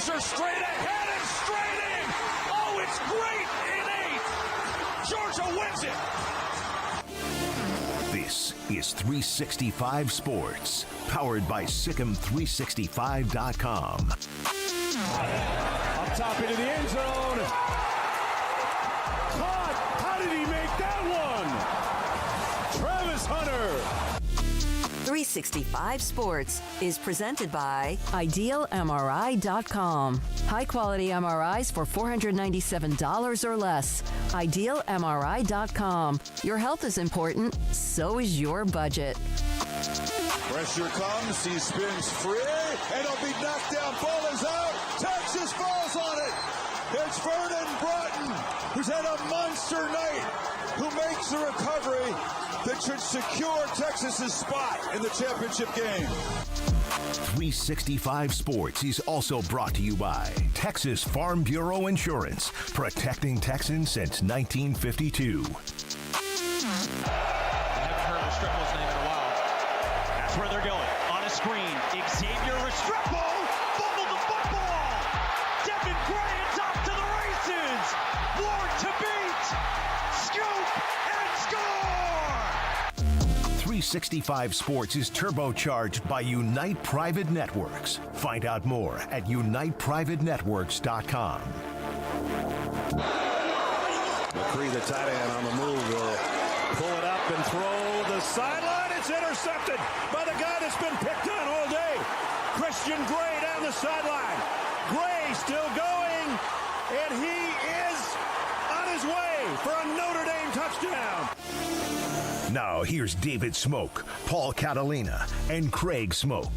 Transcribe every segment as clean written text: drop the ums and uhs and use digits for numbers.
Frazier straight ahead and straight in. Oh, it's great in 8. Georgia wins it. This is 365 Sports, powered by SicEm365.com. Up top into the end zone. Caught. How did he make that one? Travis Hunter. 365 Sports is presented by IdealMRI.com. High-quality MRIs for $497 or less. IdealMRI.com. Your health is important, so is your budget. Pressure comes, he spins free, and he'll be knocked down. Ball is out. Texas falls on it. It's Vernon Broughton, who's had a monster night, who makes the recovery that should secure Texas's spot in the championship game. 365 Sports is also brought to you by Texas Farm Bureau Insurance, protecting Texans since 1952. That's where they're going. On a screen, Xavier Restrepo fumbled the football. Devin Gray is off to the races. Ward to beat. Scoop and score. 365 Sports is turbocharged by Unite Private Networks. Find out more at uniteprivatenetworks.com. McCree, the tight end, on the move, will pull it up and throw the sideline. It's intercepted by the guy that's been picked on all day. Christian Gray down the sideline. Gray still going, and he is on his way for a Notre Dame touchdown. Now here's David Smoak, Paul Catalina, and Craig Smoak.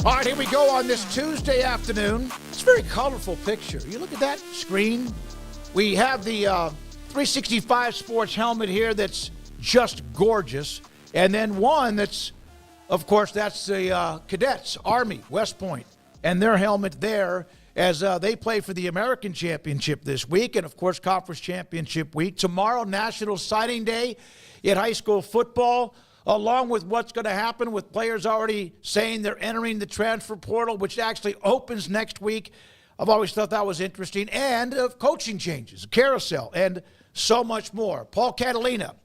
All right, here we go on this Tuesday afternoon. It's a very colorful picture. You look at that screen. We have the 365 Sports helmet here that's just gorgeous. And then one that's, of course, that's the Cadets, Army, West Point, and their helmet there as they play for the American Championship this week and, of course, Conference Championship week. Tomorrow, National Signing Day in high school football, along with what's going to happen with players already saying they're entering the transfer portal, which actually opens next week. I've always thought that was interesting. And of coaching changes, carousel, and so much more. Paul Catalina,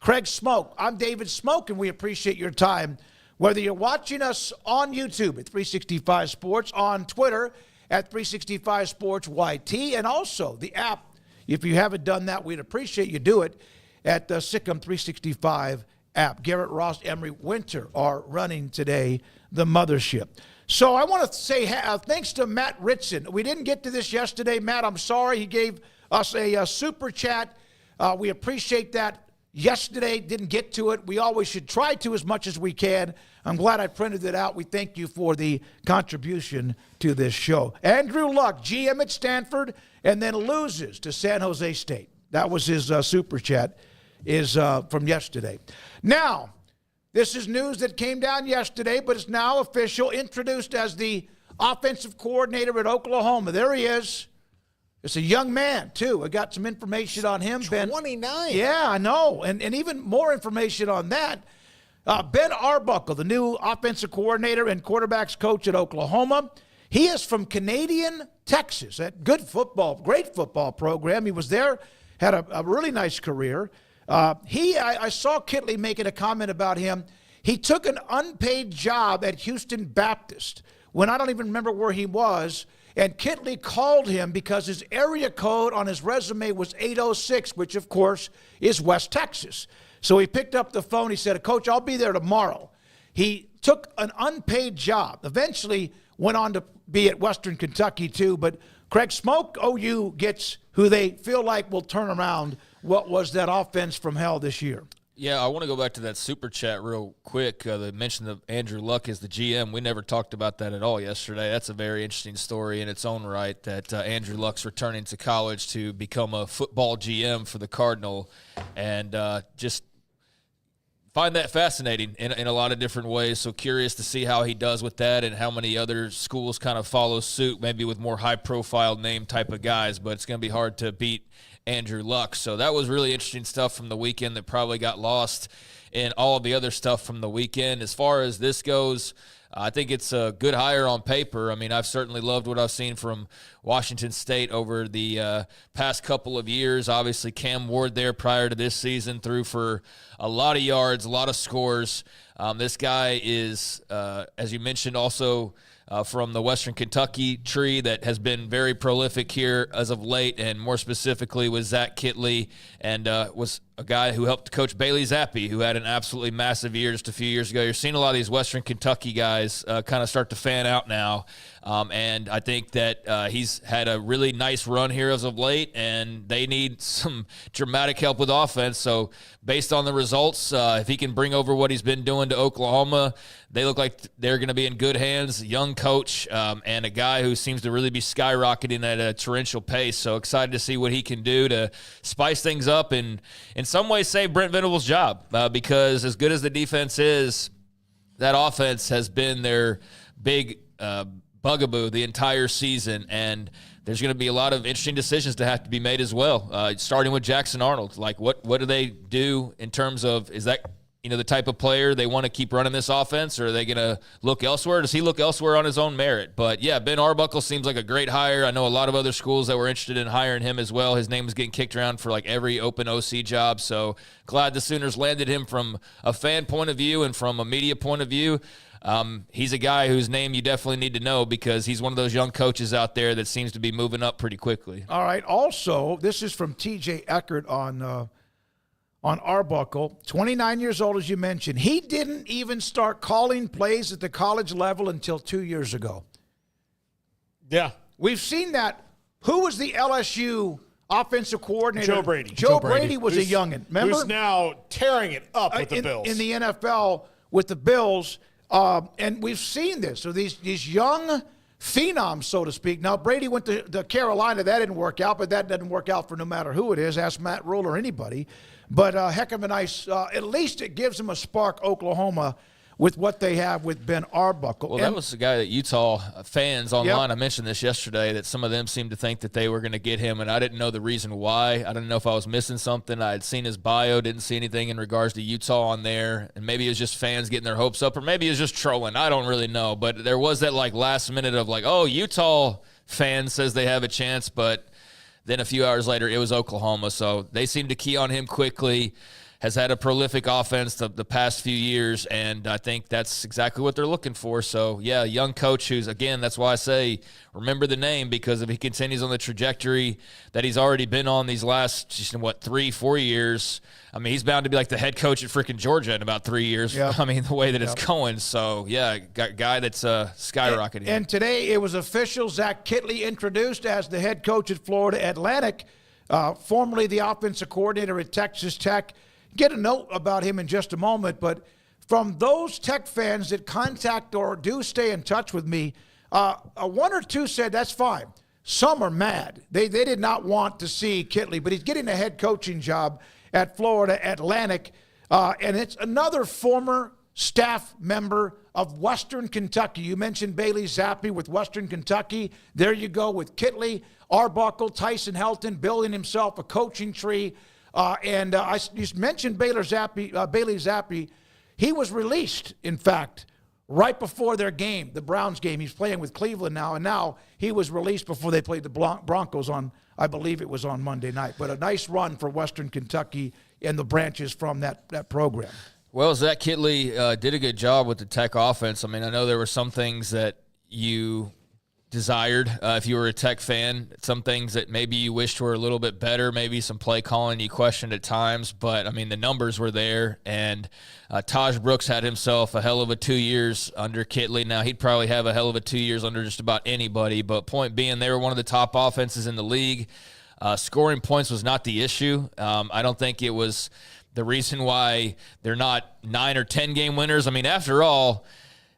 Craig Smoak. I'm David Smoak, and we appreciate your time. Whether you're watching us on YouTube at 365 Sports, on Twitter at 365 Sports YT, and also the app. If you haven't done that, we'd appreciate you do it at the SicEm 365 app. Garrett Ross, Emery Winter are running today the mothership. So I want to say thanks to Matt Ritson. We didn't get to this yesterday. Matt, I'm sorry. He gave us a super chat. We appreciate that. Yesterday, didn't get to it. We always should try to as much as we can. I'm glad I printed it out. We thank you for the contribution to this show. Andrew Luck, GM at Stanford, and then loses to San Jose State. That was his super chat from yesterday. Now, this is news that came down yesterday, but it's now official, introduced as the offensive coordinator at Oklahoma. There he is. It's a young man, too. I got some information on him. 29. Yeah, I know. And even more information on that. Ben Arbuckle, the new offensive coordinator and quarterbacks coach at Oklahoma. He is from Canadian, Texas. A good football, great football program. He was there, had a really nice career. I saw Kittley making a comment about him. He took an unpaid job at Houston Baptist when I don't even remember where he was. And Kittley called him because his area code on his resume was 806, which, of course, is West Texas. So he picked up the phone. He said, Coach, I'll be there tomorrow. He took an unpaid job, eventually went on to be at Western Kentucky, too. But Craig Smoak, OU gets who they feel like will turn around what was that offense from hell this year. Yeah, I want to go back to that super chat real quick. They mentioned that Andrew Luck is the GM. We never talked about that at all yesterday. That's a very interesting story in its own right, that Andrew Luck's returning to college to become a football GM for the Cardinal, and just find that fascinating in a lot of different ways. So curious to see how he does with that and how many other schools kind of follow suit, maybe with more high-profile name type of guys, but it's going to be hard to beat Andrew Luck. So that was really interesting stuff from the weekend that probably got lost in all of the other stuff from the weekend. As far as this goes, I think it's a good hire on paper. I mean, I've certainly loved what I've seen from Washington State over the past couple of years. Obviously, Cam Ward there prior to this season threw for a lot of yards, a lot of scores. This guy is, as you mentioned, also from the Western Kentucky tree that has been very prolific here as of late, and more specifically with Zach Kittley, and was a guy who helped coach Bailey Zappi, who had an absolutely massive year just a few years ago. You're seeing a lot of these Western Kentucky guys kind of start to fan out now, and I think that he's had a really nice run here as of late, and they need some dramatic help with offense. So based on the results, if he can bring over what he's been doing to Oklahoma, they look like they're going to be in good hands. Young coach and a guy who seems to really be skyrocketing at a torrential pace. So excited to see what he can do to spice things up and in some ways save Brent Venables' job because as good as the defense is, that offense has been their big bugaboo the entire season, and there's going to be a lot of interesting decisions to have to be made as well, starting with Jackson Arnold. Like, what do they do in terms of, is that the type of player they want to keep running this offense, or are they going to look elsewhere? Does he look elsewhere on his own merit? But, yeah, Ben Arbuckle seems like a great hire. I know a lot of other schools that were interested in hiring him as well. His name was getting kicked around for, like, every open OC job. So glad the Sooners landed him from a fan point of view and from a media point of view. He's a guy whose name you definitely need to know because he's one of those young coaches out there that seems to be moving up pretty quickly. All right. Also, this is from TJ Eckert on Arbuckle, 29 years old, as you mentioned. He didn't even start calling plays at the college level until 2 years ago. Yeah. We've seen that. Who was the LSU offensive coordinator? Joe Brady. Joe Brady was a youngin'. Remember? Who's now tearing it up with the Bills. In the NFL with the Bills. And we've seen this. So these young phenoms, so to speak. Now, Brady went to Carolina. That didn't work out, but that doesn't work out for no matter who it is. Ask Matt Rule or anybody. But heck of a nice, at least it gives them a spark, Oklahoma, with what they have with Ben Arbuckle. Well, that was the guy that Utah fans online, Yep. I mentioned this yesterday, that some of them seemed to think that they were going to get him, and I didn't know the reason why. I didn't know if I was missing something. I had seen his bio, didn't see anything in regards to Utah on there, and maybe it was just fans getting their hopes up, or maybe it was just trolling. I don't really know, but there was that last minute of oh, Utah fan says they have a chance, but then a few hours later, it was Oklahoma. So they seem to key on him quickly, has had a prolific offense the past few years, and I think that's exactly what they're looking for. So, yeah, young coach who's, again, that's why I say remember the name, because if he continues on the trajectory that he's already been on these last, 3-4 years, I mean, he's bound to be like the head coach at freaking Georgia in about 3 years. Yep. I mean, the way that it's going. So, yeah, guy that's skyrocketing. And today it was official. Zach Kittley introduced as the head coach at Florida Atlantic, formerly the offensive coordinator at Texas Tech. Get a note about him in just a moment, but from those Tech fans that contact or do stay in touch with me, one or two said that's fine. Some are mad. They did not want to see Kittley, but he's getting a head coaching job at Florida Atlantic, and it's another former staff member of Western Kentucky. You mentioned Bailey Zappi with Western Kentucky. There you go with Kittley, Arbuckle, Tyson Helton building himself a coaching tree. And I just mentioned Bailey Zappi. He was released, in fact, right before their game, the Browns game. He's playing with Cleveland now, and now he was released before they played the Broncos on, I believe it was on Monday night. But a nice run for Western Kentucky and the branches from that program. Well, Zach Kittley did a good job with the Tech offense. I mean, I know there were some things that you desired if you were a Tech fan, some things that maybe you wished were a little bit better, maybe some play calling you questioned at times, but I mean the numbers were there, and Taj Brooks had himself a hell of a 2 years under Kittley. Now he'd probably have a hell of a 2 years under just about anybody, but point being, they were one of the top offenses in the league. Scoring points was not the issue. I don't think it was the reason why they're not 9 or 10 game winners. I mean, after all,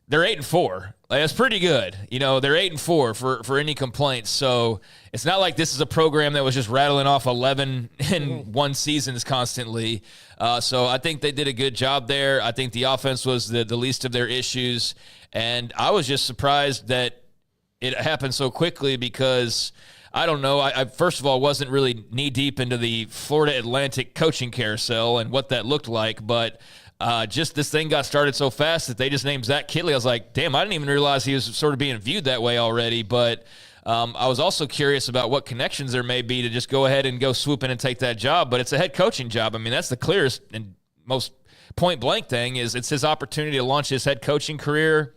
they're 8-4. That's pretty good. They're 8-4 for any complaints. So it's not like this is a program that was just rattling off 11 in one seasons constantly. So I think they did a good job there. I think the offense was the least of their issues. And I was just surprised that it happened so quickly because I don't know. I first of all wasn't really knee deep into the Florida Atlantic coaching carousel and what that looked like, but just this thing got started so fast that they just named Zach Kittley. I was like, damn, I didn't even realize he was sort of being viewed that way already. But I was also curious about what connections there may be to just go ahead and go swoop in and take that job. But it's a head coaching job. I mean, that's the clearest and most point-blank thing is it's his opportunity to launch his head coaching career.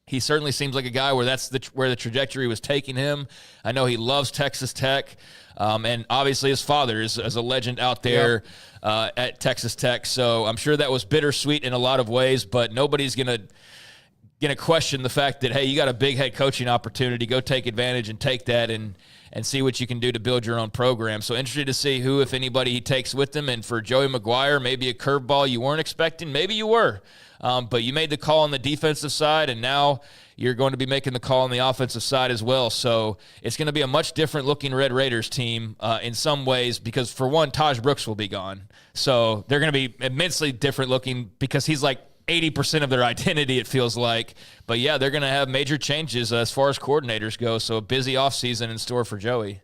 He certainly seems like a guy where that's where the trajectory was taking him. I know he loves Texas Tech, and obviously his father is a legend out there at Texas Tech. So I'm sure that was bittersweet in a lot of ways, but nobody's gonna question the fact that, hey, you got a big head coaching opportunity. Go take advantage and take that and see what you can do to build your own program. So interested to see who, if anybody, he takes with him. And for Joey McGuire, maybe a curveball you weren't expecting. Maybe you were. But you made the call on the defensive side, and now you're going to be making the call on the offensive side as well. So it's going to be a much different-looking Red Raiders team in some ways because, for one, Taj Brooks will be gone. So they're going to be immensely different-looking because he's like 80% of their identity, it feels like. But, yeah, they're going to have major changes as far as coordinators go. So a busy offseason in store for Joey.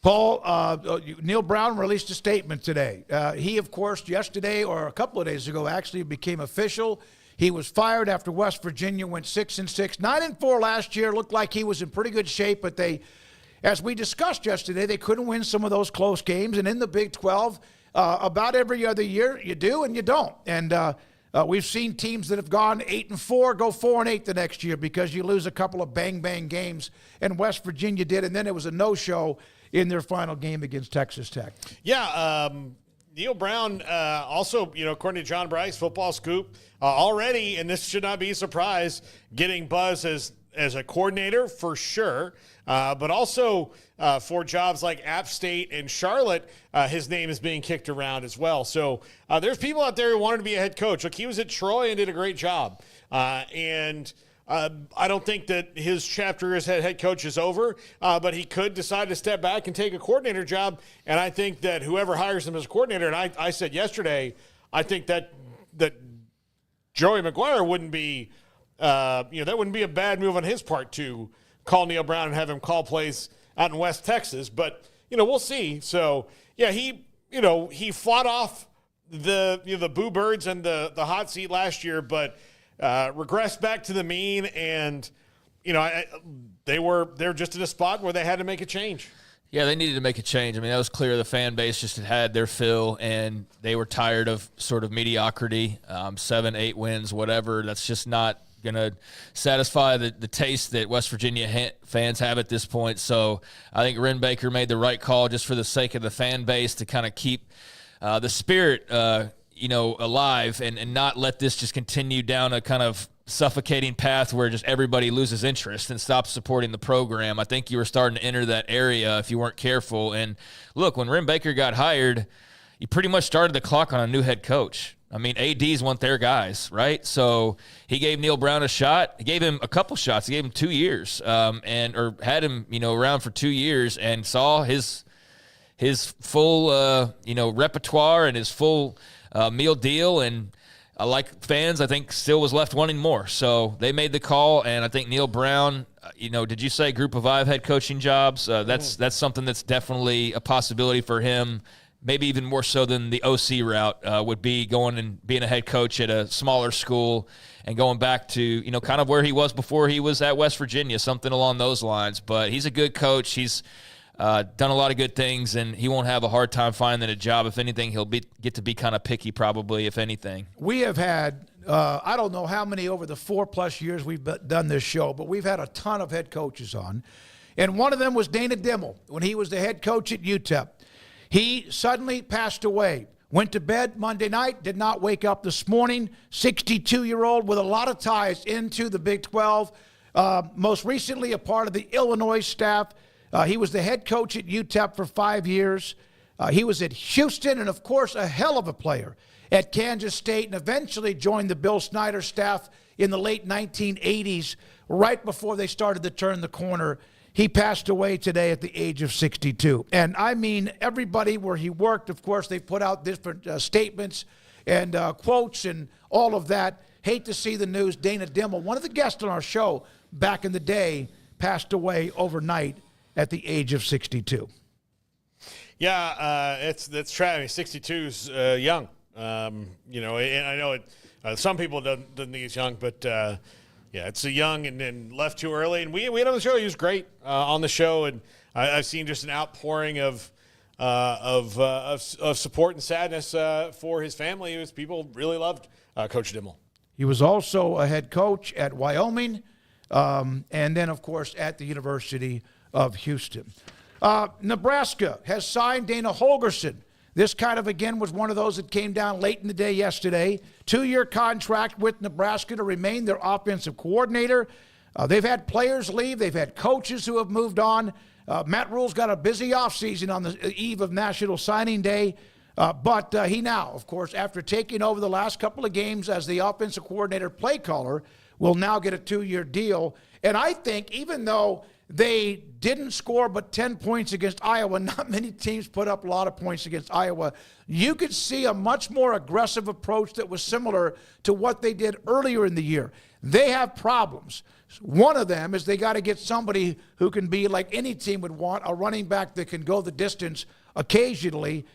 Paul, Neil Brown released a statement today. He, of course, yesterday or a couple of days ago actually became official. He was fired after West Virginia went 6-6. 9-4 last year. Looked like he was in pretty good shape, but they, as we discussed yesterday, they couldn't win some of those close games. And in the Big 12, about every other year, you do and you don't. And we've seen teams that have gone 8-4 go 4-8 the next year because you lose a couple of bang games, and West Virginia did, and then it was a no-show in their final game against Texas Tech. Yeah, Neil Brown also, according to John Bryce, Football Scoop, already, and this should not be a surprise, getting buzz as a coordinator for sure, but also for jobs like App State and Charlotte, his name is being kicked around as well. So there's people out there who wanted to be a head coach. Look, he was at Troy and did a great job. I don't think that his chapter as head coach is over, but he could decide to step back and take a coordinator job. And I think that whoever hires him as a coordinator, and I said yesterday, I think that Joey McGuire wouldn't be, that wouldn't be a bad move on his part to call Neil Brown and have him call plays out in West Texas. But, we'll see. So, yeah, he fought off the Boo Birds and the hot seat last year, but regressed back to the mean, and they're just in a spot where they had to make a change. Yeah, they needed to make a change. I mean, that was clear. The fan base just had their fill, and they were tired of sort of mediocrity, 7-8 wins, whatever. That's just not going to satisfy the taste that West Virginia fans have at this point. So I think Ren Baker made the right call just for the sake of the fan base to kind of keep the spirit alive and not let this just continue down a kind of suffocating path where just everybody loses interest and stops supporting the program. I think you were starting to enter that area if you weren't careful. And look, when Ren Baker got hired, you pretty much started the clock on a new head coach. I mean, ADs want their guys, right? So he gave Neil Brown a shot. He gave him a couple shots. He gave him 2 years or had him, around for 2 years and saw his full, repertoire and his full meal deal, and like fans, I think still was left wanting more. So they made the call, and I think Neil Brown, did you say Group of 5 head coaching jobs? That's something that's definitely a possibility for him, maybe even more so than the OC route would be, going and being a head coach at a smaller school and going back to, kind of where he was before he was at West Virginia, something along those lines. But he's a good coach. He's done a lot of good things, and he won't have a hard time finding a job. If anything, he'll get to be kind of picky probably, if anything. We have had, I don't know how many over the 4+ years we've done this show, but we've had a ton of head coaches on. And one of them was Dana Dimel when he was the head coach at UTEP. He suddenly passed away, went to bed Monday night, did not wake up this morning, 62-year-old with a lot of ties into the Big 12, most recently a part of the Illinois staff. He was the head coach at UTEP for 5 years. He was at Houston and, of course, a hell of a player at Kansas State, and eventually joined the Bill Snyder staff in the late 1980s, right before they started to turn the corner. He passed away today at the age of 62. And I mean, everybody where he worked, of course, they put out different statements and quotes and all of that. Hate to see the news. Dana Dimel, one of the guests on our show back in the day, passed away overnight at the age of 62. Yeah, that's tragic. 62's young. And I know some people don't think it's young, but it's a young and left too early. And we had on the show. He was great on the show, and I've seen just an outpouring of support and sadness for his family. People really loved Coach Dimel. He was also a head coach at Wyoming, and then, of course, at the University of Houston. Nebraska has signed Dana Holgorsen. This kind of, again, was one of those that came down late in the day yesterday. 2-year contract with Nebraska to remain their offensive coordinator. They've had players leave. They've had coaches who have moved on. Matt Rule's got a busy offseason on the eve of National Signing Day. But he now, of course, after taking over the last couple of games as the offensive coordinator play caller, will now get a 2-year deal. And I think even though they didn't score but 10 points against Iowa, not many teams put up a lot of points against Iowa, you could see a much more aggressive approach that was similar to what they did earlier in the year. They have problems. One of them is they got to get somebody who can be, like any team would want, a running back that can go the distance occasionally.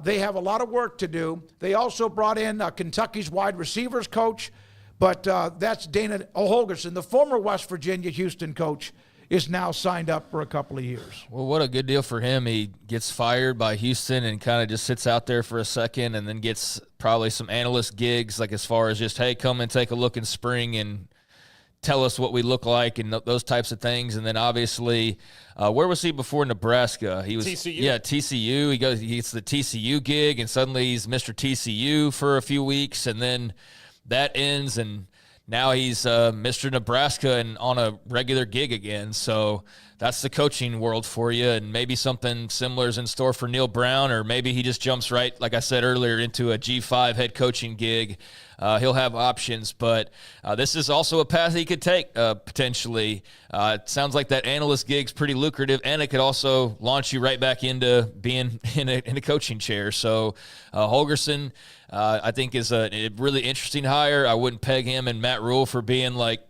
They have a lot of work to do. They also brought in Kentucky's wide receivers coach, but that's Dana Holgorsen, the former West Virginia Houston coach, is now signed up for a couple of years. Well, what a good deal for him. He gets fired by Houston and kind of just sits out there for a second and then gets probably some analyst gigs, like as far as just, hey, come and take a look in spring and tell us what we look like and those types of things. And then obviously, where was he before Nebraska? He was TCU. Yeah, TCU. He gets the TCU gig, and suddenly he's Mr. TCU for a few weeks, and then that ends, and now he's Mr. Nebraska and on a regular gig again. So that's the coaching world for you, and maybe something similar is in store for Neil Brown, or maybe he just jumps right, like I said earlier, into a G5 head coaching gig. He'll have options, but this is also a path he could take potentially. It sounds like that analyst gig's pretty lucrative, and it could also launch you right back into being in a coaching chair. So Holgorsen, I think, is a really interesting hire. I wouldn't peg him and Matt Rule for being like,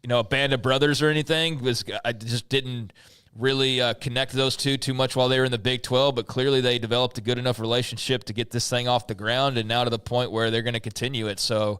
a band of brothers or anything. I just didn't really connect those two too much while they were in the Big 12, but clearly they developed a good enough relationship to get this thing off the ground and now to the point where they're going to continue it. So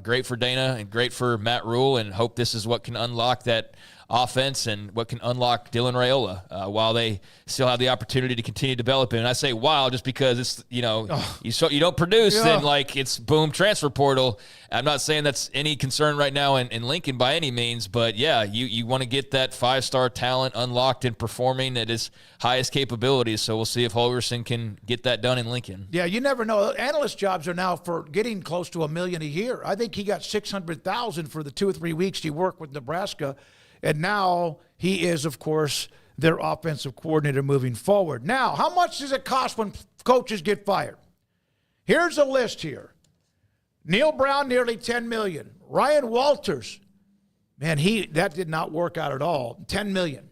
great for Dana and great for Matt Rule, and hope this is what can unlock that offense and what can unlock Dylan Raiola while they still have the opportunity to continue developing. And I say while just because it's, you don't produce, then like it's boom, transfer portal. I'm not saying that's any concern right now in Lincoln by any means, but yeah, you want to get that 5-star talent unlocked and performing at his highest capabilities. So we'll see if Holgorsen can get that done in Lincoln. Yeah, you never know. Analyst jobs are now for getting close to $1 million a year. I think he got $600,000 for the 2 or 3 weeks he worked with Nebraska. And now he is, of course, their offensive coordinator moving forward. Now, how much does it cost when coaches get fired? Here's a list here. Neil Brown, nearly $10 million. Ryan Walters, man, that did not work out at all. $10 million.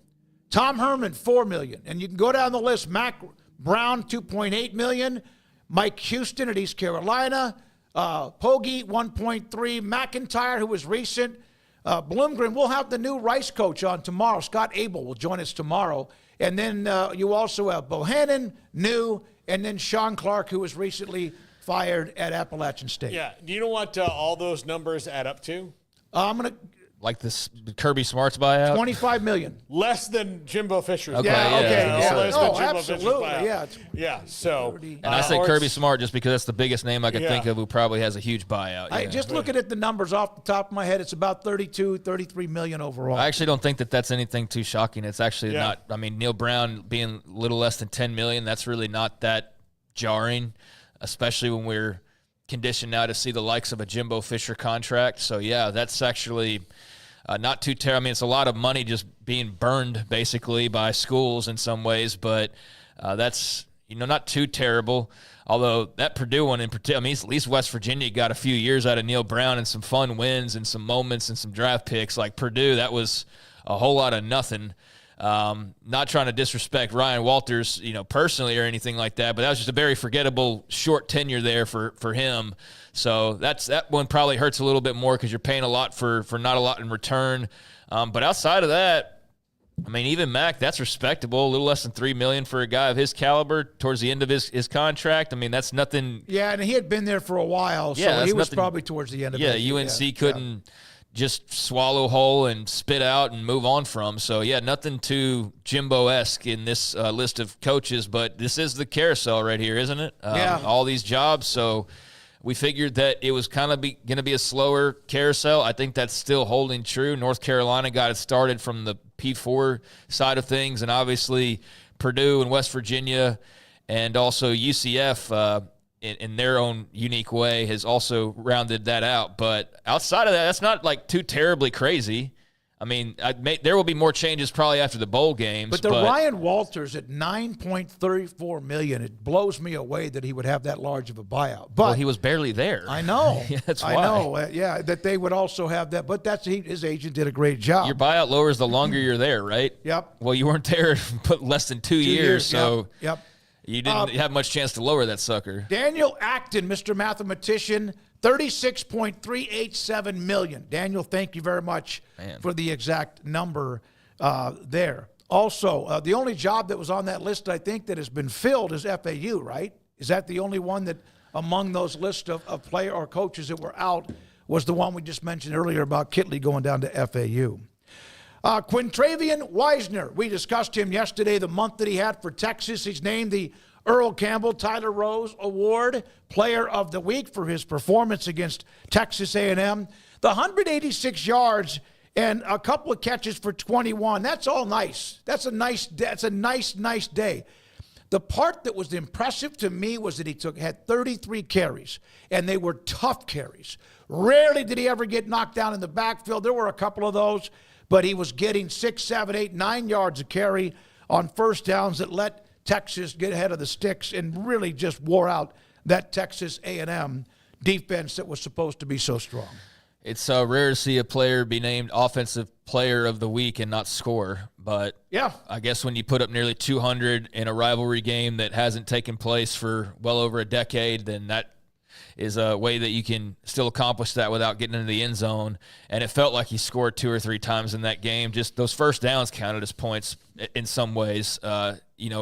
Tom Herman, $4 million. And you can go down the list. Mac Brown, $2.8 million. Mike Houston at East Carolina. Pogge, $1.3. McIntyre, who was recent. Bloomgren, we'll have the new Rice coach on tomorrow. Scott Abel will join us tomorrow. And then you also have Bohannon, new, and then Sean Clark, who was recently fired at Appalachian State. Yeah. Do you know what all those numbers add up to? I'm going to – like this Kirby Smart's buyout? $25 million. Less than Jimbo Fisher's Okay, buyout. yeah. Less than Jimbo absolutely. Fisher's buyout. Yeah. Yeah, so. And I say Kirby Smart just because that's the biggest name I could think of who probably has a huge buyout. Just looking at the numbers off the top of my head, it's about $33 million overall. I actually don't think that's anything too shocking. It's actually not. I mean, Neil Brown being a little less than $10 million, that's really not that jarring, especially when we're conditioned now to see the likes of a Jimbo Fisher contract. So, yeah, that's actually not too terrible. I mean, it's a lot of money just being burned, basically, by schools in some ways, but that's, not too terrible. Although that Purdue one in particular, I mean, at least West Virginia got a few years out of Neil Brown and some fun wins and some moments and some draft picks. Like Purdue, that was a whole lot of nothing. Not trying to disrespect Ryan Walters, personally or anything like that, but that was just a very forgettable short tenure there for him. So that one probably hurts a little bit more because you're paying a lot for not a lot in return. But outside of that, I mean, even Mac, that's respectable. A little less than $3 million for a guy of his caliber towards the end of his contract. I mean, that's nothing. Yeah, and he had been there for a while, so he was probably towards the end of it. Yeah, UNC couldn't just swallow whole and spit out and move on from. So, yeah, nothing too Jimbo-esque in this list of coaches, but this is the carousel right here, isn't it? All these jobs, so we figured that it was kind of going to be a slower carousel. I think that's still holding true. North Carolina got it started from the P4 side of things, and obviously Purdue and West Virginia and also UCF in their own unique way has also rounded that out. But outside of that, that's not like too terribly crazy. I mean, there will be more changes probably after the bowl games. But Ryan Walters at $9.34 million, it blows me away that he would have that large of a buyout. But he was barely there. I know. That's why. I know. That they would also have that. But his agent did a great job. Your buyout lowers the longer you're there, right? Yep. Well, you weren't there but less than 2 years, so yep. You didn't have much chance to lower that sucker. Daniel Acton, Mr. Mathematician, $36.387 million. Daniel, thank you very much for the exact number there. Also, the only job that was on that list, I think, that has been filled is FAU, right? Is that the only one that among those lists of player or coaches that were out was the one we just mentioned earlier about Kittley going down to FAU? Quintravian Wisner, we discussed him yesterday, the month that he had for Texas. He's named the Earl Campbell Tyler Rose Award Player of the Week for his performance against Texas A&M. The 186 yards and a couple of catches for 21, that's all nice. That's a nice day. The part that was impressive to me was that he had 33 carries, and they were tough carries. Rarely did he ever get knocked down in the backfield. There were a couple of those, but he was getting 6, 7, 8, 9 yards a carry on first downs that let Texas get ahead of the sticks and really just wore out that Texas A&M defense that was supposed to be so strong. It's rare to see a player be named Offensive Player of the Week and not score, but I guess when you put up nearly 200 in a rivalry game that hasn't taken place for well over a decade, then that is a way that you can still accomplish that without getting into the end zone. And it felt like he scored 2 or 3 times in that game. Just those first downs counted as points in some ways.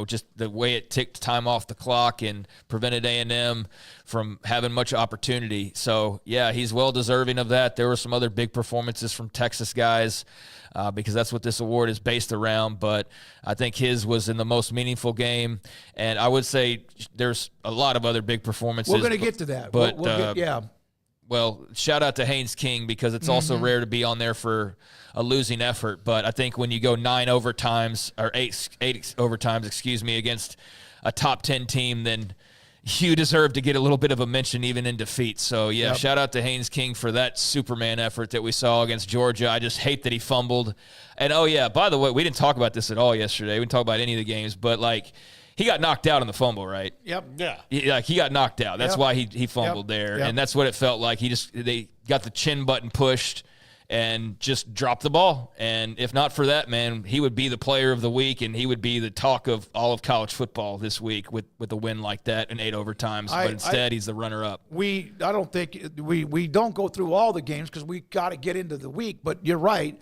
Just the way it ticked time off the clock and prevented A&M from having much opportunity. So, yeah, he's well deserving of that. There were some other big performances from Texas guys because that's what this award is based around. But I think his was in the most meaningful game. And I would say there's a lot of other big performances. We're going to get to that. But, Well, shout out to Haynes King because it's also rare to be on there for a losing effort. But I think when you go 9 overtimes or 8 overtimes, against a top 10 team, then you deserve to get a little bit of a mention even in defeat. So, shout out to Haynes King for that Superman effort that we saw against Georgia. I just hate that he fumbled. And, by the way, we didn't talk about this at all yesterday. We didn't talk about any of the games. But, he got knocked out on the fumble, right? Yep. Yeah. He got knocked out. That's why he fumbled there. Yep. And that's what it felt like. They got the chin button pushed and just dropped the ball. And if not for that, man, he would be the player of the week, and he would be the talk of all of college football this week with a win like that in 8 overtimes. But instead, he's the runner-up. We don't go through all the games because we got to get into the week. But you're right.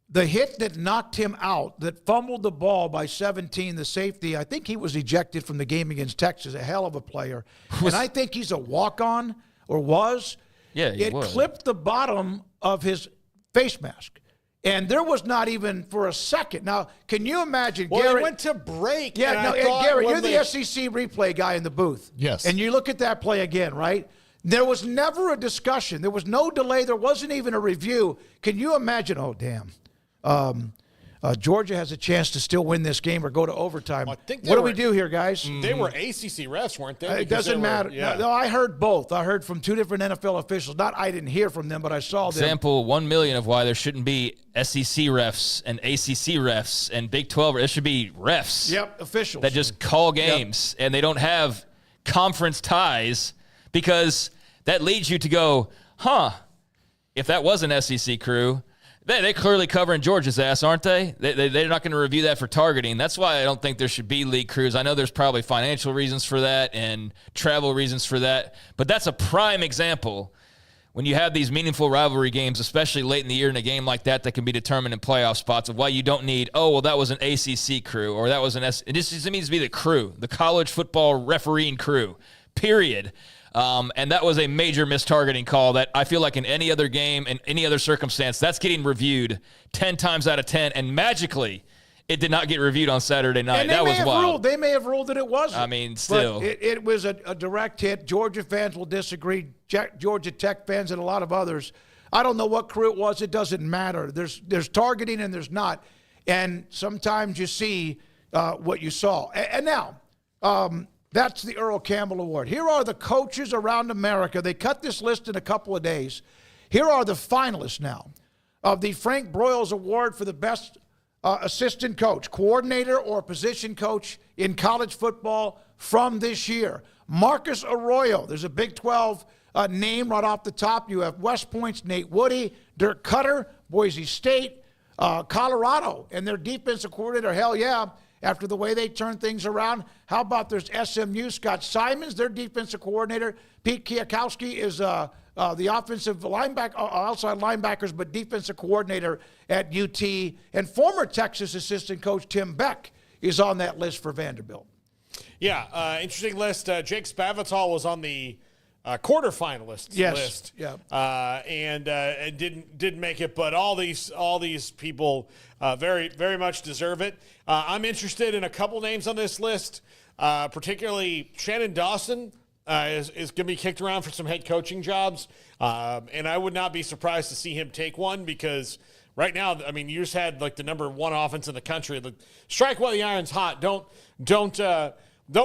The hit that knocked him out, that fumbled the ball by 17, the safety, I think he was ejected from the game against Texas, a hell of a player. And I think he's a walk-on, or was. Yeah, it clipped the bottom of his face mask. And there was not even for a second. Now, can you imagine, Well, Garrett? it went to break. Garrett, you're the SEC replay guy in the booth. Yes. And you look at that play again, right? There was never a discussion. There was no delay. There wasn't even a review. Can you imagine? Oh, damn. Georgia has a chance to still win this game or go to overtime. Well, what do we do here, guys? They were ACC refs, weren't they? It doesn't matter. No, I heard both. I heard from 2 different NFL officials. I didn't hear from them, but I saw them. Example 1 million of why there shouldn't be SEC refs and ACC refs and Big 12. There should be refs. Yep, officials. That just call games, and they don't have conference ties because that leads you to go, if that was an SEC crew, They clearly covering Georgia's ass, aren't they? They're not going to review that for targeting. That's why I don't think there should be league crews. I know there's probably financial reasons for that and travel reasons for that, but that's a prime example when you have these meaningful rivalry games, especially late in the year in a game like that can be determined in playoff spots of why you don't need, that was an ACC crew or that was an it just needs to be the crew, the college football refereeing crew, period. And that was a major mistargeting call that I feel like in any other game, in any other circumstance, that's getting reviewed 10 times out of 10, and magically it did not get reviewed on Saturday night. That was wild. They may have ruled that it wasn't. I mean, still. But it was a direct hit. Georgia fans will disagree. Georgia Tech fans and a lot of others. I don't know what crew it was. It doesn't matter. There's targeting and there's not. And sometimes you see what you saw. And now, that's the Earl Campbell Award. Here are the coaches around America. They cut this list in a couple of days. Here are the finalists now of the Frank Broyles Award for the best assistant coach, coordinator, or position coach in college football from this year. Marcus Arroyo, there's a Big 12 name right off the top. You have West Point's Nate Woody, Dirk Cutter, Boise State, Colorado, and their defensive coordinator, hell yeah, after the way they turn things around. How about there's SMU, Scott Simons, their defensive coordinator. Pete Kwiatkowski is the offensive linebacker, outside linebackers, but defensive coordinator at UT. And former Texas assistant coach Tim Beck is on that list for Vanderbilt. Yeah, interesting list. Jake Spavital was on the quarterfinalists list. Yeah. And didn't make it, but all these people very, very much deserve it. I'm interested in a couple names on this list, particularly Shannon Dawson. Is going to be kicked around for some head coaching jobs. And I would not be surprised to see him take one because right now, I mean, you just had like the number one offense in the country. Strike while the iron's hot. Don't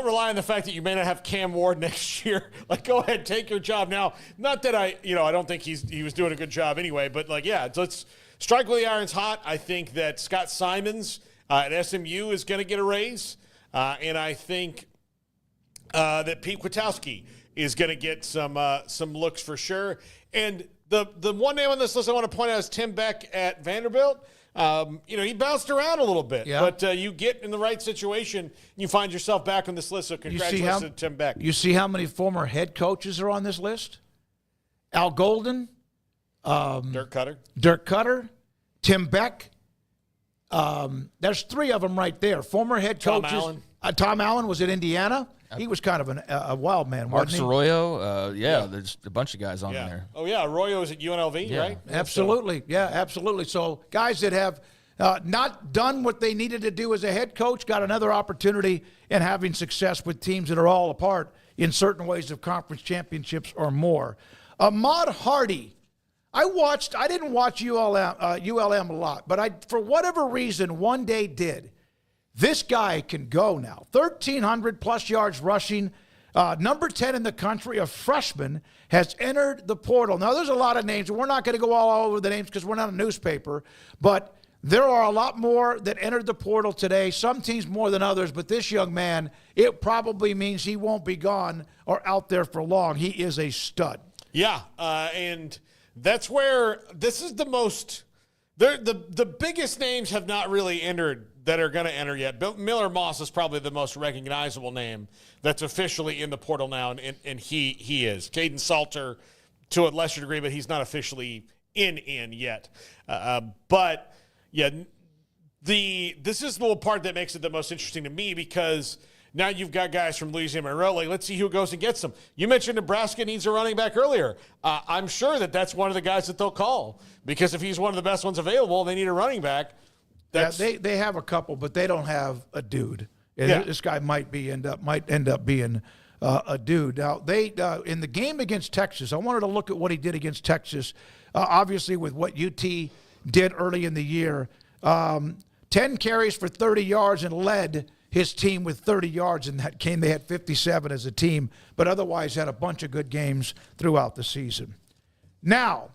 rely on the fact that you may not have Cam Ward next year. Like, go ahead, take your job now. Not that I don't think he was doing a good job anyway, but let's strike while the iron's hot. I think that Scott Simons at SMU is going to get a raise. And I think that Pete Kwiatkowski is going to get some looks for sure. And the one name on this list I want to point out is Tim Beck at Vanderbilt. He bounced around a little bit, but you get in the right situation, and you find yourself back on this list. So congratulations to Tim Beck. You see how many former head coaches are on this list? Al Golden, Dirk Cutter, Tim Beck. There's three of them right there. Former head coaches. Tom Allen was at Indiana. He was kind of a wild man, Marcus wasn't he? Arroyo, there's a bunch of guys on there. Oh, yeah, Arroyo is at UNLV, right? Absolutely, absolutely. So guys that have not done what they needed to do as a head coach got another opportunity in having success with teams that are all apart in certain ways of conference championships or more. Ahmad Hardy. I didn't watch ULM a lot, but for whatever reason, one day did. This guy can go now. 1,300 plus yards rushing. Number 10 in the country, a freshman, has entered the portal. Now, there's a lot of names. We're not going to go all over the names because we're not a newspaper. But there are a lot more that entered the portal today. Some teams more than others. But this young man, it probably means he won't be gone or out there for long. He is a stud. Yeah, and that's where this is the most – the biggest names have not really entered that are going to enter yet. Miller Moss is probably the most recognizable name that's officially in the portal now, and he is. Caden Salter to a lesser degree, but he's not officially in yet. But, yeah, this is the part that makes it the most interesting to me because now you've got guys from Louisiana Monroe. Like, let's see who goes and gets them. You mentioned Nebraska needs a running back earlier. I'm sure that's one of the guys that they'll call because if he's one of the best ones available, they need a running back. They have a couple, but they don't have a dude. And this guy might end up being a dude. Now they in the game against Texas, I wanted to look at what he did against Texas. Obviously, with what UT did early in the year, 10 carries for 30 yards and led his team with 30 yards in that game. They had 57 as a team, but otherwise had a bunch of good games throughout the season. Now,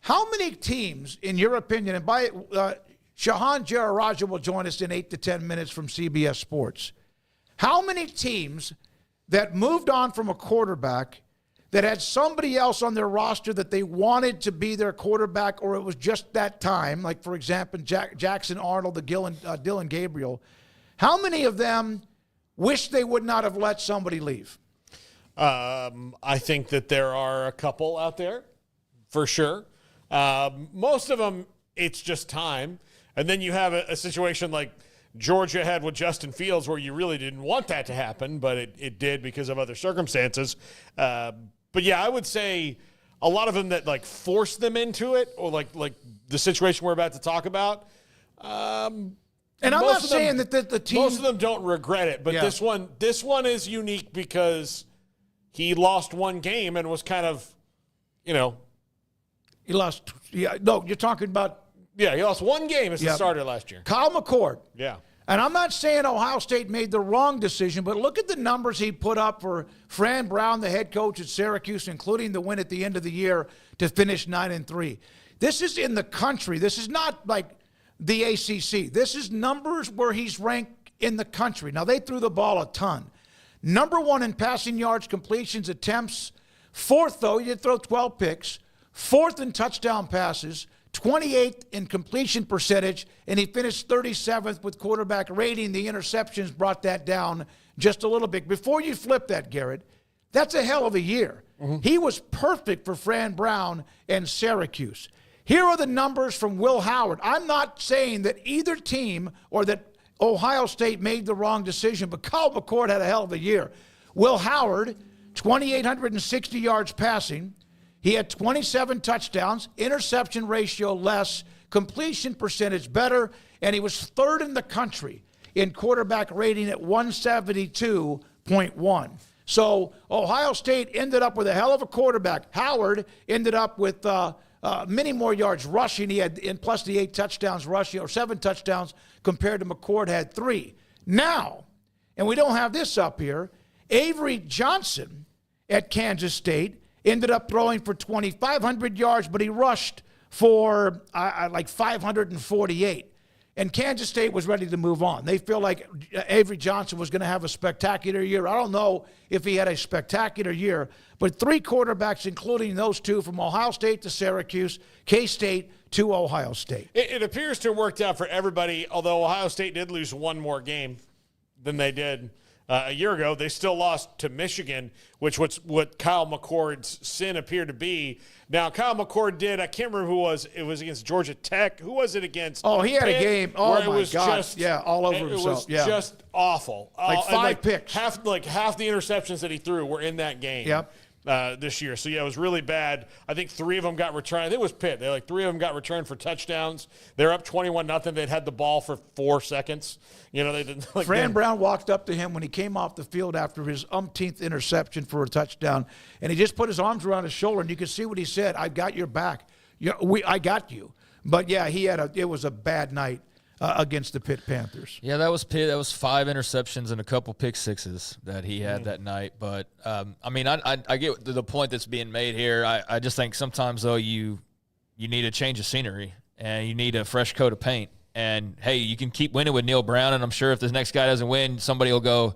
how many teams, in your opinion, and by Shehan Jeyarajah will join us in 8 to 10 minutes from CBS Sports. How many teams that moved on from a quarterback that had somebody else on their roster that they wanted to be their quarterback or it was just that time, like, for example, Jackson Arnold, Dylan Gabriel, how many of them wish they would not have let somebody leave? I think that there are a couple out there, for sure. Most of them, it's just time. And then you have a situation like Georgia had with Justin Fields where you really didn't want that to happen, but it did because of other circumstances. But, yeah, I would say a lot of them that, like, force them into it, or like the situation we're about to talk about. And I'm not saying that the team – most of them don't regret it, but this one is unique because he lost one game and was kind of, He lost – no, you're talking about – Yeah, he lost one game as the starter last year. Kyle McCord. Yeah. And I'm not saying Ohio State made the wrong decision, but look at the numbers he put up for Fran Brown, the head coach at Syracuse, including the win at the end of the year to finish 9-3. This is in the country. This is not like the ACC. This is numbers where he's ranked in the country. Now, they threw the ball a ton. Number 1 in passing yards, completions, attempts. 4th, though, he did throw 12 picks. 4th in touchdown passes. 28th in completion percentage, and he finished 37th with quarterback rating. The interceptions brought that down just a little bit. Before you flip that, Garrett, that's a hell of a year. Mm-hmm. He was perfect for Fran Brown and Syracuse. Here are the numbers from Will Howard. I'm not saying that either team or that Ohio State made the wrong decision, but Kyle McCord had a hell of a year. Will Howard, 2,860 yards passing. He had 27 touchdowns, interception ratio less, completion percentage better, and he was 3rd in the country in quarterback rating at 172.1. So Ohio State ended up with a hell of a quarterback. Howard ended up with many more yards rushing. He had, and plus the 8 touchdowns rushing, or 7 touchdowns, compared to McCord had 3. Now, and we don't have this up here, Avery Johnson at Kansas State ended up throwing for 2,500 yards, but he rushed for like 548. And Kansas State was ready to move on. They feel like Avery Johnson was going to have a spectacular year. I don't know if he had a spectacular year, but 3 quarterbacks, including those 2 from Ohio State to Syracuse, K-State to Ohio State. It appears to have worked out for everybody, although Ohio State did lose one more game than they did a year ago. They still lost to Michigan, which was what Kyle McCord's sin appeared to be. Now, Kyle McCord did, I can't remember who it was. It was against Georgia Tech. Who was it against? Oh, he had Pitt, a game. Oh, my God. All over himself. It was just awful. Like 5 picks. Half the interceptions that he threw were in that game. Yep. This year. So, yeah, it was really bad. I think 3 of them got returned. I think it was Pitt. 3 of them got returned for touchdowns. They're up 21-0. They'd had the ball for 4 seconds. They didn't. Fran Brown walked up to him when he came off the field after his umpteenth interception for a touchdown, and he just put his arms around his shoulder, and you could see what he said. "I got your back. I got you." But, yeah, it was a bad night against the Pitt Panthers. Yeah, that was Pitt. That was 5 interceptions and a couple pick sixes that he had that night. But, I get the point that's being made here. I just think sometimes, though, you need a change of scenery and you need a fresh coat of paint. And, hey, you can keep winning with Neil Brown, and I'm sure if this next guy doesn't win, somebody will go,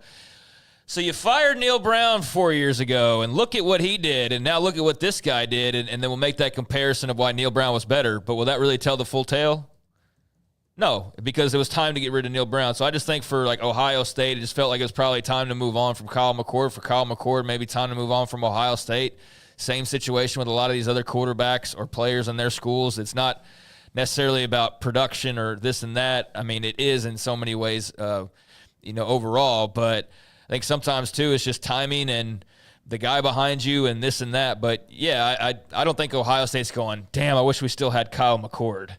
"So you fired Neil Brown 4 years ago, and look at what he did, and now look at what this guy did," and then we'll make that comparison of why Neil Brown was better. But will that really tell the full tale? No, because it was time to get rid of Neil Brown. So I just think for Ohio State, it just felt like it was probably time to move on from Kyle McCord. For Kyle McCord, maybe time to move on from Ohio State. Same situation with a lot of these other quarterbacks or players in their schools. It's not necessarily about production or this and that. I mean, it is in so many ways, overall. But I think sometimes, too, it's just timing and the guy behind you and this and that. But, yeah, I don't think Ohio State's going, "Damn, I wish we still had Kyle McCord."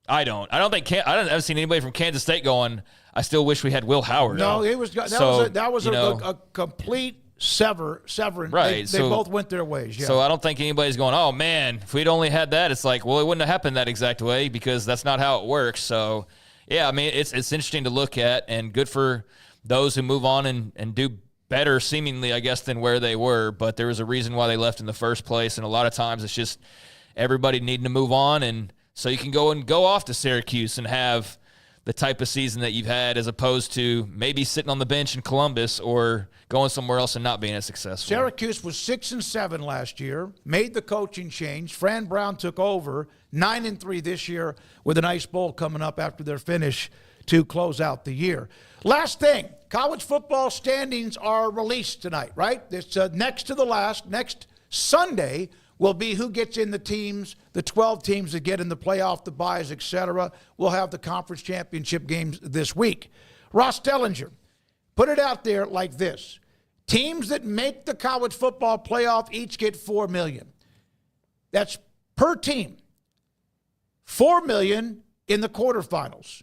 I haven't seen anybody from Kansas State going, "I still wish we had Will Howard." No, that was a complete severance. Right. They both went their ways. Yeah. So I don't think anybody's going, "Oh, man, if we'd only had that," it's like, well, it wouldn't have happened that exact way because that's not how it works. So, yeah, I mean, it's interesting to look at, and good for those who move on and do better seemingly, I guess, than where they were. But there was a reason why they left in the first place, and a lot of times it's just everybody needing to move on, and so you can go off to Syracuse and have the type of season that you've had, as opposed to maybe sitting on the bench in Columbus or going somewhere else and not being as successful. Syracuse was 6-7 last year, made the coaching change. Fran Brown took over, 9-3 this year with an Ice Bowl coming up after their finish to close out the year. Last thing, college football standings are released tonight, right? It's next to the last. Next Sunday will be who gets in the teams, the 12 teams that get in the playoff, the byes, etc. We'll have the conference championship games this week. Ross Dellinger put it out there like this. Teams that make the college football playoff each get $4 million. That's per team. $4 million in the quarterfinals.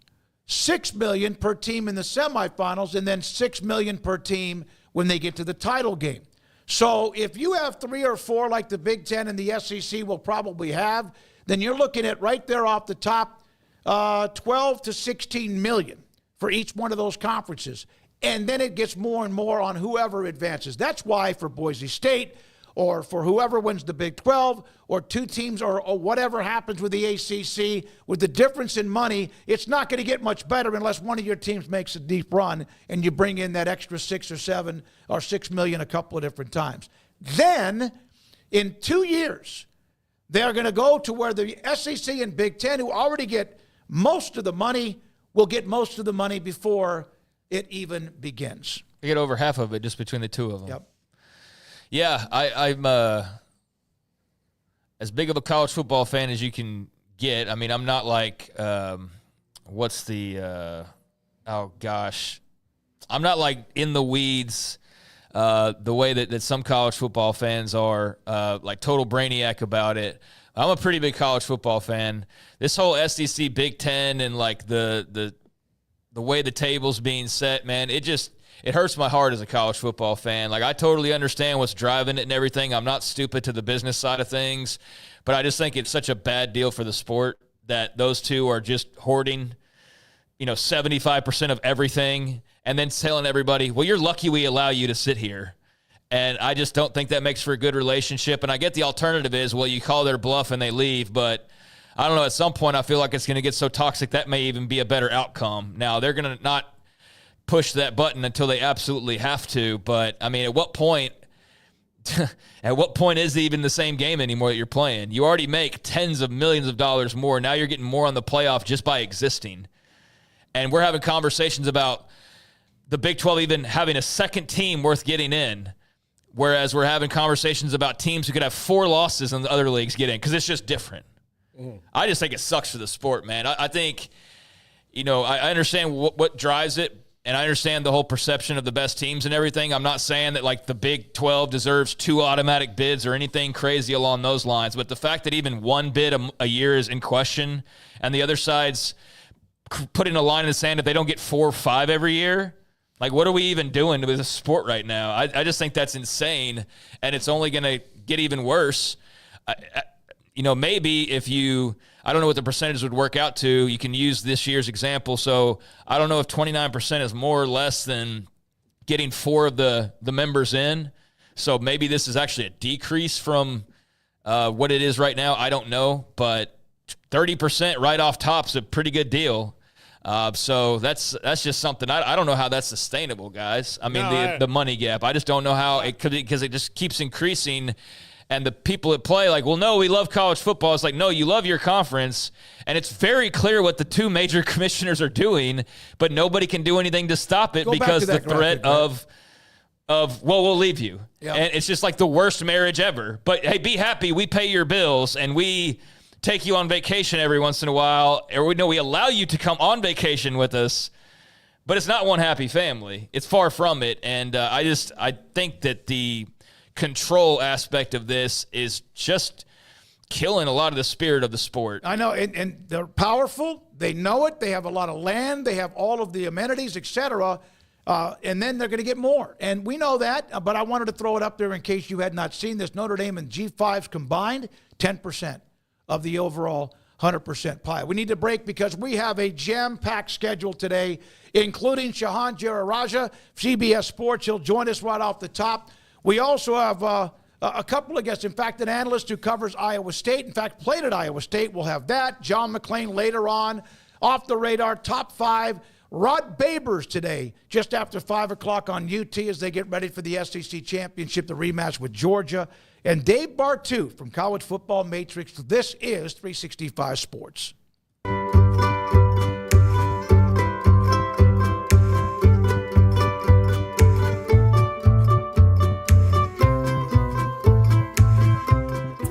$6 million per team in the semifinals, and then $6 million per team when they get to the title game. So if you have 3 or 4 like the Big Ten and the SEC will probably have, then you're looking at right there off the top, 12 to 16 million for each one of those conferences. And then it gets more and more on whoever advances. That's why for Boise State or for whoever wins the Big 12 or 2 teams or whatever happens with the ACC, with the difference in money, it's not going to get much better unless one of your teams makes a deep run and you bring in that extra 6 or 7 or 6 million a couple of different times. Then in 2 years, they're going to go to where the SEC and Big Ten, who already get most of the money, will get most of the money before it even begins. You get over half of it just between the two of them. Yep. Yeah, I'm as big of a college football fan as you can get. I mean, I'm not like, I'm not like in the weeds the way that some college football fans are, like total brainiac about it. I'm a pretty big college football fan. This whole SEC Big Ten and like the way the table's being set, man, it hurts my heart as a college football fan. Like, I totally understand what's driving it and everything. I'm not stupid to the business side of things, but I just think it's such a bad deal for the sport that those two are just hoarding, 75% of everything and then telling everybody, well, you're lucky we allow you to sit here. And I just don't think that makes for a good relationship. And I get the alternative is, well, you call their bluff and they leave, but I don't know. At some point, I feel like it's going to get so toxic that may even be a better outcome. Now, they're going to not push that button until they absolutely have to. But, I mean, at what point is it even the same game anymore that you're playing? You already make tens of millions of dollars more. Now you're getting more on the playoff just by existing. And we're having conversations about the Big 12 even having a second team worth getting in, whereas we're having conversations about teams who could have 4 losses in the other leagues get in because it's just different. I just think it sucks for the sport, man. I think, I understand what drives it, and I understand the whole perception of the best teams and everything. I'm not saying that, like, the Big 12 deserves 2 automatic bids or anything crazy along those lines, but the fact that even 1 bid a year is in question and the other side's putting a line in the sand if they don't get 4 or 5 every year, like, what are we even doing with the sport right now? I just think that's insane, and it's only going to get even worse. Maybe if I don't know what the percentage would work out to. You can use this year's example. So I don't know if 29% is more or less than getting 4 of the members in. So maybe this is actually a decrease from what it is right now. I don't know. But 30% right off top is a pretty good deal. So that's just something. I don't know how that's sustainable, guys. I mean, the money gap. I just don't know how it could, because it just keeps increasing. And the people that play, like, well, no, we love college football. It's like, no, you love your conference. And it's very clear what the 2 major commissioners are doing, but nobody can do anything to stop it because the threat of, well, we'll leave you. Yep. And it's just like the worst marriage ever. But, hey, be happy. We pay your bills, and we take you on vacation every once in a while. Or we allow you to come on vacation with us. But it's not one happy family. It's far from it. And I think that the control aspect of this is just killing a lot of the spirit of the sport. I know, and they're powerful. They know it. They have a lot of land. They have all of the amenities, etc. And then they're going to get more. And we know that, but I wanted to throw it up there in case you had not seen this. Notre Dame and G5s combined, 10% of the overall 100% pie. We need to break because we have a jam-packed schedule today, including Shehan Jeyarajah, CBS Sports. He'll join us right off the top. We also have a couple of guests. In fact, an analyst who covers Iowa State, in fact, played at Iowa State. We'll have that. John McClain later on. Off the radar, top 5. Rod Babers today, just after 5 o'clock on UT as they get ready for the SEC Championship, the rematch with Georgia. And Dave Bartu from College Football Matrix. This is 365 Sports.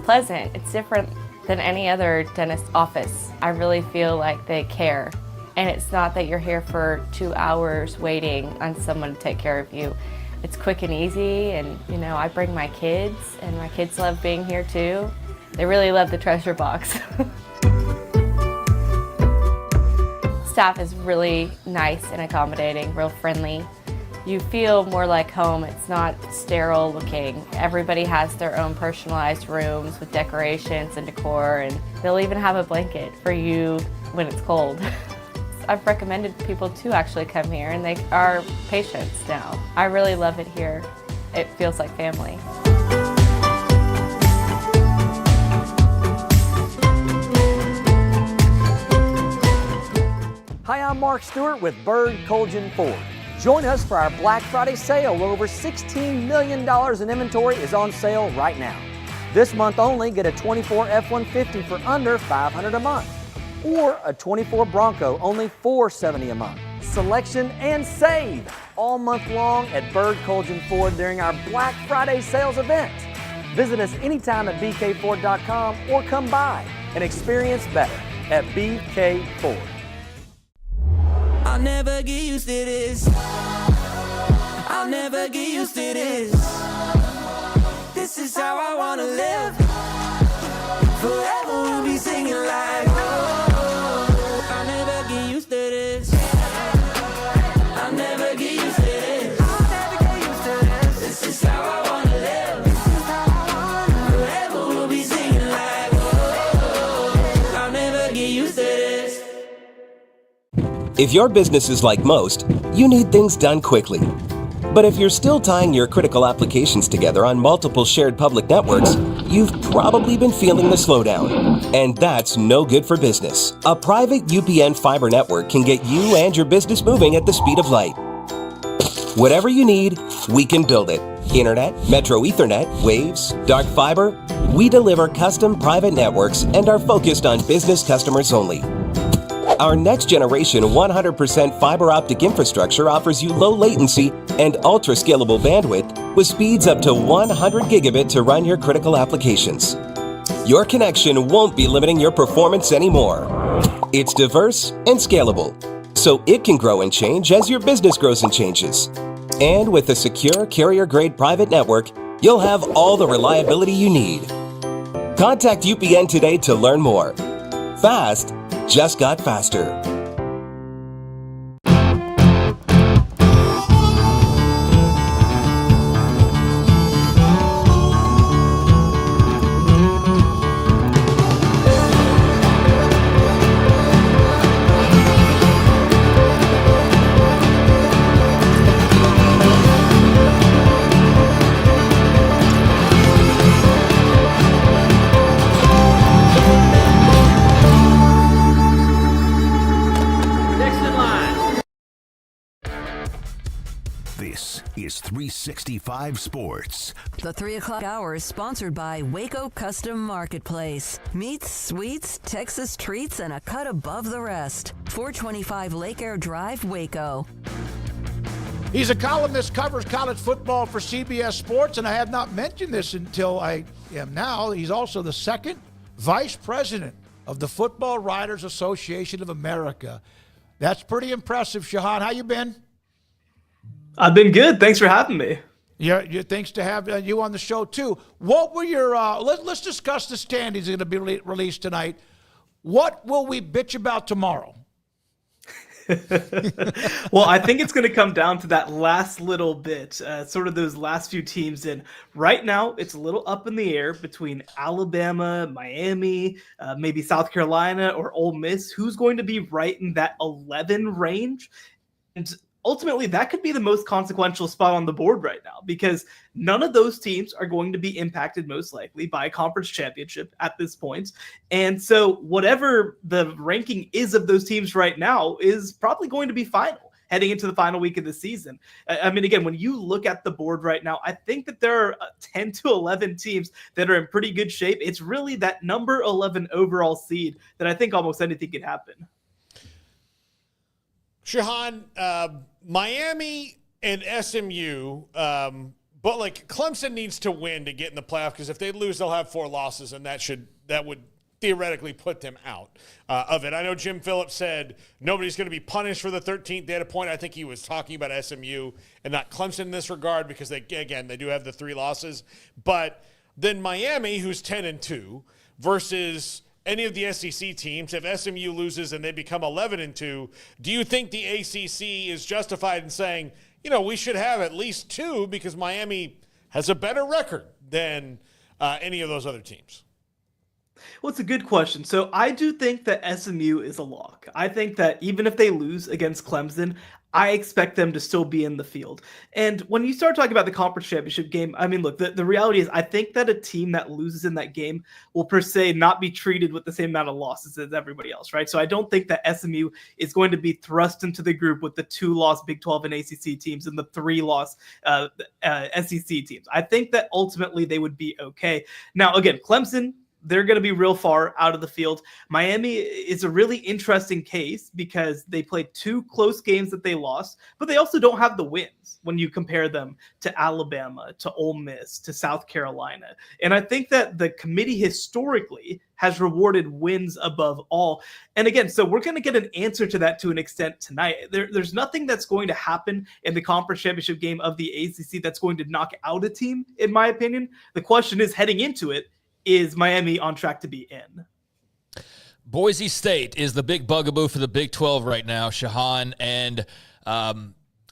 pleasant. It's different than any other dentist office. I really feel like they care. And it's not that you're here for 2 hours waiting on someone to take care of you. It's quick and easy, and I bring my kids, and my kids love being here too. They really love the treasure box. Staff is really nice and accommodating, real friendly. You feel more like home. It's not sterile looking. Everybody has their own personalized rooms with decorations and decor, and they'll even have a blanket for you when it's cold. I've recommended people to actually come here, and they are patients now. I really love it here. It feels like family. Hi, I'm Mark Stewart with Bird Colgan Ford. Join us for our Black Friday sale, where over $16 million in inventory is on sale right now. This month only, get a 24 F-150 for under $500 a month, or a 24 Bronco, only $470 a month. Selection and save all month long at Bird Colgan Ford during our Black Friday sales event. Visit us anytime at bkford.com or come by and experience better at BK Ford. I'll never get used to this. I'll never get used to this. This is how I wanna live. Forever we'll be singing like, oh. I'll never get used to this. I'll never get used to this. I'll never get used to this. This is how I wanna live. This is how I wanna live. Forever we'll be singing like, oh. I'll never get used to this. If your business is like most, you need things done quickly. But if you're still tying your critical applications together on multiple shared public networks, you've probably been feeling the slowdown. And that's no good for business. A private UPN fiber network can get you and your business moving at the speed of light. Whatever you need, we can build it. Internet, Metro Ethernet, Waves, dark fiber. We deliver custom private networks and are focused on business customers only. Our next generation 100% fiber optic infrastructure offers you low latency and ultra scalable bandwidth with speeds up to 100 gigabit to run your critical applications. Your connection won't be limiting your performance anymore. It's diverse and scalable, so it can grow and change as your business grows and changes. And with a secure carrier-grade private network, you'll have all the reliability you need. Contact UPN today to learn more. Fast just got faster. This is 365 Sports. The 3 o'clock hour is sponsored by Waco Custom Marketplace. Meats, sweets, Texas treats, and a cut above the rest. 425 Lake Air Drive, Waco. He's a columnist, covers college football for CBS Sports, and I have not mentioned this until I am now. He's also the second vice president of the Football Writers Association of America. That's pretty impressive, Shehan. How you been? I've been good. Thanks for having me. Yeah, thanks to have you on the show, too. What were your let's discuss the standings that are going to be released tonight. What will we bitch about tomorrow? Well, I think it's going to come down to that last little bit, sort of those last few teams. And right now, it's a little up in the air between Alabama, Miami, maybe South Carolina, or Ole Miss. Who's going to be right in that 11 range? And ultimately, that could be the most consequential spot on the board right now, because none of those teams are going to be impacted most likely by a conference championship at this point. And so whatever the ranking is of those teams right now is probably going to be final heading into the final week of the season. I mean, again, when you look at the board right now, I think that there are 10 to 11 teams that are in pretty good shape. It's really that number 11 overall seed that I think almost anything could happen. Shehan, Miami and SMU But like Clemson needs to win to get in the playoff, because if they lose, they'll have 4 losses, and that would theoretically put them out of it. I know Jim Phillips said nobody's going to be punished for the 13th data point. I think he was talking about SMU and not Clemson in this regard, because they do have the 3 losses. But then Miami, who's 10-2, versus any of the SEC teams, if SMU loses and they become 11-2, do you think the ACC is justified in saying, we should have at least 2 because Miami has a better record than any of those other teams? Well, it's a good question. So I do think that SMU is a lock. I think that even if they lose against Clemson, I expect them to still be in the field. And when you start talking about the conference championship game, I mean, look, the reality is I think that a team that loses in that game will per se not be treated with the same amount of losses as everybody else, right? So I don't think that SMU is going to be thrust into the group with the 2-loss Big 12 and ACC teams and the 3-loss SEC teams. I think that ultimately they would be okay. Now, again, Clemson, they're going to be real far out of the field. Miami is a really interesting case because they played 2 close games that they lost, but they also don't have the wins when you compare them to Alabama, to Ole Miss, to South Carolina. And I think that the committee historically has rewarded wins above all. And again, so we're going to get an answer to that to an extent tonight. There's nothing that's going to happen in the conference championship game of the ACC that's going to knock out a team, in my opinion. The question is, heading into it, is Miami on track to be in? Boise State is the big bugaboo for the Big 12 right now, Shehan, and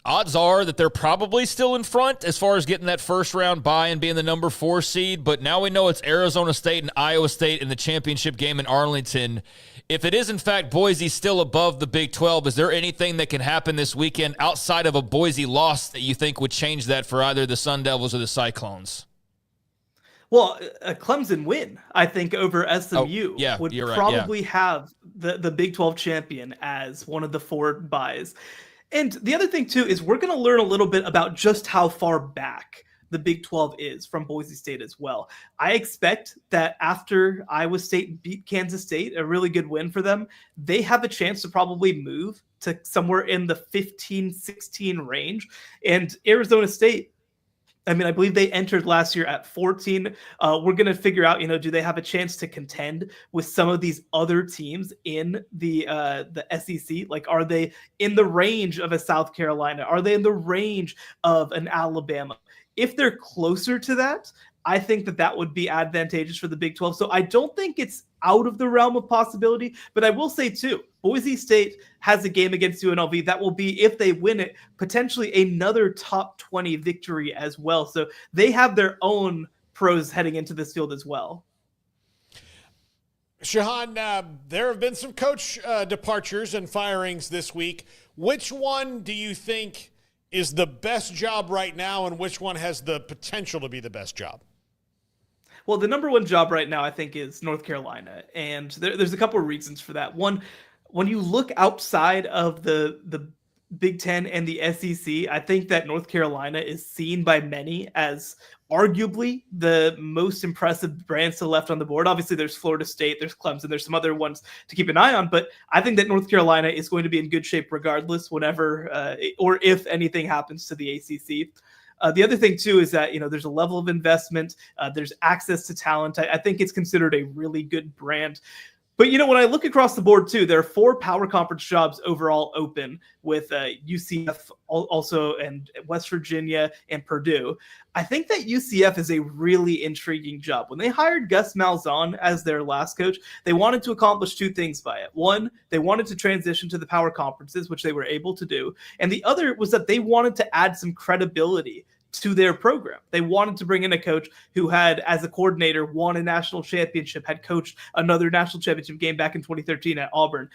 odds are that they're probably still in front as far as getting that first round bye and being the number 4 seed, but now we know it's Arizona State and Iowa State in the championship game in Arlington. If it is, in fact, Boise still above the Big 12, is there anything that can happen this weekend outside of a Boise loss that you think would change that for either the Sun Devils or the Cyclones? Well, a Clemson win, I think, over SMU would probably have the Big 12 champion as one of the 4 buys. And the other thing, too, is we're going to learn a little bit about just how far back the Big 12 is from Boise State as well. I expect that after Iowa State beat Kansas State, a really good win for them, they have a chance to probably move to somewhere in the 15-16 range. And Arizona State, I mean, I believe they entered last year at 14. We're going to figure out, do they have a chance to contend with some of these other teams in the SEC? Like, are they in the range of a South Carolina? Are they in the range of an Alabama? If they're closer to that, I think that would be advantageous for the Big 12. So I don't think it's out of the realm of possibility, but I will say too, Boise State has a game against UNLV that will be, if they win it, potentially another top 20 victory as well. So they have their own pros heading into this field as well. Shehan, there have been some coach departures and firings this week. Which one do you think is the best job right now, and which one has the potential to be the best job? Well, the number 1 job right now, I think, is North Carolina. And there's a couple of reasons for that. One, when you look outside of the Big Ten and the SEC, I think that North Carolina is seen by many as arguably the most impressive brand still left on the board. Obviously, there's Florida State, there's Clemson, there's some other ones to keep an eye on. But I think that North Carolina is going to be in good shape regardless, whenever or if anything happens to the ACC. The other thing, too, is that, there's a level of investment. There's access to talent. I think it's considered a really good brand. But, when I look across the board, too, there are 4 power conference jobs overall open with UCF also, and West Virginia and Purdue. I think that UCF is a really intriguing job. When they hired Gus Malzahn as their last coach, they wanted to accomplish 2 things by it. One, they wanted to transition to the power conferences, which they were able to do. And the other was that they wanted to add some credibility to their program. They wanted to bring in a coach who had, as a coordinator, won a national championship, had coached another national championship game back in 2013 at Auburn.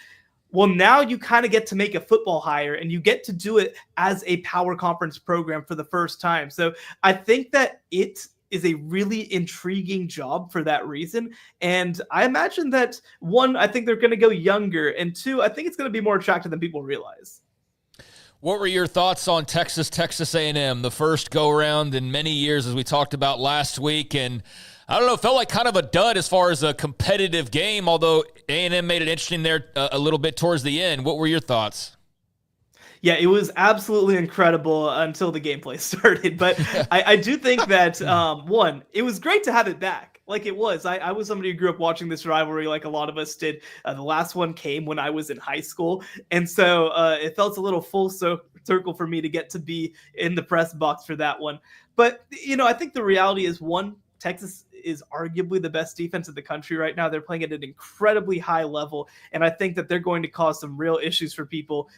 Well, now you kind of get to make a football hire, and you get to do it as a power conference program for the first time. So I think that it is a really intriguing job for that reason. And I imagine that, 1, I think they're going to go younger, and 2, I think it's going to be more attractive than people realize. What were your thoughts on Texas A&M, the first go-around in many years, as we talked about last week? And I don't know, it felt like kind of a dud as far as a competitive game, although A&M made it interesting there a little bit towards the end. What were your thoughts? Yeah, it was absolutely incredible until the gameplay started. But I do think that, one, it was great to have it back. Like it was. I was somebody who grew up watching this rivalry like a lot of us did. The last one came when I was in high school. And so it felt a little full circle for me to get to be in the press box for that one. But, I think the reality is, one, Texas is arguably the best defense in the country right now. They're playing at an incredibly high level, and I think that they're going to cause some real issues for people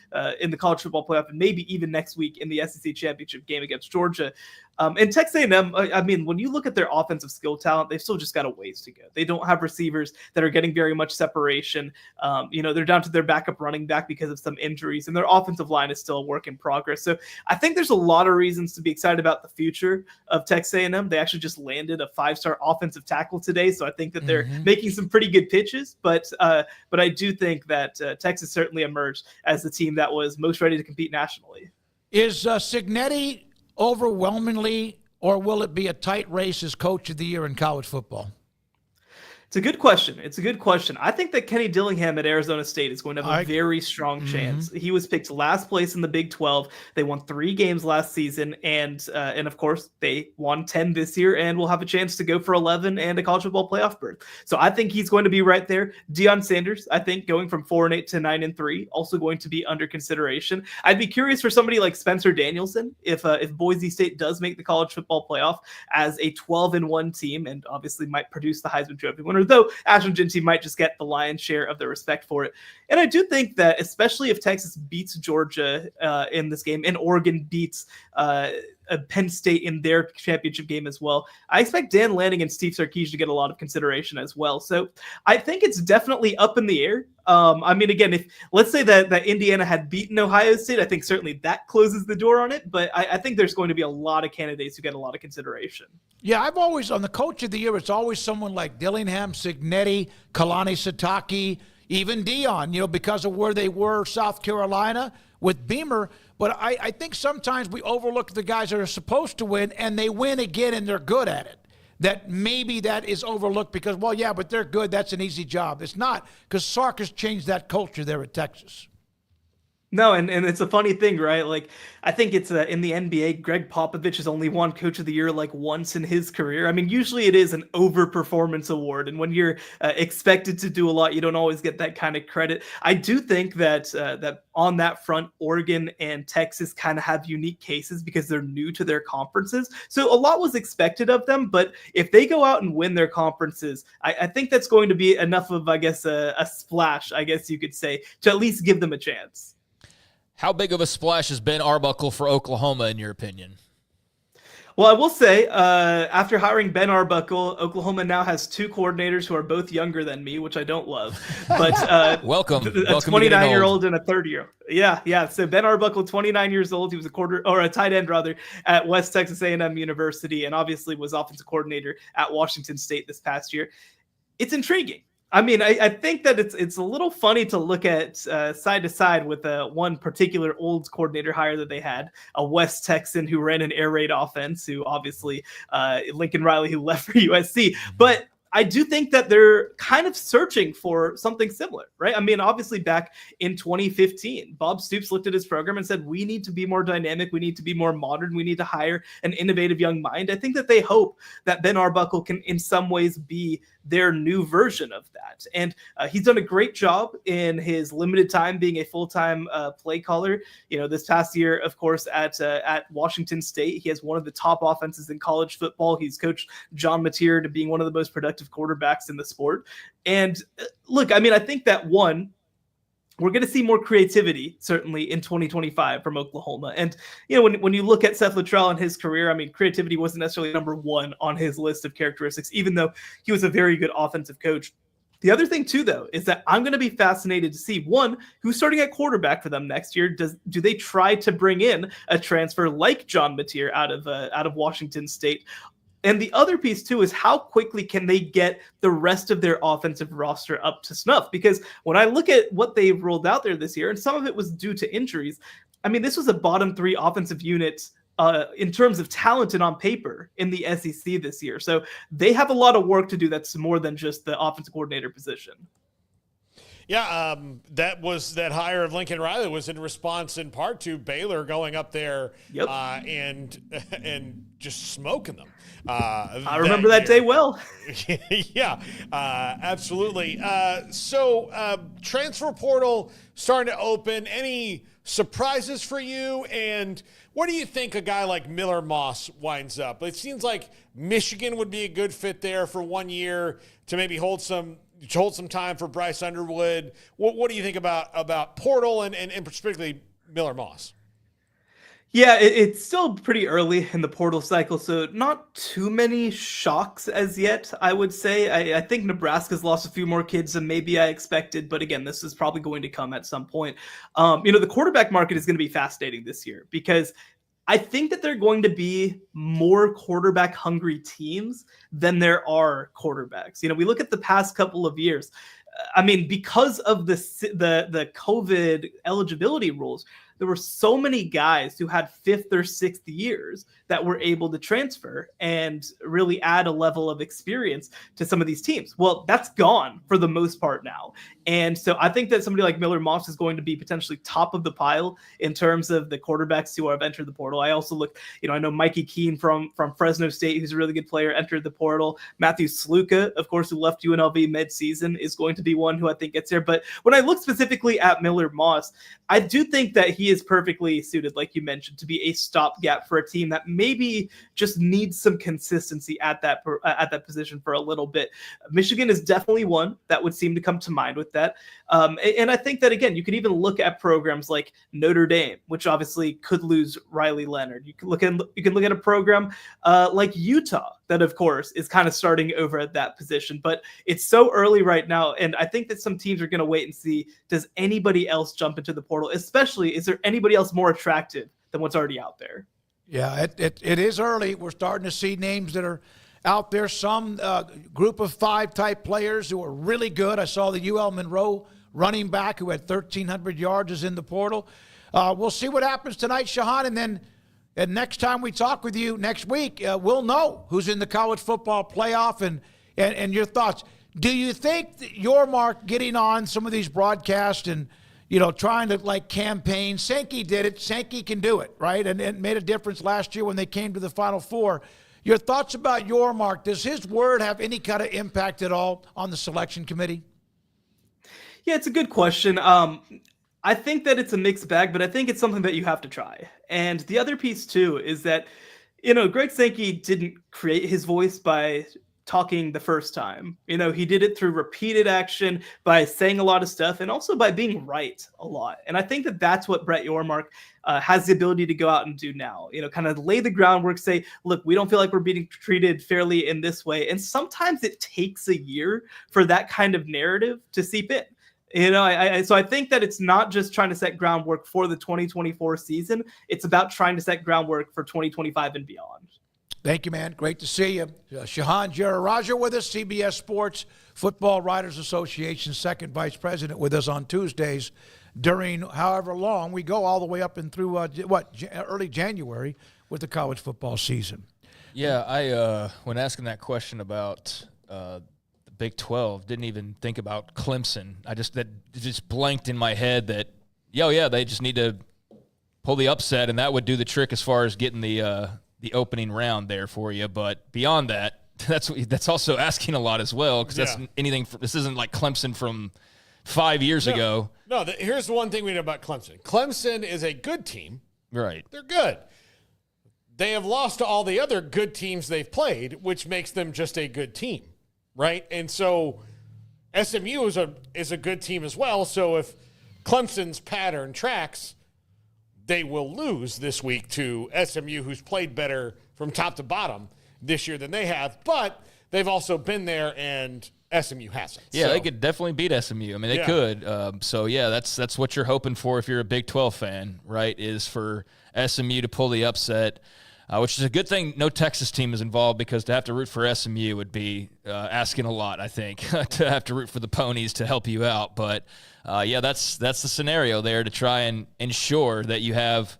in the college football playoff and maybe even next week in the SEC championship game against Georgia. And Texas A&M, I mean, when you look at their offensive skill talent, they've still just got a ways to go. They don't have receivers that are getting very much separation. They're down to their backup running back because of some injuries, and their offensive line is still a work in progress. So I think there's a lot of reasons to be excited about the future of Texas A&M. They actually just landed a 5-star offensive tackle today, so I think that they're making some pretty good pitches. But I do think that Texas certainly emerged as the team that was most ready to compete nationally. Is Cignetti overwhelmingly, or will it be a tight race as coach of the year in college football? It's a good question. I think that Kenny Dillingham at Arizona State is going to have a very strong chance. He was picked last place in the Big 12. They won 3 games last season, and of course they won 10 this year, and will have a chance to go for 11 and a college football playoff berth. So I think he's going to be right there. Deion Sanders, I think, going from 4-8 to 9-3, also going to be under consideration. I'd be curious for somebody like Spencer Danielson if Boise State does make the college football playoff as a 12-1 team, and obviously might produce the Heisman Trophy winner, though Ashton Jeanty might just get the lion's share of the respect for it. And I do think that, especially if Texas beats Georgia in this game, and Oregon beats Penn State in their championship game as well, I expect Dan Lanning and Steve Sarkisian to get a lot of consideration as well. So I think it's definitely up in the air. Again, if let's say that Indiana had beaten Ohio State, I think certainly that closes the door on it. But I think there's going to be a lot of candidates who get a lot of consideration. Yeah, I've always, on the coach of the year, it's always someone like Dillingham, Cignetti, Kalani Sitake, even Deion, because of where they were, South Carolina, with Beamer. But I think sometimes we overlook the guys that are supposed to win, and they win again, and they're good at it. That maybe that is overlooked because, well, yeah, but they're good. That's an easy job. It's not, because Sark has changed that culture there at Texas. No, and it's a funny thing, right? Like, I think it's in the NBA, Greg Popovich has only won Coach of the Year like once in his career. I mean, usually it is an overperformance award, and when you're expected to do a lot, you don't always get that kind of credit. I do think that that on that front, Oregon and Texas kind of have unique cases because they're new to their conferences. So a lot was expected of them, but if they go out and win their conferences, I think that's going to be enough of, I guess, a splash, I guess you could say, to at least give them a chance. How big of a splash has Ben Arbuckle for Oklahoma, in your opinion? Well, I will say, after hiring Ben Arbuckle, Oklahoma now has 2 coordinators who are both younger than me, which I don't love. But welcome. A 29-year-old and a 30-year-old. Yeah. So Ben Arbuckle, 29 years old. He was a tight end rather at West Texas A&M University, and obviously was offensive coordinator at Washington State this past year. It's intriguing. I mean, I think that it's a little funny to look at side to side with one particular old coordinator hire that they had, a West Texan who ran an air raid offense, who obviously Lincoln Riley, who left for USC. But I do think that they're kind of searching for something similar, right? I mean, obviously back in 2015, Bob Stoops looked at his program and said, we need to be more dynamic. We need to be more modern. We need to hire an innovative young mind. I think that they hope that Ben Arbuckle can in some ways be their new version of that. And he's done a great job in his limited time being a full-time play caller. This past year, of course, at Washington State, he has one of the top offenses in college football. He's coached John Mateer to being one of the most productive quarterbacks in the sport. And look, I mean, I think that we're going to see more creativity, certainly, in 2025 from Oklahoma. And, when you look at Seth Luttrell and his career, I mean, creativity wasn't necessarily number 1 on his list of characteristics, even though he was a very good offensive coach. The other thing, too, though, is that I'm going to be fascinated to see, one, who's starting at quarterback for them next year. Do they try to bring in a transfer like John Mateer out of Washington State? And the other piece, too, is how quickly can they get the rest of their offensive roster up to snuff? Because when I look at what they've rolled out there this year, and some of it was due to injuries, I mean, this was a bottom 3 offensive unit in terms of talent and on paper in the SEC this year. So they have a lot of work to do that's more than just the offensive coordinator position. Yeah, that hire of Lincoln Riley was in response in part to Baylor going up there and just smoking them. I remember that day well. Yeah, absolutely. So transfer portal starting to open. Any surprises for you? And what do you think a guy like Miller Moss winds up? It seems like Michigan would be a good fit there for 1 year to maybe hold some time for Bryce Underwood. What do you think about portal and particularly Miller Moss? Yeah, it's still pretty early in the portal cycle, so not too many shocks as yet, I would say. I think Nebraska's lost a few more kids than maybe I expected, but again, this is probably going to come at some point. The quarterback market is going to be fascinating this year because I think that there are going to be more quarterback-hungry teams than there are quarterbacks. We look at the past couple of years. Because of the COVID eligibility rules, there were so many guys who had 5th or 6th years that were able to transfer and really add a level of experience to some of these teams. Well, that's gone for the most part now. And so I think that somebody like Miller Moss is going to be potentially top of the pile in terms of the quarterbacks who have entered the portal. I also look, I know Mikey Keene from Fresno State, who's a really good player, entered the portal. Matthew Sluka, of course, who left UNLV mid-season, is going to be one who I think gets there. But when I look specifically at Miller Moss, I do think that he is perfectly suited, like you mentioned, to be a stopgap for a team that maybe just needs some consistency at that position for a little bit. Michigan is definitely one that would seem to come to mind with that. And I think that, again, you can even look at programs like Notre Dame, which obviously could lose Riley Leonard. You can look at a program like Utah that, of course, is kind of starting over at that position. But it's so early right now, and I think that some teams are going to wait and see, does anybody else jump into the portal? Especially, is there anybody else more attractive than what's already out there? Yeah, it is early. We're starting to see names that are out there. Some group of 5 type players who are really good. I saw the UL Monroe running back who had 1,300 yards is in the portal. We'll see what happens tonight, Shehan, and next time we talk with you next week, we'll know who's in the college football playoff and your thoughts. Do you think that your Mark getting on some of these broadcasts and trying to campaign? Sankey did it. Sankey can do it, right? And it made a difference last year when they came to the Final Four. Your thoughts about your Mark? Does his word have any kind of impact at all on the selection committee? Yeah, it's a good question. I think that it's a mixed bag, but I think it's something that you have to try. And the other piece, too, is that, Greg Sankey didn't create his voice by talking the first time. He did it through repeated action, by saying a lot of stuff, and also by being right a lot. And I think that that's what Brett Yormark has the ability to go out and do now. Kind of lay the groundwork, say, look, we don't feel like we're being treated fairly in this way. And sometimes it takes a year for that kind of narrative to seep in. So I think that it's not just trying to set groundwork for the 2024 season. It's about trying to set groundwork for 2025 and beyond. Thank you, man. Great to see you. Shehan Jeyarajah with us, CBS Sports Football Writers Association, second vice president with us on Tuesdays during however long we go, all the way up and through, early January with the college football season. Yeah, I when asking that question about the Big 12, didn't even think about Clemson. That just blanked in my head that, they just need to pull the upset, and that would do the trick as far as getting the opening round there for you. But beyond that, that's also asking a lot as well, because that's anything. This isn't like Clemson from 5 years ago. No, here's the one thing we know about Clemson. Clemson is a good team. Right. They're good. They have lost to all the other good teams they've played, which makes them just a good team, right? And so SMU is a good team as well. So if Clemson's pattern tracks, they will lose this week to SMU, who's played better from top to bottom this year than they have. But they've also been there, and SMU hasn't. Yeah, they could definitely beat SMU. I mean, they could. That's what you're hoping for if you're a Big 12 fan, right, is for SMU to pull the upset, which is a good thing no Texas team is involved, because to have to root for SMU would be asking a lot, I think, to have to root for the Ponies to help you out. But, that's the scenario there, to try and ensure that you have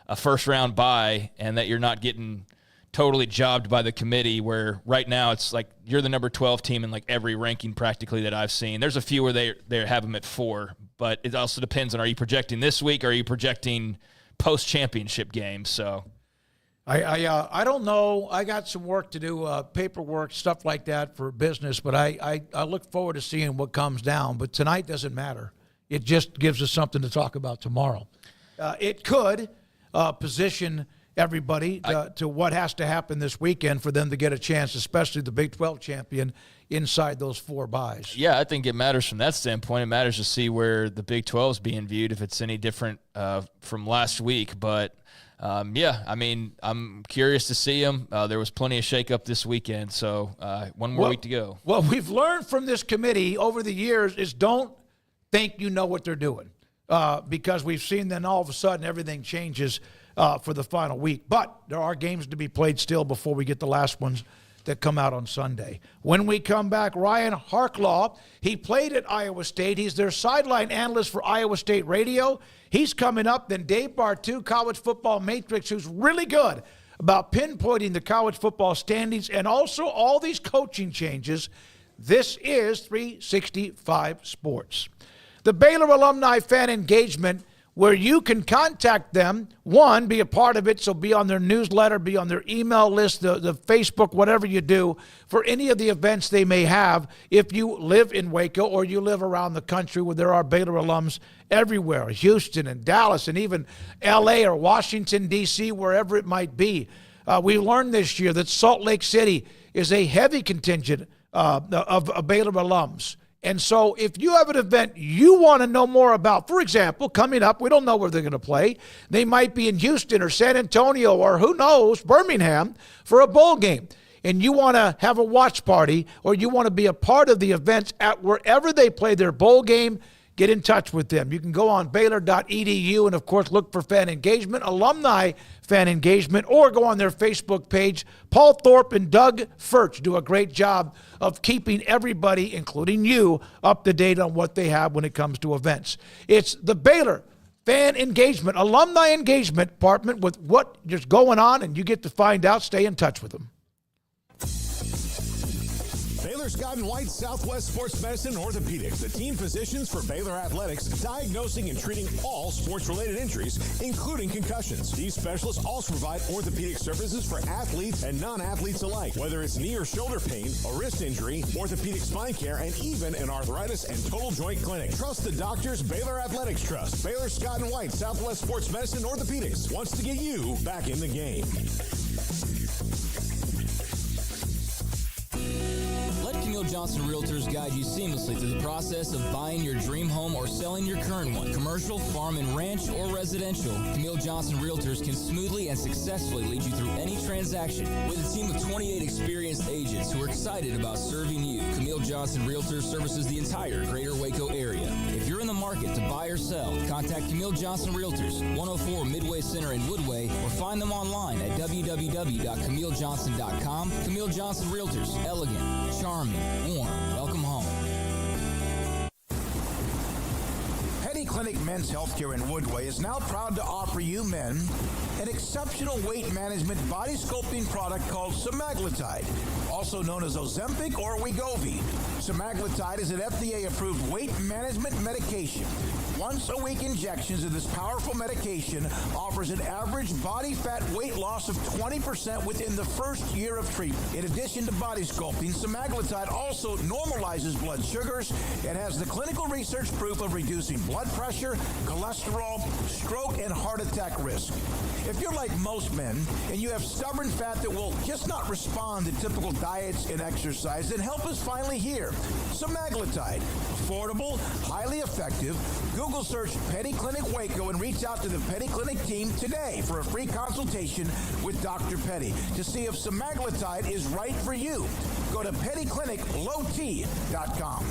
a first-round bye and that you're not getting totally jobbed by the committee, where right now it's like you're the number 12 team in like every ranking practically that I've seen. There's a few where they have them at 4, but it also depends on, are you projecting this week or are you projecting post-championship games? So I don't know. I got some work to do, paperwork, stuff like that for business, but I look forward to seeing what comes down. But tonight doesn't matter. It just gives us something to talk about tomorrow. It could position everybody to what has to happen this weekend for them to get a chance, especially the Big 12 champion, inside those 4 byes. Yeah, I think it matters from that standpoint. It matters to see where the Big 12 is being viewed, if it's any different from last week. But, yeah, I mean, I'm curious to see them. There was plenty of shakeup this weekend, so one more week to go. What we've learned from this committee over the years is don't think you know what they're doing, because we've seen then all of a sudden everything changes for the final week. But there are games to be played still before we get the last ones that come out on Sunday. When we come back, Ryan Harlaw, he played at Iowa State. He's their sideline analyst for Iowa State Radio. He's coming up. Then Dave Bartou, College Football Matrix, who's really good about pinpointing the college football standings and also all these coaching changes. This is 365 Sports. The Baylor Alumni Fan Engagement, where you can contact them, one, be a part of it, so be on their newsletter, be on their email list, the Facebook, whatever you do, for any of the events they may have if you live in Waco or you live around the country where there are Baylor alums everywhere, Houston and Dallas and even L.A. or Washington, D.C., wherever it might be. We learned this year that Salt Lake City is a heavy contingent of Baylor alums. And so if you have an event you want to know more about, for example, coming up, we don't know where they're going to play. They might be in Houston or San Antonio or who knows, Birmingham for a bowl game. And you want to have a watch party or you want to be a part of the events at wherever they play their bowl game, get in touch with them. You can go on Baylor.edu and, of course, look for fan engagement, alumni fan engagement, or go on their Facebook page. Paul Thorpe and Doug Furch do a great job of keeping everybody, including you, up to date on what they have when it comes to events. It's the Baylor Fan Engagement, Alumni Engagement Department with what is going on, and you get to find out. Stay in touch with them. Baylor Scott & White Southwest Sports Medicine and Orthopedics, the team physicians for Baylor Athletics, diagnosing and treating all sports-related injuries, including concussions. These specialists also provide orthopedic services for athletes and non-athletes alike, whether it's knee or shoulder pain, a wrist injury, orthopedic spine care, and even an arthritis and total joint clinic. Trust the doctors. Baylor Athletics Trust. Baylor Scott & White Southwest Sports Medicine and Orthopedics wants to get you back in the game. Let Camille Johnson Realtors guide you seamlessly through the process of buying your dream home or selling your current one. Commercial, farm and ranch, or residential, Camille Johnson Realtors can smoothly and successfully lead you through any transaction. With a team of 28 experienced agents who are excited about serving you, Camille Johnson Realtors services the entire greater Waco area. If you're in the market to buy or sell, contact Camille Johnson Realtors, 104 Midway Center in Woodway, or find them online at www.camillejohnson.com. Camille Johnson Realtors, elegant, charming, warm, welcome home. Petty Clinic Men's Healthcare in Woodway is now proud to offer you men an exceptional weight management body sculpting product called semaglutide, also known as Ozempic or Wegovy. Semaglutide is an FDA-approved weight management medication. Once-a-week injections of this powerful medication offers an average body fat weight loss of 20% within the first year of treatment. In addition to body sculpting, semaglutide also normalizes blood sugars and has the clinical research proof of reducing blood pressure, cholesterol, stroke, and heart attack risk. If you're like most men and you have stubborn fat that will just not respond to typical diets and exercise, then help is finally here. Semaglutide, affordable, highly effective. Google search Petty Clinic Waco and reach out to the Petty Clinic team today for a free consultation with Dr. Petty to see if semaglutide is right for you. Go to pettycliniclowt.com.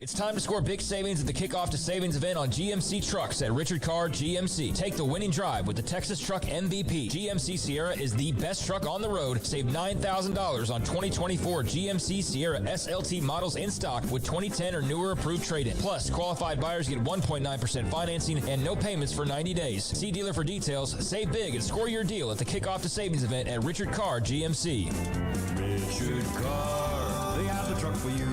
It's time to score big savings at the Kickoff to Savings event on GMC trucks at Richard Carr GMC. Take the winning drive with the Texas Truck MVP. GMC Sierra is the best truck on the road. Save $9,000 on 2024 GMC Sierra SLT models in stock with 2010 or newer approved trade-in. Plus, qualified buyers get 1.9% financing and no payments for 90 days. See dealer for details. Save big and score your deal at the Kickoff to Savings event at Richard Carr GMC. Richard Carr, they have the truck for you.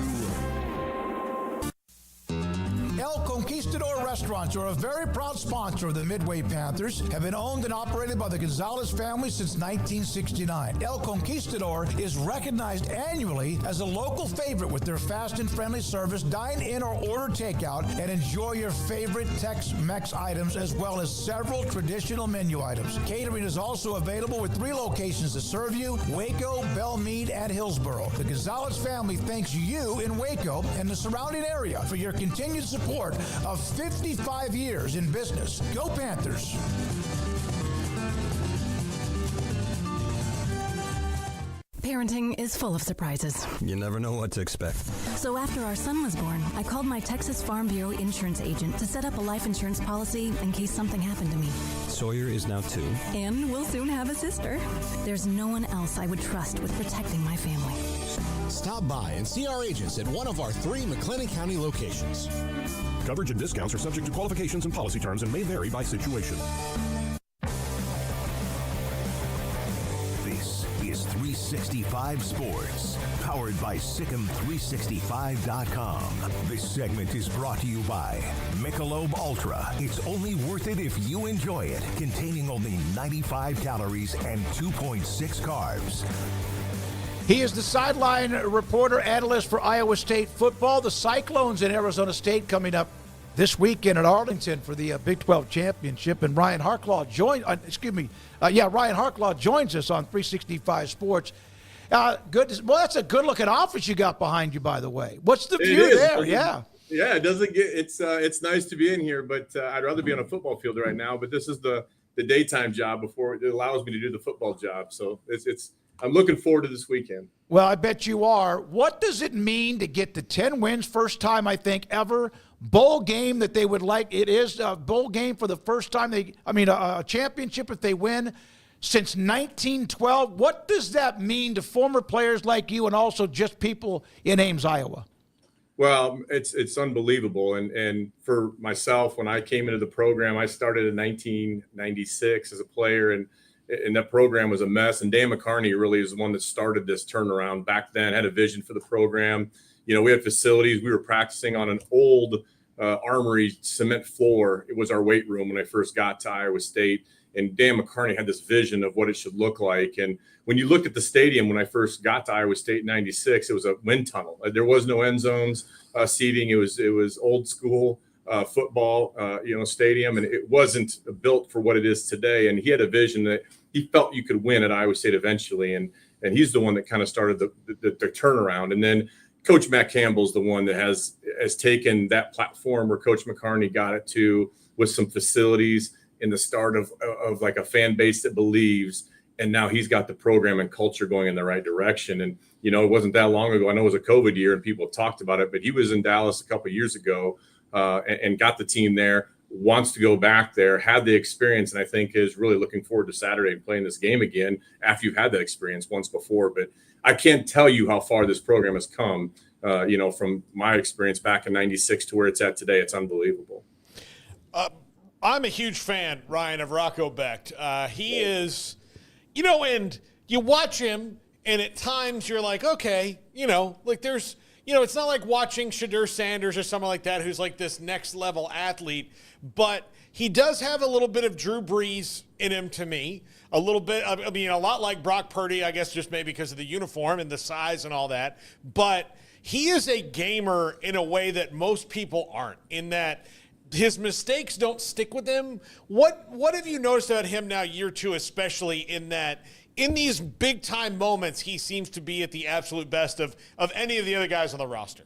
El Conquistador Restaurants are a very proud sponsor of the Midway Panthers, have been owned and operated by the Gonzalez family since 1969. El Conquistador is recognized annually as a local favorite with their fast and friendly service. Dine in or order takeout and enjoy your favorite Tex-Mex items as well as several traditional menu items. Catering is also available with 3 locations to serve you: Waco, Belmead, and Hillsboro. The Gonzalez family thanks you in Waco and the surrounding area for your continued support of 55 years in business. Go Panthers! Parenting is full of surprises. You never know what to expect. So after our son was born, I called my Texas Farm Bureau insurance agent to set up a life insurance policy in case something happened to me. Sawyer is now 2. And we'll soon have a sister. There's no one else I would trust with protecting my family. Stop by and see our agents at one of our 3 McLennan County locations. Coverage and discounts are subject to qualifications and policy terms and may vary by situation. This is 365 Sports, powered by Sikkim365.com. This segment is brought to you by Michelob Ultra. It's only worth it if you enjoy it. Containing only 95 calories and 2.6 carbs. He is the sideline reporter, analyst for Iowa State football. The Cyclones in Arizona State coming up this weekend at Arlington for the Big 12 championship. And Ryan Harlaw joins us on 365 Sports. Good. Well, that's a good-looking office you got behind you, by the way. What's the view there? Yeah, it doesn't get. It's nice to be in here, but I'd rather be on a football field right now. But this is the daytime job before it allows me to do the football job. So it's. I'm looking forward to this weekend. Well, I bet you are. What does it mean to get to 10 wins? First time, I think, ever. Bowl game that they would like. It is a bowl game for the first time. A championship if they win since 1912. What does that mean to former players like you and also just people in Ames, Iowa? Well, it's unbelievable. And for myself, when I came into the program, I started in 1996 as a player, and that program was a mess. And Dan McCarney really is the one that started this turnaround back then, had a vision for the program. You know, we had facilities. We were practicing on an old armory cement floor. It was our weight room when I first got to Iowa State. And Dan McCarney had this vision of what it should look like. And when you looked at the stadium when I first got to Iowa State in 96, it was a wind tunnel. There was no end zones seating. It was old school football, stadium, and it wasn't built for what it is today. And he had a vision that he felt you could win at Iowa State eventually, and he's the one that kind of started the turnaround. And then Coach Matt Campbell's the one that has taken that platform where Coach McCarney got it to, with some facilities in the start of like a fan base that believes. And now he's got the program and culture going in the right direction. And, it wasn't that long ago. I know it was a COVID year and people have talked about it, but he was in Dallas a couple of years ago and got the team there, wants to go back there, had the experience, and I think is really looking forward to Saturday and playing this game again after you've had that experience once before. But I can't tell you how far this program has come, from my experience back in 96 to where it's at today. It's unbelievable. I'm a huge fan, Ryan, of Rocco Becht. He is, and you watch him, and at times you're like, okay, there's, it's not like watching Shadur Sanders or someone like that who's like this next level athlete, but he does have a little bit of Drew Brees in him to me. A little bit, a lot like Brock Purdy, I guess, just maybe because of the uniform and the size and all that. But he is a gamer in a way that most people aren't, in that his mistakes don't stick with him. What have you noticed about him now, year 2, especially in that in these big-time moments, he seems to be at the absolute best of any of the other guys on the roster?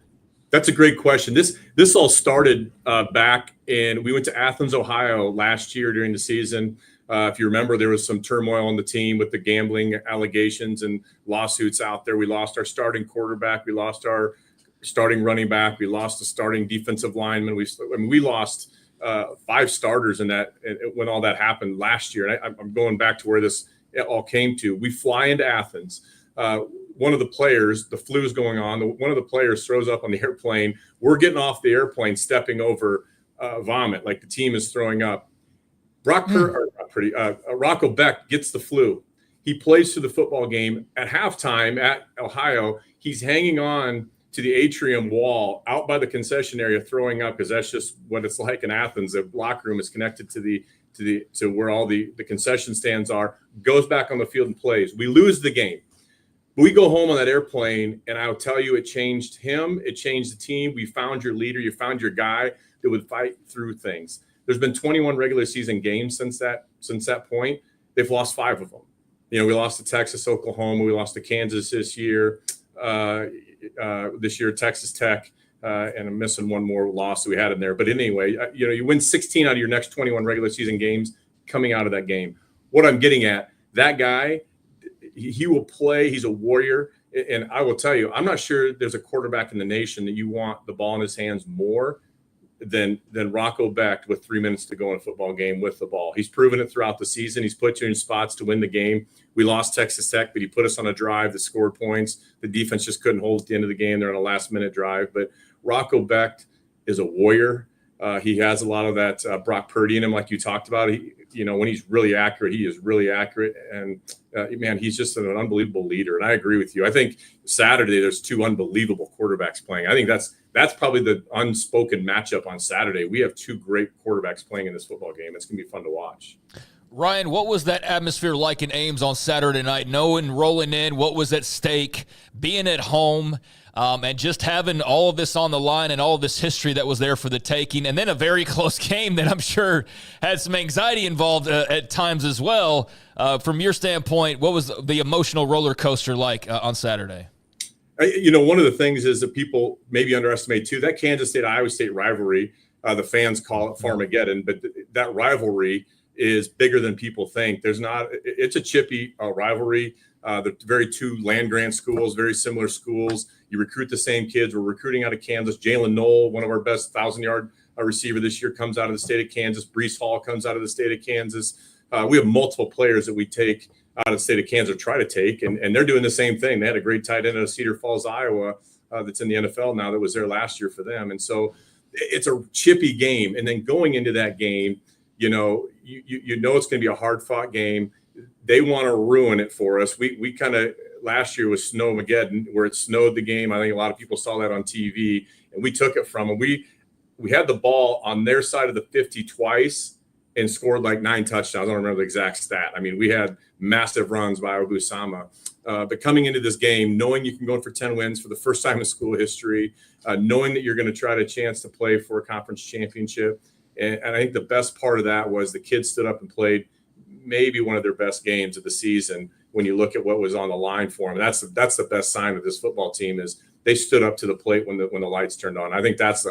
That's a great question. This all started back in – we went to Athens, Ohio last year during the season. If you remember, there was some turmoil on the team with the gambling allegations and lawsuits out there. We lost our starting quarterback. We lost our starting running back. We lost a starting defensive lineman. We lost 5 starters in that when all that happened last year. And I'm going back to where this all came to. We fly into Athens. One of the players, the flu is going on. One of the players throws up on the airplane. We're getting off the airplane, stepping over vomit, like the team is throwing up. Rocco Beck gets the flu. He plays through the football game. At halftime at Ohio, he's hanging on to the atrium wall out by the concession area, throwing up, because that's just what it's like in Athens. The locker room is connected to where all the concession stands are. Goes back on the field and plays. We lose the game. We go home on that airplane, and I'll tell you, it changed him. It changed the team. We found your leader. You found your guy that would fight through things. There's been 21 regular season games since that point. They've lost 5 of them. We lost to Texas, Oklahoma. We lost to Kansas this year. Texas Tech, and I'm missing one more loss that we had in there. But anyway, you win 16 out of your next 21 regular season games coming out of that game. What I'm getting at, that guy, he will play. He's a warrior. And I will tell you, I'm not sure there's a quarterback in the nation that you want the ball in his hands more than Rocco Beck with 3 minutes to go in a football game with the ball. He's proven it throughout the season. He's put you in spots to win the game. We lost Texas Tech, but he put us on a drive that scored points. The defense just couldn't hold at the end of the game. They're on a last-minute drive. But Rocco Beck is a warrior. He has a lot of that Brock Purdy in him, like you talked about. When he's really accurate, he is really accurate. And, man, he's just an unbelievable leader. And I agree with you. I think Saturday there's 2 unbelievable quarterbacks playing. I think that's probably the unspoken matchup on Saturday. We have 2 great quarterbacks playing in this football game. It's going to be fun to watch. Ryan, what was that atmosphere like in Ames on Saturday night? Knowing, rolling in, what was at stake, being at home, and just having all of this on the line and all of this history that was there for the taking, and then a very close game that I'm sure had some anxiety involved at times as well. From your standpoint, what was the emotional roller coaster like on Saturday? One of the things is that people maybe underestimate too, that Kansas State-Iowa State rivalry, the fans call it Farmageddon, but that rivalry is bigger than people think. It's a chippy rivalry. They're very 2 land-grant schools, very similar schools. You recruit the same kids. We're recruiting out of Kansas. Jalen Knoll, one of our best 1,000-yard receiver this year, comes out of the state of Kansas. Breece Hall comes out of the state of Kansas. We have multiple players that we take out of the state of Kansas, or try to take, and they're doing the same thing. They had a great tight end out of Cedar Falls, Iowa, that's in the NFL now, that was there last year for them. And so it's a chippy game. And then going into that game, you know it's going to be a hard-fought game. They want to ruin it for us. We kind of last year was Snowmageddon, where it snowed the game. I think a lot of people saw that on TV, and we took it from them. We had the ball on their side of the 50 twice and scored like 9 touchdowns. I don't remember the exact stat. I mean, we had massive runs by Obusama. But coming into this game, knowing you can go in for 10 wins for the first time in school history, knowing that you're going to try to chance to play for a conference championship. And I think the best part of that was the kids stood up and played maybe one of their best games of the season. When you look at what was on the line for them, that's the best sign of this football team is they stood up to the plate when the lights turned on. I think that's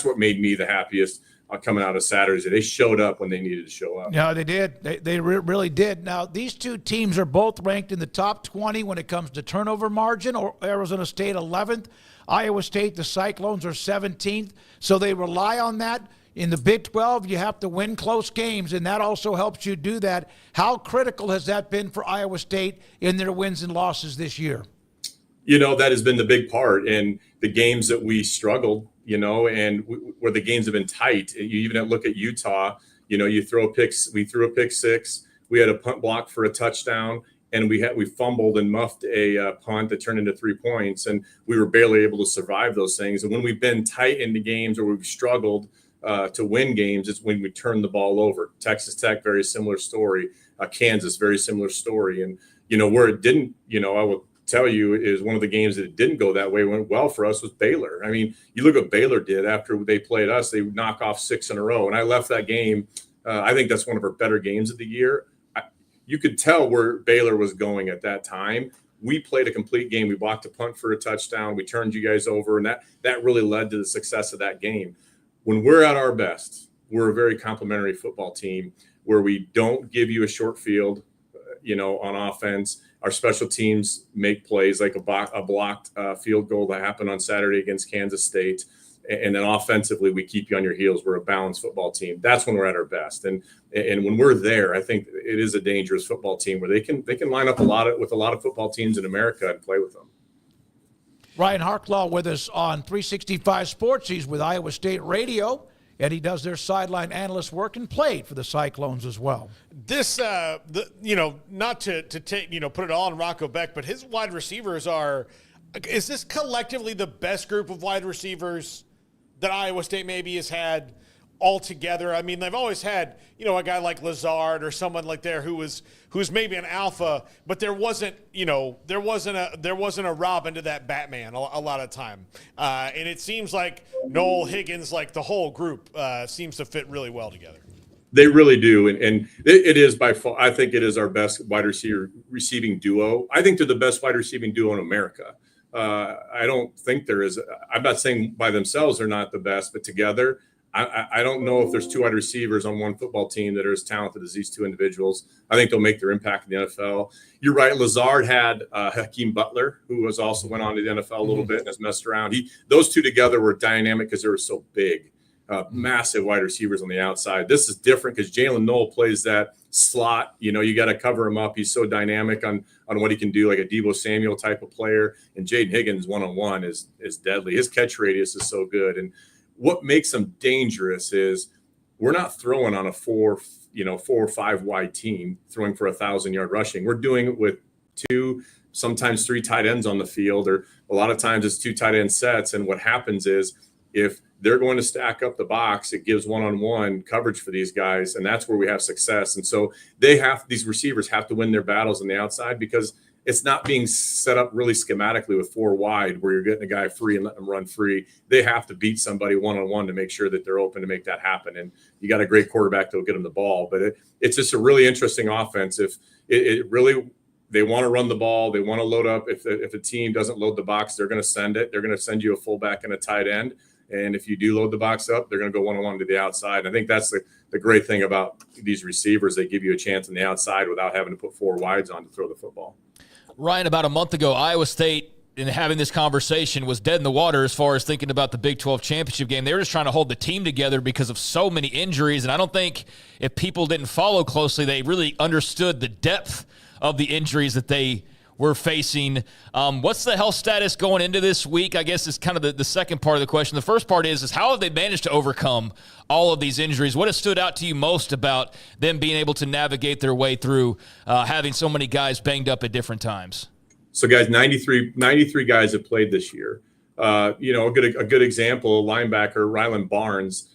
what made me the happiest coming out of Saturday. They showed up when they needed to show up. No, they did. They really did. Now, these 2 teams are both ranked in the top 20 when it comes to turnover margin, or Arizona State 11th. Iowa State, the Cyclones, are 17th. So they rely on that. In the Big 12, you have to win close games, and that also helps you do that. How critical has that been for Iowa State in their wins and losses this year? That has been the big part. And the games that we struggled, and where the games have been tight. You even look at Utah, we threw a pick 6. We had a punt block for a touchdown, and we fumbled and muffed a punt that turned into 3 points, and we were barely able to survive those things. And when we've been tight in the games or we've struggled to win games, it's when we turn the ball over. Texas Tech, very similar story. Kansas, very similar story. And, where it didn't, I will tell you, is one of the games that it didn't go that way, went well for us, was Baylor. I mean, you look what Baylor did after they played us. They knock off 6 in a row. And I left that game. I think that's one of our better games of the year. You could tell where Baylor was going at that time. We played a complete game. We blocked a punt for a touchdown. We turned you guys over. And that really led to the success of that game. When we're at our best, we're a very complimentary football team where we don't give you a short field, on offense. our special teams make plays like a blocked field goal that happened on Saturday against Kansas State. And then offensively, we keep you on your heels. We're a balanced football team. That's when we're at our best. And when we're there, I think it is a dangerous football team where they can line up with a lot of football teams in America and play with them. Ryan Harlaw with us on 365 Sports. He's with Iowa State Radio, and he does their sideline analyst work and played for the Cyclones as well. This, not to take, put it all on Rocco Beck, but his wide receivers is this collectively the best group of wide receivers that Iowa State maybe has had all together? I mean, they've always had, a guy like Lazard or someone like there who's maybe an alpha, but there wasn't a Robin to that Batman a lot of time. And it seems like Noel Higgins, like the whole group, seems to fit really well together. They really do, and it is by far. I think it is our best wide receiving duo. I think they're the best wide receiving duo in America. I don't think there is. I'm not saying by themselves they're not the best, but together, I don't know if there's two wide receivers on one football team that are as talented as these two individuals. I think they'll make their impact in the NFL. You're right. Lazard had Hakeem Butler, who also went on to the NFL a little bit and has messed around. Those two together were dynamic because they were so big. Massive wide receivers on the outside. This is different because Jalen Noel plays that slot. You got to cover him up. He's so dynamic on what he can do, like a Deebo Samuel type of player. And Jaden Higgins one-on-one is deadly. His catch radius is so good. And what makes him dangerous is we're not throwing on a 4 or 5 wide team throwing for 1,000-yard rushing. We're doing it with 2, sometimes 3 tight ends on the field, or a lot of times it's 2 tight end sets. And what happens is if they're going to stack up the box, it gives one-on-one coverage for these guys, and that's where we have success. And so these receivers have to win their battles on the outside because it's not being set up really schematically with 4 wide where you're getting a guy free and letting them run free. They have to beat somebody one-on-one to make sure that they're open to make that happen. And you got a great quarterback that'll get them the ball. But it's just a really interesting offense. If they want to run the ball, they want to load up. If a team doesn't load the box, they're going to send it. They're going to send you a fullback and a tight end. And if you do load the box up, they're going to go one-on-one to the outside. I think that's the great thing about these receivers. They give you a chance on the outside without having to put 4 wides on to throw the football. Ryan, about a month ago, Iowa State, in having this conversation, was dead in the water as far as thinking about the Big 12 championship game. They were just trying to hold the team together because of so many injuries. And I don't think if people didn't follow closely, they really understood the depth of the injuries that they we're facing. What's the health status going into this week? I guess is kind of the second part of the question. The first part is how have they managed to overcome all of these injuries? What has stood out to you most about them being able to navigate their way through having so many guys banged up at different times? So, guys, 93 guys have played this year. A good example, linebacker Rylan Barnes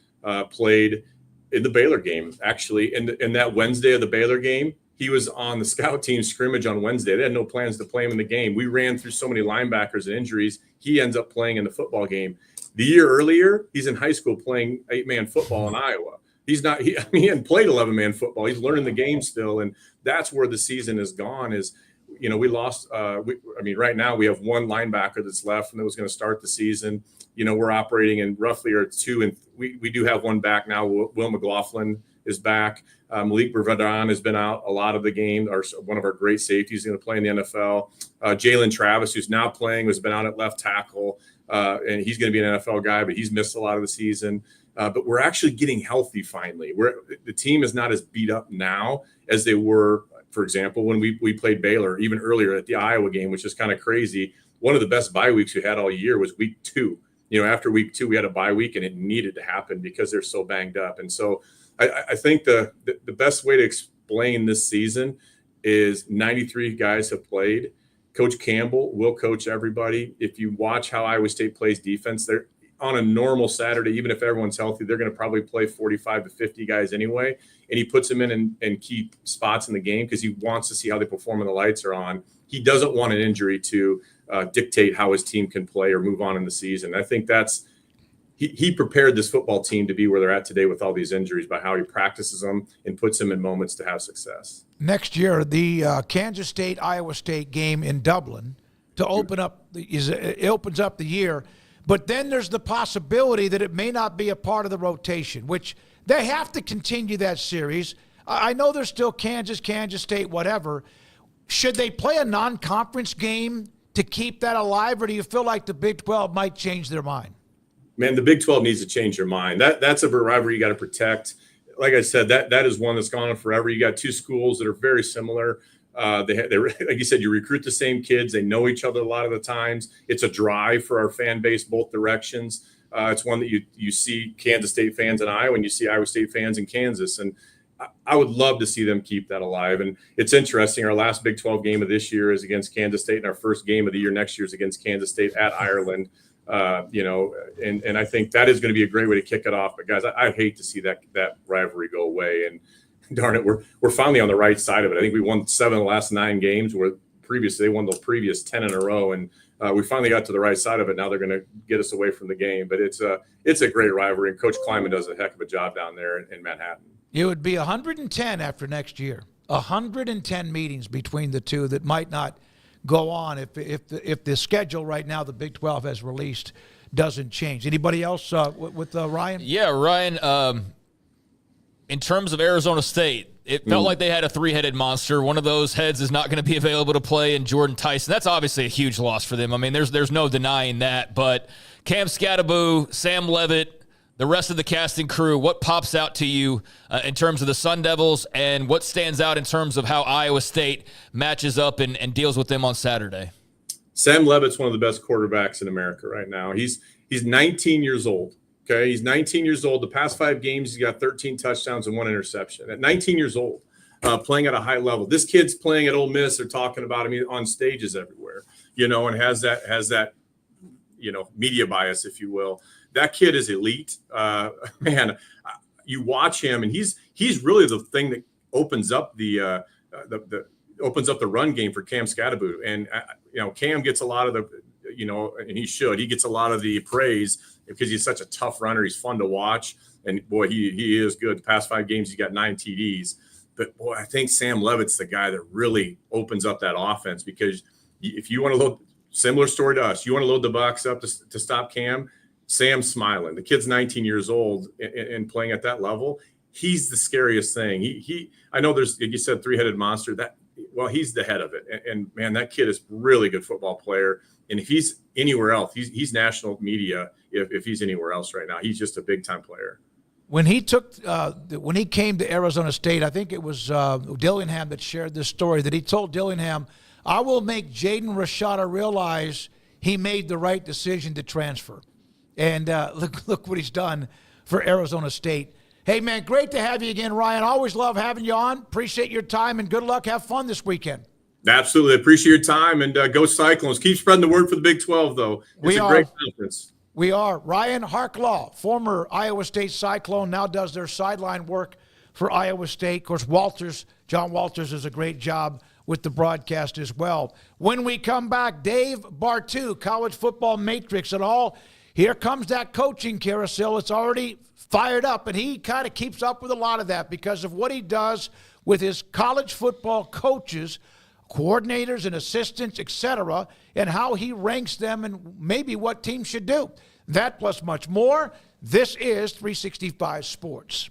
played in the Baylor game, actually. In that Wednesday of the Baylor game, he was on the scout team scrimmage on Wednesday. They had no plans to play him in the game. We ran through so many linebackers and injuries. He ends up playing in the football game. The year earlier, he's in high school playing 8-man football in Iowa. He hadn't played 11-man football. He's learning the game still. And that's where the season has gone is, we lost. Right now we have 1 linebacker that's left and that was going to start the season. We're operating in roughly 2, and we do have 1 back now. Will McLaughlin is back. Malik Bervadan has been out a lot of the game. One of our great safeties going to play in the NFL. Jalen Travis, who's now playing, has been out at left tackle, and he's going to be an NFL guy, but he's missed a lot of the season. But we're actually getting healthy finally. The team is not as beat up now as they were, for example, when we played Baylor, even earlier at the Iowa game, which is kind of crazy. One of the best bye weeks we had all year was week 2. After week 2, we had a bye week, and it needed to happen because they're so banged up. And so I think the best way to explain this season is 93 guys have played. Coach Campbell will coach everybody. If you watch how Iowa State plays defense, they're on a normal Saturday, even if everyone's healthy, they're going to probably play 45 to 50 guys anyway. And he puts them in key spots in the game because he wants to see how they perform when the lights are on. He doesn't want an injury to dictate how his team can play or move on in the season. I think he prepared this football team to be where they're at today with all these injuries by how he practices them and puts them in moments to have success. Next year, the Kansas State-Iowa State game in Dublin to open up it opens up the year. But then there's the possibility that it may not be a part of the rotation, which they have to continue that series. I know there's still Kansas State, whatever. Should they play a non-conference game to keep that alive, or do you feel like the Big 12 might change their mind? Man, the Big 12 needs to change their mind. That's a rivalry you got to protect. Like I said, that is one that's gone on forever. You got two schools that are very similar. They like you said, you recruit the same kids. They know each other a lot of the times. It's a drive for our fan base both directions. It's one that you see Kansas State fans in Iowa, and you see Iowa State fans in Kansas. And I would love to see them keep that alive. And it's interesting. Our last Big 12 game of this year is against Kansas State, and our first game of the year next year is against Kansas State at Ireland. And I think that is going to be a great way to kick it off. But guys, I hate to see that rivalry go away. And darn it, we're finally on the right side of it. I think we won 7 of the last 9 games, where previously they won the previous 10 in a row, and we finally got to the right side of it. Now they're going to get us away from the game. But it's a great rivalry, and Coach Kleiman does a heck of a job down there in Manhattan. It would be 110 after next year. 110 meetings between the two that might not go on if the schedule right now the Big 12 has released doesn't change. Anybody else with Ryan? Yeah, Ryan. In terms of Arizona State, it felt like they had a 3-headed monster. One of those heads is not going to be available to play in Jordan Tyson. That's obviously a huge loss for them. I mean, there's no denying that. But Cam Scatterbo, Sam Levitt, the rest of the casting crew, what pops out to you in terms of the Sun Devils, and what stands out in terms of how Iowa State matches up and deals with them on Saturday? Sam Levitt's one of the best quarterbacks in America right now. He's 19 years old. Okay, he's 19 years old. The past 5 games, he's got 13 touchdowns and 1 interception. At 19 years old, playing at a high level. This kid's playing at Ole Miss. They're talking about him on stages everywhere, and has that media bias, if you will. That kid is elite. Man, you watch him, and he's really the thing that opens up the run game for Cam Scatterbo. And Cam gets a lot of the and he should. He gets a lot of the praise because he's such a tough runner. He's fun to watch, and boy, he is good. The past 5 games, he's got 9 TDs. But boy, I think Sam Levitt's the guy that really opens up that offense, because if you want to load, similar story to us, you want to load the box up to stop Cam. Sam's smiling. The kid's 19 years old and playing at that level. He's the scariest thing. I know there's, like you said, 3-headed monster. He's the head of it. And man, that kid is a really good football player. And if he's anywhere else, he's national media. If he's anywhere else right now, he's just a big time player. When he came to Arizona State, I think it was Dillingham that shared this story, that he told Dillingham, "I will make Jaden Rashada realize he made the right decision to transfer." And look what he's done for Arizona State. Hey, man, great to have you again, Ryan. Always love having you on. Appreciate your time, and good luck. Have fun this weekend. Absolutely. Appreciate your time, and go Cyclones. Keep spreading the word for the Big 12, though. It's a great conference. We are. Ryan Harlaw, former Iowa State Cyclone, now does their sideline work for Iowa State. Of course, John Walters does a great job with the broadcast as well. When we come back, Dave Bartou, College Football Matrix and all. Here comes that coaching carousel. It's already fired up, and he kind of keeps up with a lot of that because of what he does with his college football coaches, coordinators and assistants, etc., and how he ranks them and maybe what teams should do. That plus much more. This is 365 Sports.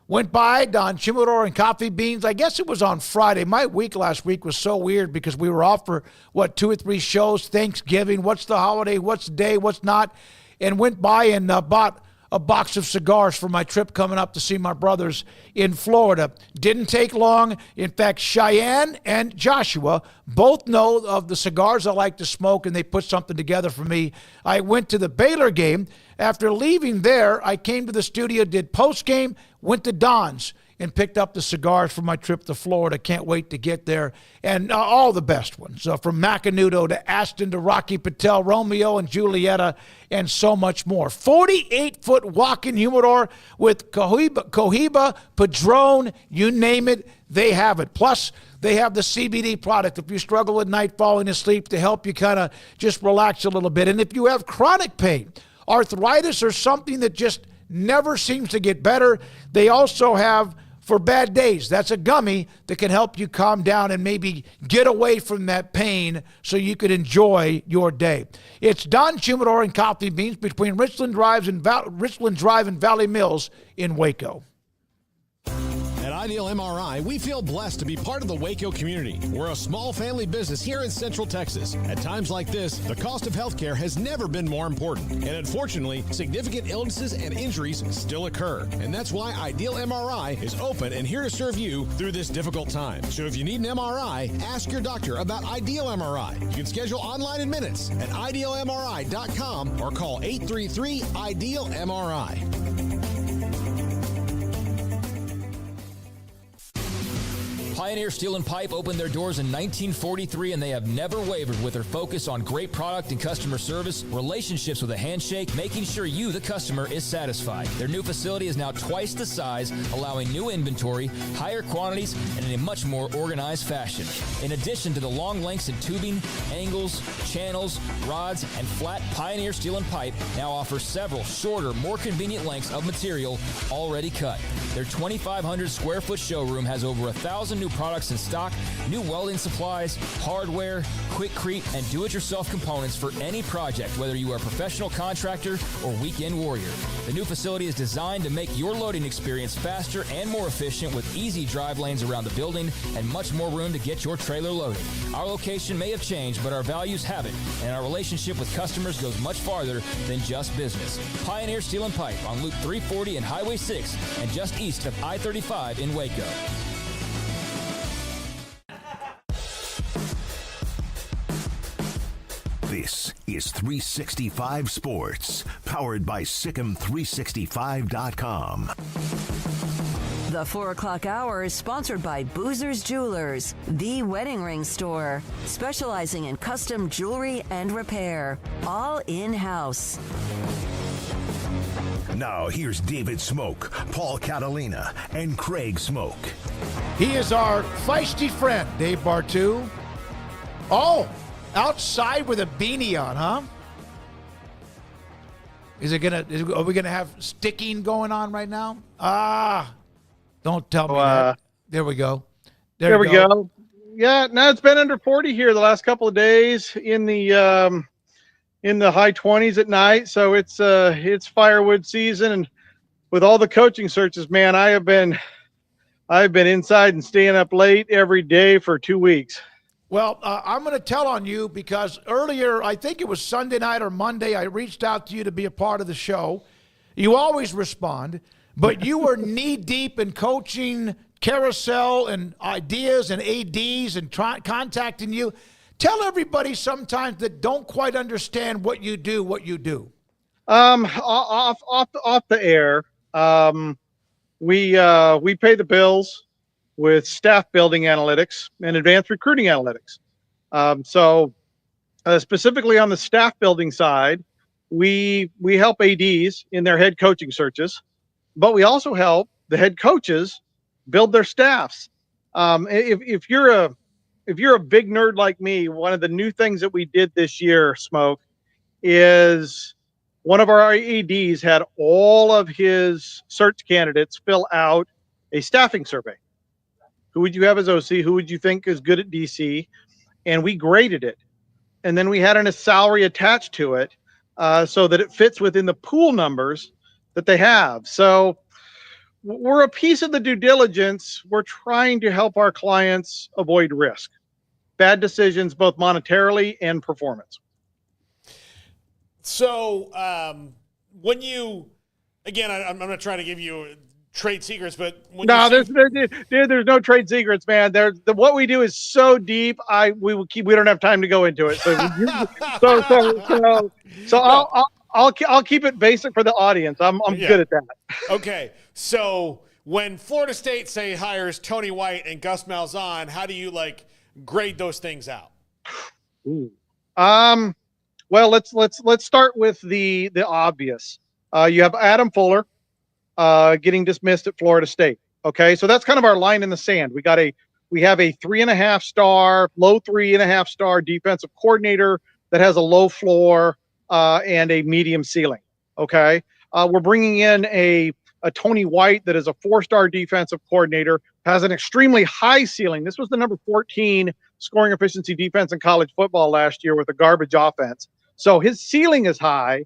Went by Don Chimador and Coffee Beans. I guess it was on Friday. My week last week was so weird because we were off for, 2 or 3 shows, Thanksgiving, what's the holiday, what's the day, what's not, and went by and bought a box of cigars for my trip coming up to see my brothers in Florida. Didn't take long. In fact, Cheyenne and Joshua both know of the cigars I like to smoke, and they put something together for me. I went to the Baylor game. After leaving there, I came to the studio, did post-game, went to Don's, and picked up the cigars for my trip to Florida. Can't wait to get there. And all the best ones, from Macanudo to Aston to Rocky Patel, Romeo and Julieta, and so much more. 48-foot walk-in humidor with Cohiba, Padron, you name it, they have it. Plus, they have the CBD product if you struggle at night falling asleep to help you kind of just relax a little bit. And if you have chronic pain, arthritis, or something that just never seems to get better, they also have for bad days. That's a gummy that can help you calm down and maybe get away from that pain so you could enjoy your day. It's Don Chimador and Coffee Beans between Richland Drive and Valley Mills in Waco. At Ideal MRI, we feel blessed to be part of the Waco community. We're a small family business here in Central Texas. At times like this, the cost of healthcare has never been more important. And unfortunately, significant illnesses and injuries still occur. And that's why Ideal MRI is open and here to serve you through this difficult time. So if you need an MRI, ask your doctor about Ideal MRI. You can schedule online in minutes at idealmri.com or call 833-IDEAL-MRI. Pioneer Steel and Pipe opened their doors in 1943, and they have never wavered with their focus on great product and customer service, relationships with a handshake, making sure you, the customer, is satisfied. Their new facility is now twice the size, allowing new inventory, higher quantities, and in a much more organized fashion. In addition to the long lengths in tubing, angles, channels, rods, and flat, Pioneer Steel and Pipe now offers several shorter, more convenient lengths of material already cut. Their 2,500 square foot showroom has over 1,000 new products in stock, new welding supplies, hardware, quickcrete, and do-it-yourself components for any project, whether you are a professional contractor or weekend warrior. The new facility is designed to make your loading experience faster and more efficient with easy drive lanes around the building and much more room to get your trailer loaded. Our location may have changed, but our values haven't, and our relationship with customers goes much farther than just business. Pioneer Steel and Pipe on Loop 340 and Highway 6 and just east of I-35 in Waco. This is 365 Sports, powered by Sikkim365.com. The 4 o'clock hour is sponsored by Boozer's Jewelers, the wedding ring store, specializing in custom jewelry and repair, all in-house. Now here's David Smoak, Paul Catalina, and Craig Smoak. He is our feisty friend, Dave Bartu. Oh, outside with a beanie on, huh? Are we gonna have sticking going on right now? Don't tell me that. There we go. There we go. Yeah, no, it's been under 40 here the last couple of days in the high 20s at night. So it's firewood season, and with all the coaching searches, man, I've been inside and staying up late every day for 2 weeks. Well, I'm going to tell on you because earlier, I think it was Sunday night or Monday, I reached out to you to be a part of the show. You always respond, but you were knee-deep in coaching carousel and ideas and ADs and contacting you. Tell everybody sometimes that don't quite understand what you do. Off the air, we pay the bills with staff building analytics and advanced recruiting analytics. So specifically on the staff building side, we help ADs in their head coaching searches, but we also help the head coaches build their staffs. If you're a big nerd like me, one of the new things that we did this year, Smoak, is one of our ADs had all of his search candidates fill out a staffing survey. Who would you have as OC? Who would you think is good at DC? And we graded it. And then we had a salary attached to it so that it fits within the pool numbers that they have. So we're a piece of the due diligence. We're trying to help our clients avoid risk, bad decisions, both monetarily and performance. So when you, again, I'm not trying to give you trade secrets, but when there's no trade secrets, man. What we do is so deep. We don't have time to go into it. So I'll keep it basic for the audience. I'm good at that. Okay, so when Florida State hires Tony White and Gus Malzahn, how do you grade those things out? Well, let's start with the obvious. You have Adam Fuller getting dismissed at Florida State. Okay, so that's kind of our line in the sand. We have a 3.5-star, low 3.5-star defensive coordinator that has a low floor and a medium ceiling. Okay, we're bringing in a Tony White that is a 4-star defensive coordinator, has an extremely high ceiling. This was the number 14 scoring efficiency defense in college football last year with a garbage offense. So his ceiling is high,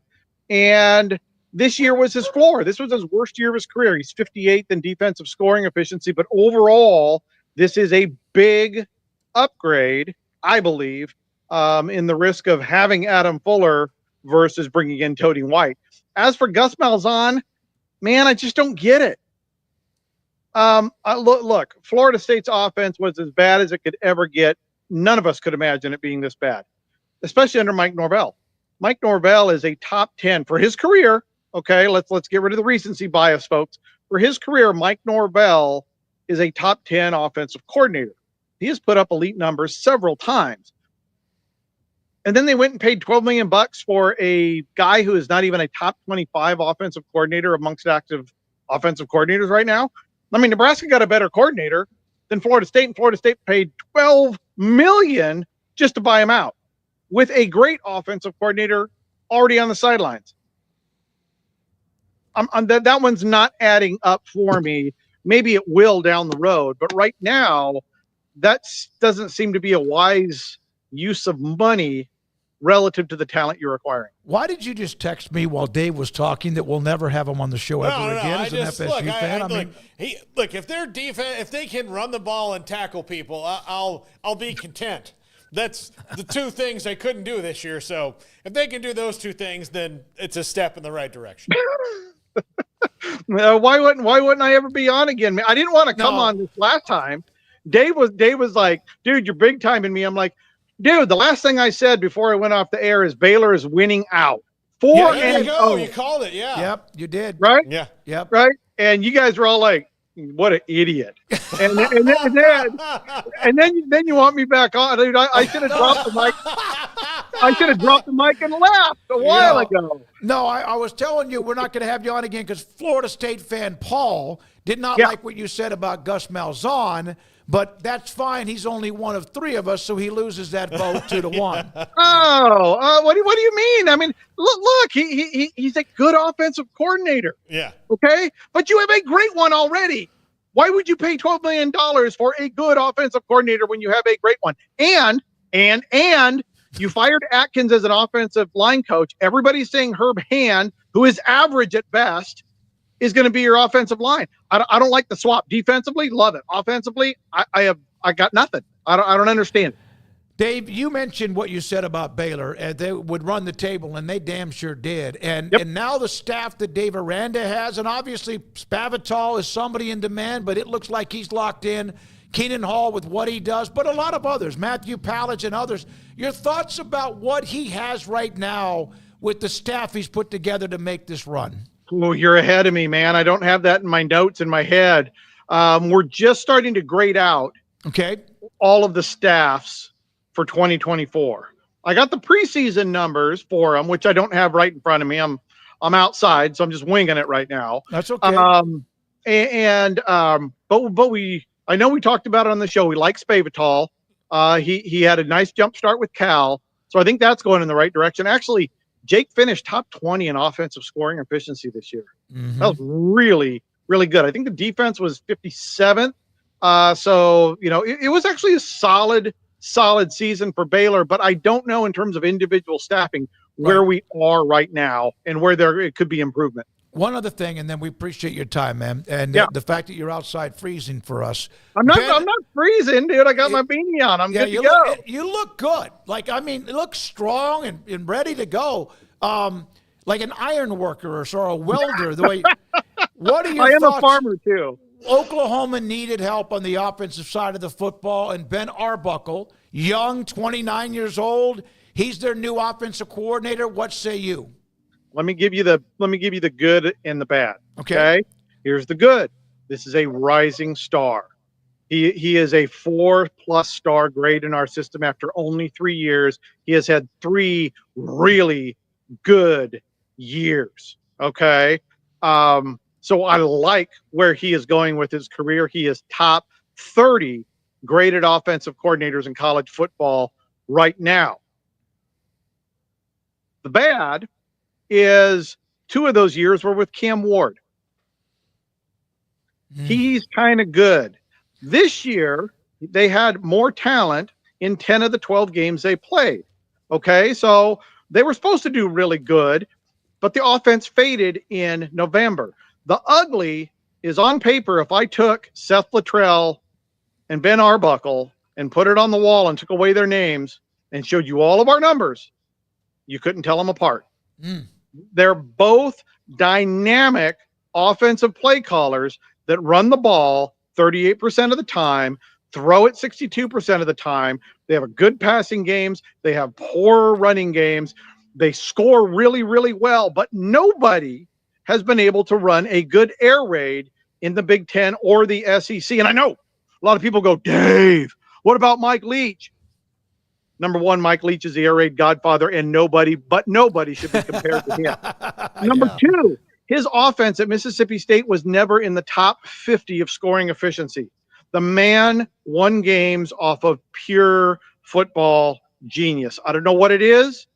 and this year was his floor. This was his worst year of his career. He's 58th in defensive scoring efficiency, but overall, this is a big upgrade, I believe, in the risk of having Adam Fuller versus bringing in Toady White. As for Gus Malzahn, man, I just don't get it. Look, Florida State's offense was as bad as it could ever get. None of us could imagine it being this bad, especially under Mike Norvell. Mike Norvell is a top 10 for his career. Okay, let's get rid of the recency bias, folks. For his career, Mike Norvell is a top 10 offensive coordinator. He has put up elite numbers several times. And then they went and paid $12 million for a guy who is not even a top 25 offensive coordinator amongst active offensive coordinators right now. I mean, Nebraska got a better coordinator than Florida State, and Florida State paid $12 million just to buy him out with a great offensive coordinator already on the sidelines. That one's not adding up for me. Maybe it will down the road, but right now, that doesn't seem to be a wise use of money relative to the talent you're acquiring. Why did you just text me while Dave was talking that we'll never have him on the show ever again as an FSU fan? Look, if their defense, if they can run the ball and tackle people, I'll be content. That's the two things they couldn't do this year. So if they can do those two things, then it's a step in the right direction. Why wouldn't I ever be on again? I didn't want to come on this last time. Dave was like, dude, you're big timing me. I'm like, dude, the last thing I said before I went off the air is Baylor is winning out. There you go. You called it. Yeah. Yep, you did. Right? Yeah. Yep. Right? And you guys were all like, what an idiot. And then you want me back on. Dude, I should have dropped the mic. I should have dropped the mic and laughed a while ago. No, I was telling you we're not going to have you on again because Florida State fan Paul did not like what you said about Gus Malzahn. But that's fine. He's only one of three of us, so he loses that vote 2-1. What do you mean? I mean, look, he's a good offensive coordinator. Yeah. Okay, but you have a great one already. Why would you pay $12 million for a good offensive coordinator when you have a great one? And you fired Atkins as an offensive line coach. Everybody's saying Herb Hand, who is average at best, is going to be your offensive line. I don't like the swap. Defensively, love it. Offensively, I got nothing. I don't understand. Dave, you mentioned what you said about Baylor, and they would run the table, and they damn sure did. And now the staff that Dave Aranda has, and obviously Spavital is somebody in demand, but it looks like he's locked in. Keenan Hall with what he does, but a lot of others, Matthew Pallage and others. Your thoughts about what he has right now with the staff he's put together to make this run? Oh, you're ahead of me, man. I don't have that in my notes in my head. We're just starting to grade out all of the staffs for 2024. I got the preseason numbers for them, which I don't have right in front of me. I'm outside, so I'm just winging it right now. That's okay. But I know we talked about it on the show. We like Spavital. He had a nice jump start with Cal, so I think that's going in the right direction. Actually, Jake finished top 20 in offensive scoring efficiency this year. Mm-hmm. That was really, really good. I think the defense was 57th. So, it was actually a solid season for Baylor, but I don't know in terms of individual staffing where we are right now and where it could be improvement. One other thing, and then we appreciate your time, man, and the fact that you're outside freezing for us. I'm not freezing, dude. I got my beanie on. I'm good to go. You look good. It looks strong and ready to go. Like an iron worker or a welder. The way. What are your thoughts? I am a farmer too. Oklahoma needed help on the offensive side of the football, and Ben Arbuckle, young, 29 years old, he's their new offensive coordinator. What say you? Let me give you the good and the bad. Okay. Here's the good. This is a rising star. He is a 4+ star grade in our system after only 3 years. He has had 3 really good years. Okay. So I like where he is going with his career. He is top 30 graded offensive coordinators in college football right now. The bad is 2 of those years were with Cam Ward. He's kind of good. This year, they had more talent in 10 of the 12 games they played. Okay, so they were supposed to do really good. but the offense faded in November. The ugly is on paper. If I took Seth Luttrell and Ben Arbuckle and put it on the wall and took away their names and showed you all of our numbers, you couldn't tell them apart. They're both dynamic offensive play callers that run the ball 38% of the time, throw it 62% of the time. They have a good passing games. They have poor running games. They score really, really well, but nobody has been able to run a good air raid in the Big Ten or the SEC. And I know a lot of people go, Dave, what about Mike Leach? Number one, Mike Leach is the air raid godfather, and nobody should be compared to him. Number two, his offense at Mississippi State was never in the top 50 of scoring efficiency. The man won games off of pure football genius. I don't know what it is,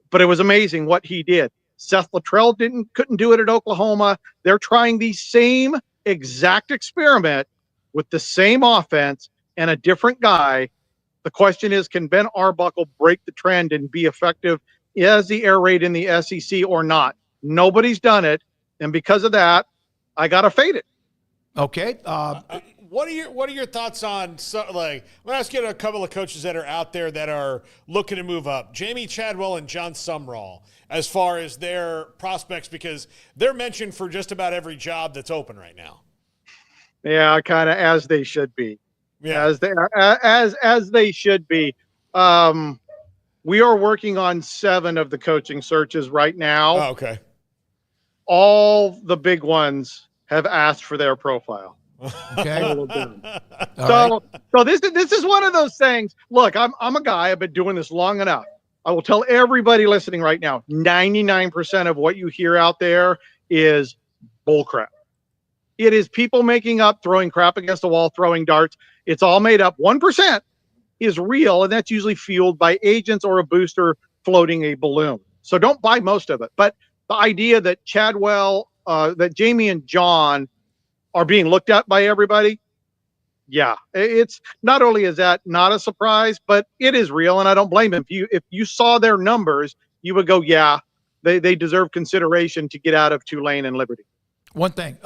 but it was amazing what he did. Seth Luttrell couldn't do it at Oklahoma. They're trying the same exact experiment with the same offense and a different guy. The question is, can Ben Arbuckle break the trend and be effective as the air raid in the SEC or not? Nobody's done it, and because of that, I got to fade it. Okay. What are your thoughts on, I'm going to ask you a couple of coaches that are out there that are looking to move up. Jamie Chadwell and John Sumrall, as far as their prospects, because they're mentioned for just about every job that's open right now. Yeah, kind of as they should be. Yeah. As they should be. We are working on 7 of the coaching searches right now. Oh, okay. All the big ones have asked for their profile. Okay. So this is one of those things. Look, I'm a guy. I've been doing this long enough. I will tell everybody listening right now, 99% of what you hear out there is bullcrap. It is people making up, throwing crap against the wall, throwing darts. It's all made up. 1% is real, and that's usually fueled by agents or a booster floating a balloon. So don't buy most of it. But the idea that Chadwell, that Jamie and John are being looked at by everybody, yeah, it's not only is that not a surprise, but it is real, and I don't blame them. If you saw their numbers, you would go, yeah, they deserve consideration to get out of Tulane and Liberty. One thing,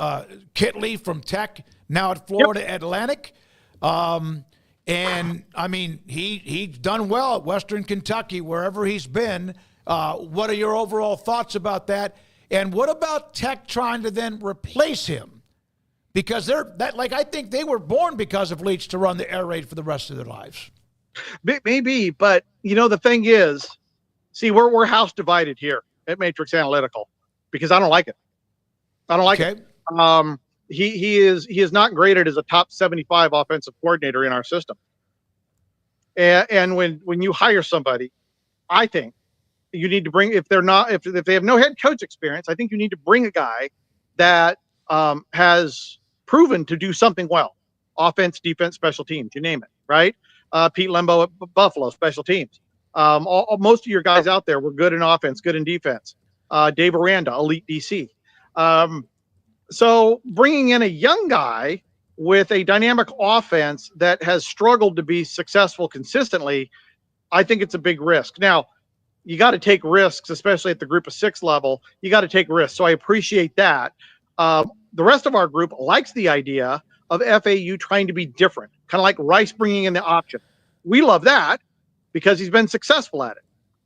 Kittley from Tech, now at Florida Atlantic. And, I mean, he's done well at Western Kentucky, wherever he's been. What are your overall thoughts about that? And what about Tech trying to then replace him? Because I think they were born because of Leach to run the air raid for the rest of their lives. Maybe, but, the thing is, see, we're house divided here at Matrix Analytical because I don't like it. I don't like it. He is not graded as a top 75 offensive coordinator in our system. And when you hire somebody, I think you need to bring, if they have no head coach experience, I think you need to bring a guy that has proven to do something well. Offense, defense, special teams, you name it, right? Pete Lembo at Buffalo, special teams. Most of your guys out there were good in offense, good in defense. Dave Aranda, elite DC. So bringing in a young guy with a dynamic offense that has struggled to be successful consistently, I think it's a big risk. Now, you got to take risks, especially at the group of 6 level. You got to take risks. So I appreciate that. The rest of our group likes the idea of FAU trying to be different, kind of like Rice bringing in the option. We love that because he's been successful at it.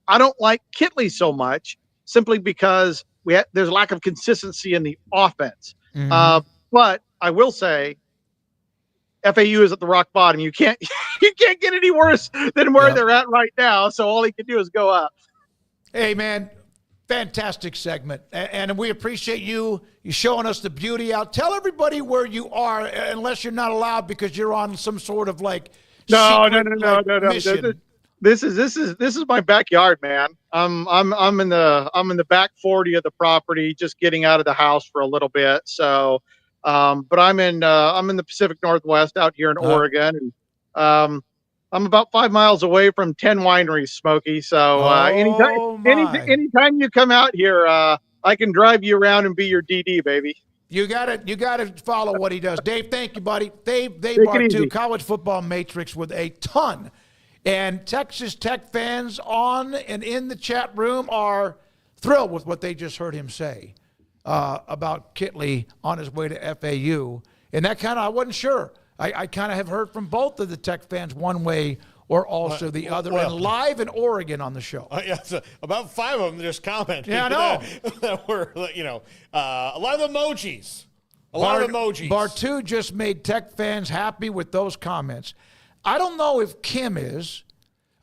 I don't like Kittley so much simply because there's a lack of consistency in the offense. Mm-hmm. But I will say FAU is at the rock bottom. You can't get any worse than where they're at right now. So all he can do is go up. Hey, man, fantastic segment. And we appreciate you showing us the beauty out. Tell everybody where you are, unless you're not allowed because you're on some sort of no. Mission. This is my backyard, man. I'm in the back 40 of the property, just getting out of the house for a little bit. So, but I'm in the Pacific Northwest out here in Oregon, and I'm about 5 miles away from 10 wineries, Smokey. So anytime you come out here, I can drive you around and be your DD, baby. You got to follow what he does. Dave, thank you, buddy. Dave Barou, College Football Matrix with a ton. And Texas Tech fans on and in the chat room are thrilled with what they just heard him say about Kittley on his way to FAU. And that kind of, I wasn't sure. I kind of have heard from both of the Tech fans one way or also the other. And live in Oregon on the show. Yeah, so about 5 of them just commented. Yeah, I know. That were, a lot of emojis. A lot of emojis. Barou just made Tech fans happy with those comments. I don't know if Kim is.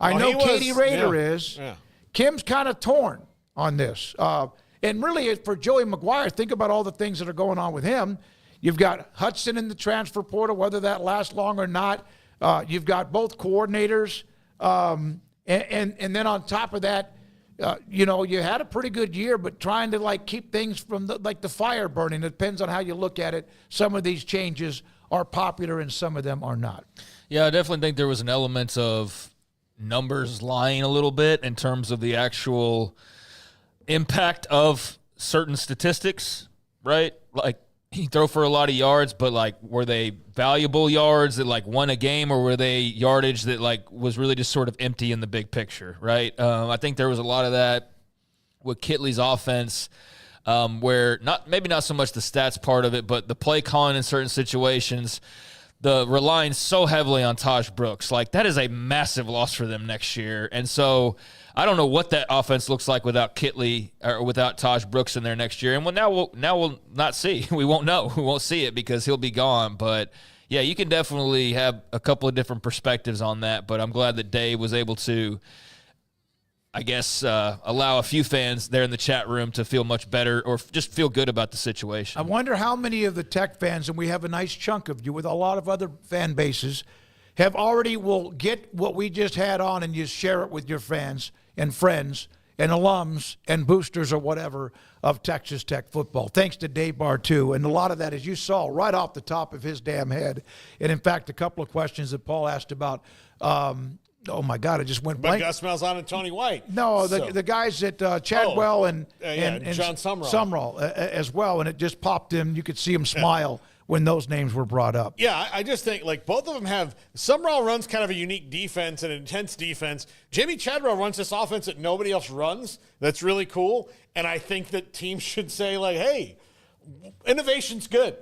I know Katie Rader is. Yeah. Kim's kind of torn on this. And really, for Joey McGuire, think about all the things that are going on with him. You've got Hudson in the transfer portal, whether that lasts long or not. You've got both coordinators. And then on top of that, you had a pretty good year, but trying to keep things from the fire burning. It depends on how you look at it. Some of these changes are popular and some of them are not. Yeah, I definitely think there was an element of numbers lying a little bit in terms of the actual impact of certain statistics, right? He threw for a lot of yards, but were they valuable yards that won a game, or were they yardage that was really just sort of empty in the big picture, right? I think there was a lot of that with Kittley's offense, where maybe not so much the stats part of it, but the play calling in certain situations, the relying so heavily on Taj Brooks. That is a massive loss for them next year. And so I don't know what that offense looks like without Kittley or without Taj Brooks in there next year. And now we'll not see. We won't know. We won't see it because he'll be gone. But, yeah, you can definitely have a couple of different perspectives on that. But I'm glad that Dave was able to, I guess, allow a few fans there in the chat room to feel much better or just feel good about the situation. I wonder how many of the Tech fans, and we have a nice chunk of you with a lot of other fan bases, will get what we just had on and just share it with your fans and friends and alums and boosters or whatever of Texas Tech football. Thanks to Dave Barou. And a lot of that, as you saw, right off the top of his damn head. And, in fact, a couple of questions that Paul asked about oh, my God, I just went blank. But Gus Malzahn and Tony White. No, the guys at Chadwell and John Sumrall as well, and it just popped in. You could see him smile when those names were brought up. Yeah, I just think both of them have – Sumrall runs kind of a unique defense, an intense defense. Jimmy Chadwell runs this offense that nobody else runs. That's really cool. And I think that teams should say, hey, innovation's good.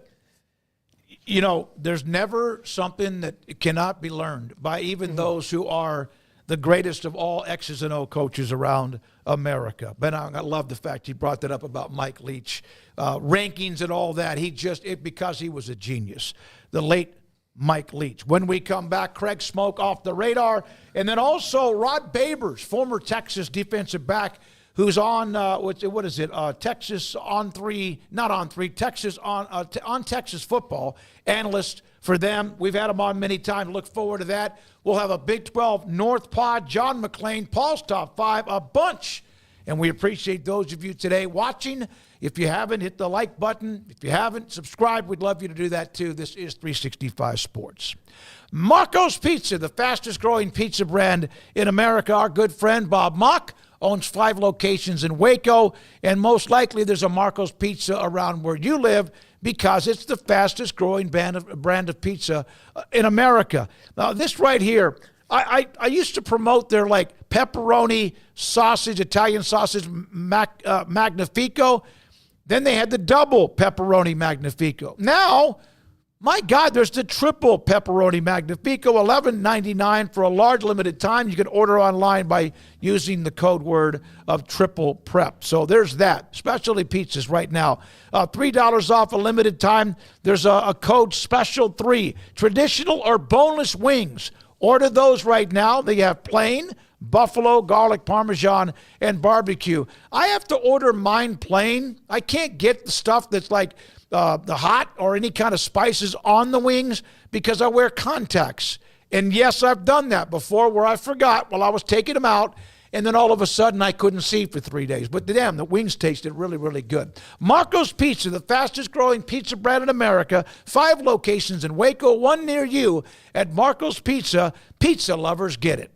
There's never something that cannot be learned by even those who are the greatest of all X's and O coaches around America. But I love the fact he brought that up about Mike Leach, rankings and all that. Because he was a genius. The late Mike Leach. When we come back, Craig Smoak off the radar. And then also Rod Babers, former Texas defensive back, who's on, what is it, Texas on 3, not on 3, Texas on Texas football, analyst for them. We've had him on many times. Look forward to that. We'll have a Big 12 North Pod, John McClain, Paul's Top 5, a bunch. And we appreciate those of you today watching. If you haven't, hit the like button. If you haven't, subscribe. We'd love you to do that too. This is 365 Sports. Marco's Pizza, the fastest growing pizza brand in America. Our good friend Bob Mock owns 5 locations in Waco, and most likely there's a Marco's Pizza around where you live because it's the fastest growing brand of pizza in America. Now, this right here, I used to promote their pepperoni sausage, Italian sausage Magnifico. Then they had the double pepperoni Magnifico. Now, my God, there's the triple pepperoni Magnifico, $11.99 for a large limited time. You can order online by using the code word of triple prep. So there's that. Specialty pizzas right now. $3 off a limited time. There's a code special 3. Traditional or boneless wings. Order those right now. They have plain, buffalo, garlic, parmesan, and barbecue. I have to order mine plain. I can't get the stuff that's the hot or any kind of spices on the wings because I wear contacts. And yes, I've done that before where I forgot while I was taking them out, and then all of a sudden I couldn't see for 3 days. But damn, the wings tasted really, really good. Marco's Pizza, the fastest growing pizza brand in America. 5 locations in Waco, 1 near you at Marco's Pizza. Pizza lovers get it.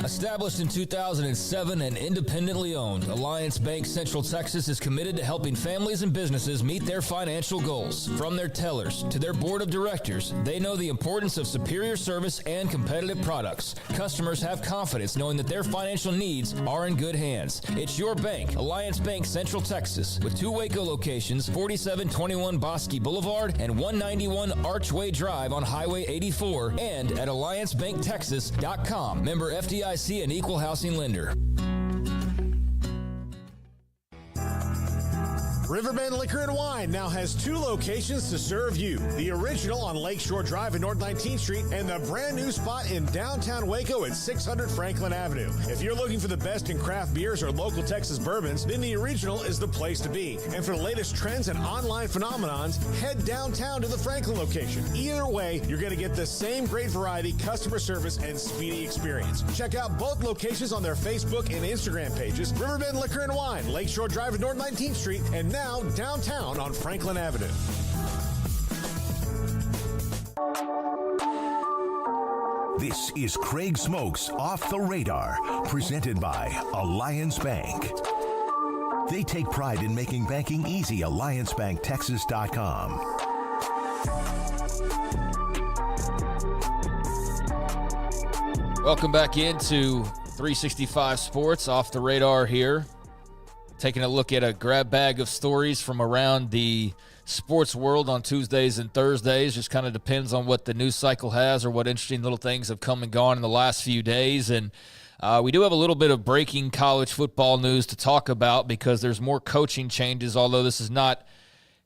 Established in 2007 and independently owned, Alliance Bank Central Texas is committed to helping families and businesses meet their financial goals. From their tellers to their board of directors, they know the importance of superior service and competitive products. Customers have confidence knowing that their financial needs are in good hands. It's your bank, Alliance Bank Central Texas, with 2 Waco locations, 4721 Bosque Boulevard and 191 Archway Drive on Highway 84, and at alliancebanktexas.com. Member FDIC and equal housing lender. Riverbend Liquor and Wine now has 2 locations to serve you. The original on Lakeshore Drive in North 19th Street and the brand new spot in downtown Waco at 600 Franklin Avenue. If you're looking for the best in craft beers or local Texas bourbons, then the original is the place to be. And for the latest trends and online phenomenons, head downtown to the Franklin location. Either way, you're going to get the same great variety, customer service, and speedy experience. Check out both locations on their Facebook and Instagram pages. Riverbend Liquor and Wine, Lakeshore Drive in North 19th Street, and now downtown on Franklin Avenue. This is Craig Smoak's Off the Radar, presented by Alliance Bank. They take pride in making banking easy. AllianceBankTexas.com. Welcome back into 365 Sports, Off the Radar here. Taking a look at a grab bag of stories from around the sports world on Tuesdays and Thursdays. Just kind of depends on what the news cycle has or what interesting little things have come and gone in the last few days. And we do have a little bit of breaking college football news to talk about because there's more coaching changes, although this is not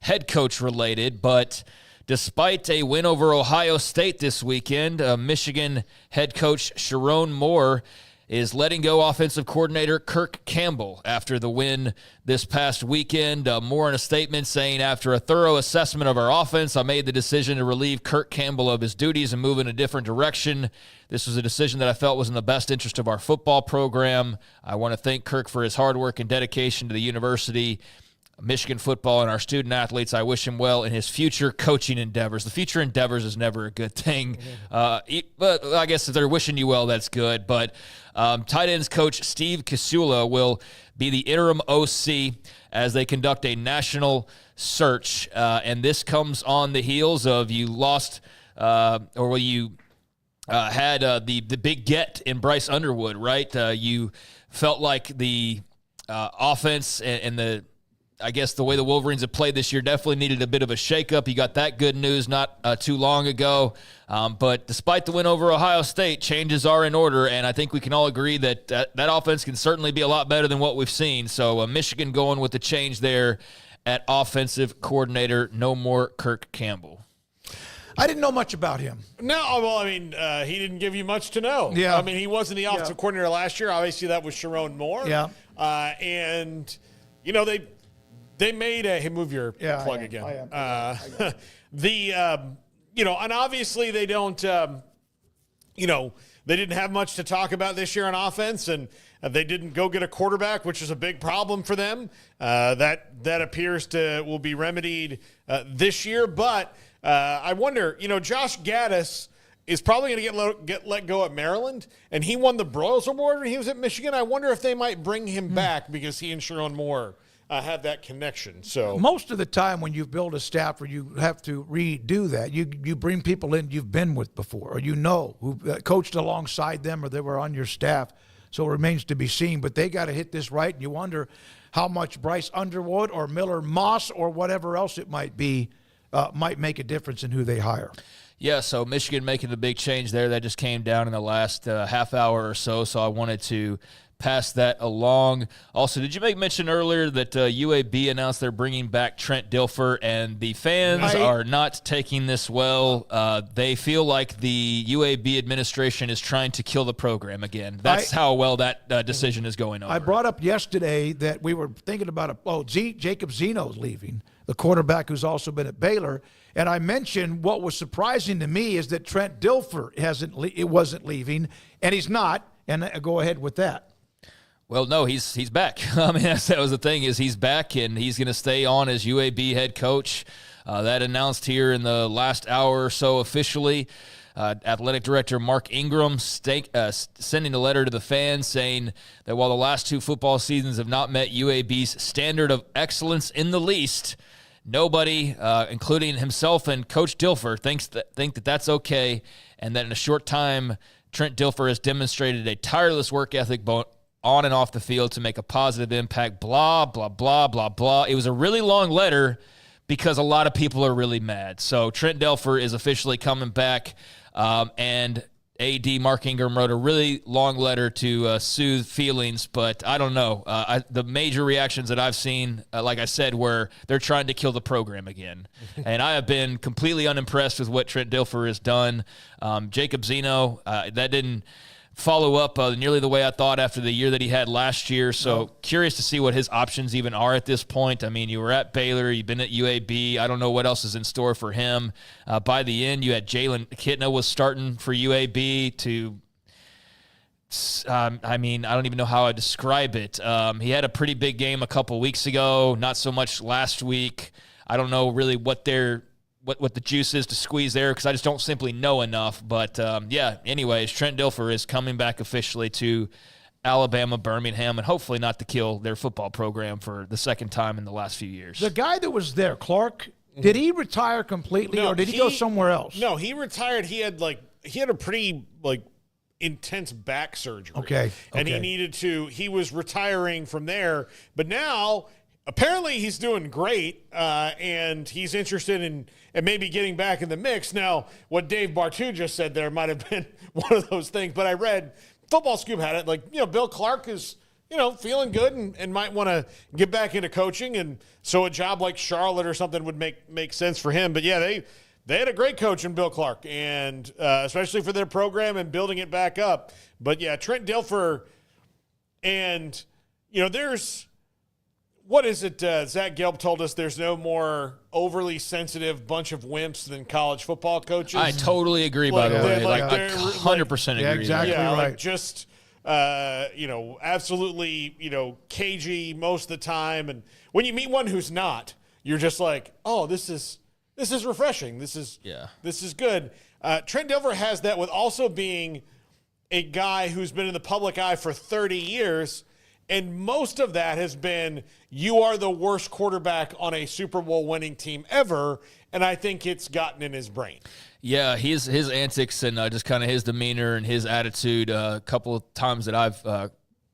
head coach related. But despite a win over Ohio State this weekend, Michigan head coach Sharon Moore is letting go offensive coordinator Kirk Campbell after the win this past weekend. Moore in a statement saying, after a thorough assessment of our offense, I made the decision to relieve Kirk Campbell of his duties and move in a different direction. This was a decision that I felt was in the best interest of our football program. I want to thank Kirk for his hard work and dedication to the university, Michigan football, and our student athletes. I wish him well in his future coaching endeavors. The future endeavors is never a good thing. But I guess if they're wishing you well, that's good. But tight ends coach Steve Casula will be the interim OC as they conduct a national search. And this comes on the heels of you lost had the big get in Bryce Underwood, right? You felt like the offense and the way the Wolverines have played this year definitely needed a bit of a shakeup. You got that good news not too long ago. But despite the win over Ohio State, changes are in order, and I think we can all agree that that offense can certainly be a lot better than what we've seen. So Michigan going with the change there at offensive coordinator. No more Kirk Campbell. I didn't know much about him. No, well, I mean, he didn't give you much to know. Yeah. I mean, he wasn't the offensive coordinator last year. Obviously, that was Sharon Moore. Yeah. And, you know, they made a – hey, move your plug again. I am. And obviously they don't, they didn't have much to talk about this year on offense, and they didn't go get a quarterback, which is a big problem for them. That appears will be remedied this year. But I wonder, Josh Gaddis is probably going to get let go at Maryland, and he won the Broyles Award when he was at Michigan. I wonder if they might bring him back because he and Sharon Moore have that connection. So most of the time when you build a staff or you have to redo that, you bring people in you've been with before or who coached alongside them or they were on your staff. So it remains to be seen. But they got to hit this right, and you wonder how much Bryce Underwood or Miller Moss or whatever else it might be might make a difference in who they hire. Yeah, so Michigan making the big change there. That just came down in the last half hour or so I wanted to pass that along. Also, did you make mention earlier that UAB announced they're bringing back Trent Dilfer, and the fans are not taking this well. They feel like the UAB administration is trying to kill the program again. That's how well that decision is going over. I brought up yesterday that we were thinking about Jacob Zeno's leaving, the quarterback who's also been at Baylor, and I mentioned what was surprising to me is that Trent Dilfer wasn't leaving, and he's not, and I go ahead with that. Well, no, he's back. I mean, that was the thing, is he's back, and he's going to stay on as UAB head coach. That announced here in the last hour or so officially. Athletic Director Mark Ingram sending a letter to the fans saying that while the last 2 football seasons have not met UAB's standard of excellence in the least, nobody, including himself and Coach Dilfer, think that that's okay, and that in a short time, Trent Dilfer has demonstrated a tireless work ethic on and off the field to make a positive impact, blah, blah, blah, blah, blah. It was a really long letter because a lot of people are really mad. So Trent Dilfer is officially coming back, and AD Mark Ingram wrote a really long letter to soothe feelings, but I don't know. The major reactions that I've seen, like I said, were they're trying to kill the program again. And I have been completely unimpressed with what Trent Dilfer has done. Jacob Zeno, that didn't follow up nearly the way I thought after the year that he had last year. So curious to see what his options even are at this point. I mean, you were at Baylor, you've been at UAB. I don't know what else is in store for him. By the end, you had Jalen Kitna was starting for UAB to I mean, I don't even know how I describe it. He had a pretty big game a couple weeks ago, not so much last week. I don't know really what the juice is to squeeze there because I just don't simply know enough. But, yeah, anyways, Trent Dilfer is coming back officially to Alabama, Birmingham, and hopefully not to kill their football program for the second time in the last few years. The guy that was there, Clark, did he retire completely or did he go somewhere else? No, he retired. He had a pretty, intense back surgery. Okay. And he was retiring from there. But now, apparently he's doing great, and he's interested in maybe getting back in the mix. Now, what Dave Bartu just said there might have been one of those things, but I read Football Scoop had it. Bill Clark is, feeling good and might want to get back into coaching. And so a job like Charlotte or something would make sense for him. But, yeah, they had a great coach in Bill Clark, and especially for their program and building it back up. But, yeah, Trent Dilfer and, there's – what is it? Zach Gelb told us there's no more overly sensitive bunch of wimps than college football coaches. I totally agree, by the way. 100% agree. Yeah, exactly right. Just, absolutely, cagey most of the time. And when you meet one who's not, you're just like, oh, this is refreshing. This is good. Trent Dilfer has that with also being a guy who's been in the public eye for 30 years. And most of that has been, you are the worst quarterback on a Super Bowl winning team ever. And I think it's gotten in his brain. Yeah, his antics and just kind of his demeanor and his attitude, a couple of times that I've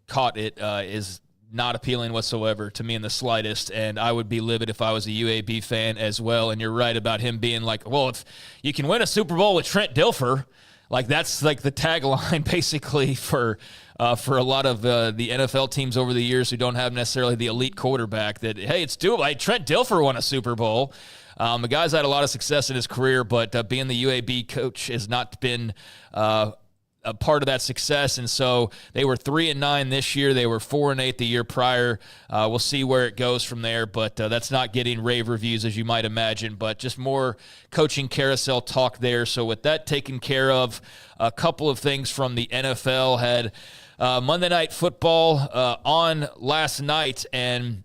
caught it, is not appealing whatsoever to me in the slightest. And I would be livid if I was a UAB fan as well. And you're right about him being like, well, if you can win a Super Bowl with Trent Dilfer, that's the tagline basically for a lot of the NFL teams over the years who don't have necessarily the elite quarterback that, hey, it's doable. Trent Dilfer won a Super Bowl. The guy's had a lot of success in his career, but being the UAB coach has not been a part of that success. And so they were 3-9 this year. They were 4-8 the year prior. We'll see where it goes from there, but that's not getting rave reviews as you might imagine, but just more coaching carousel talk there. So with that taken care of, a couple of things from the NFL. Had Monday Night Football on last night, and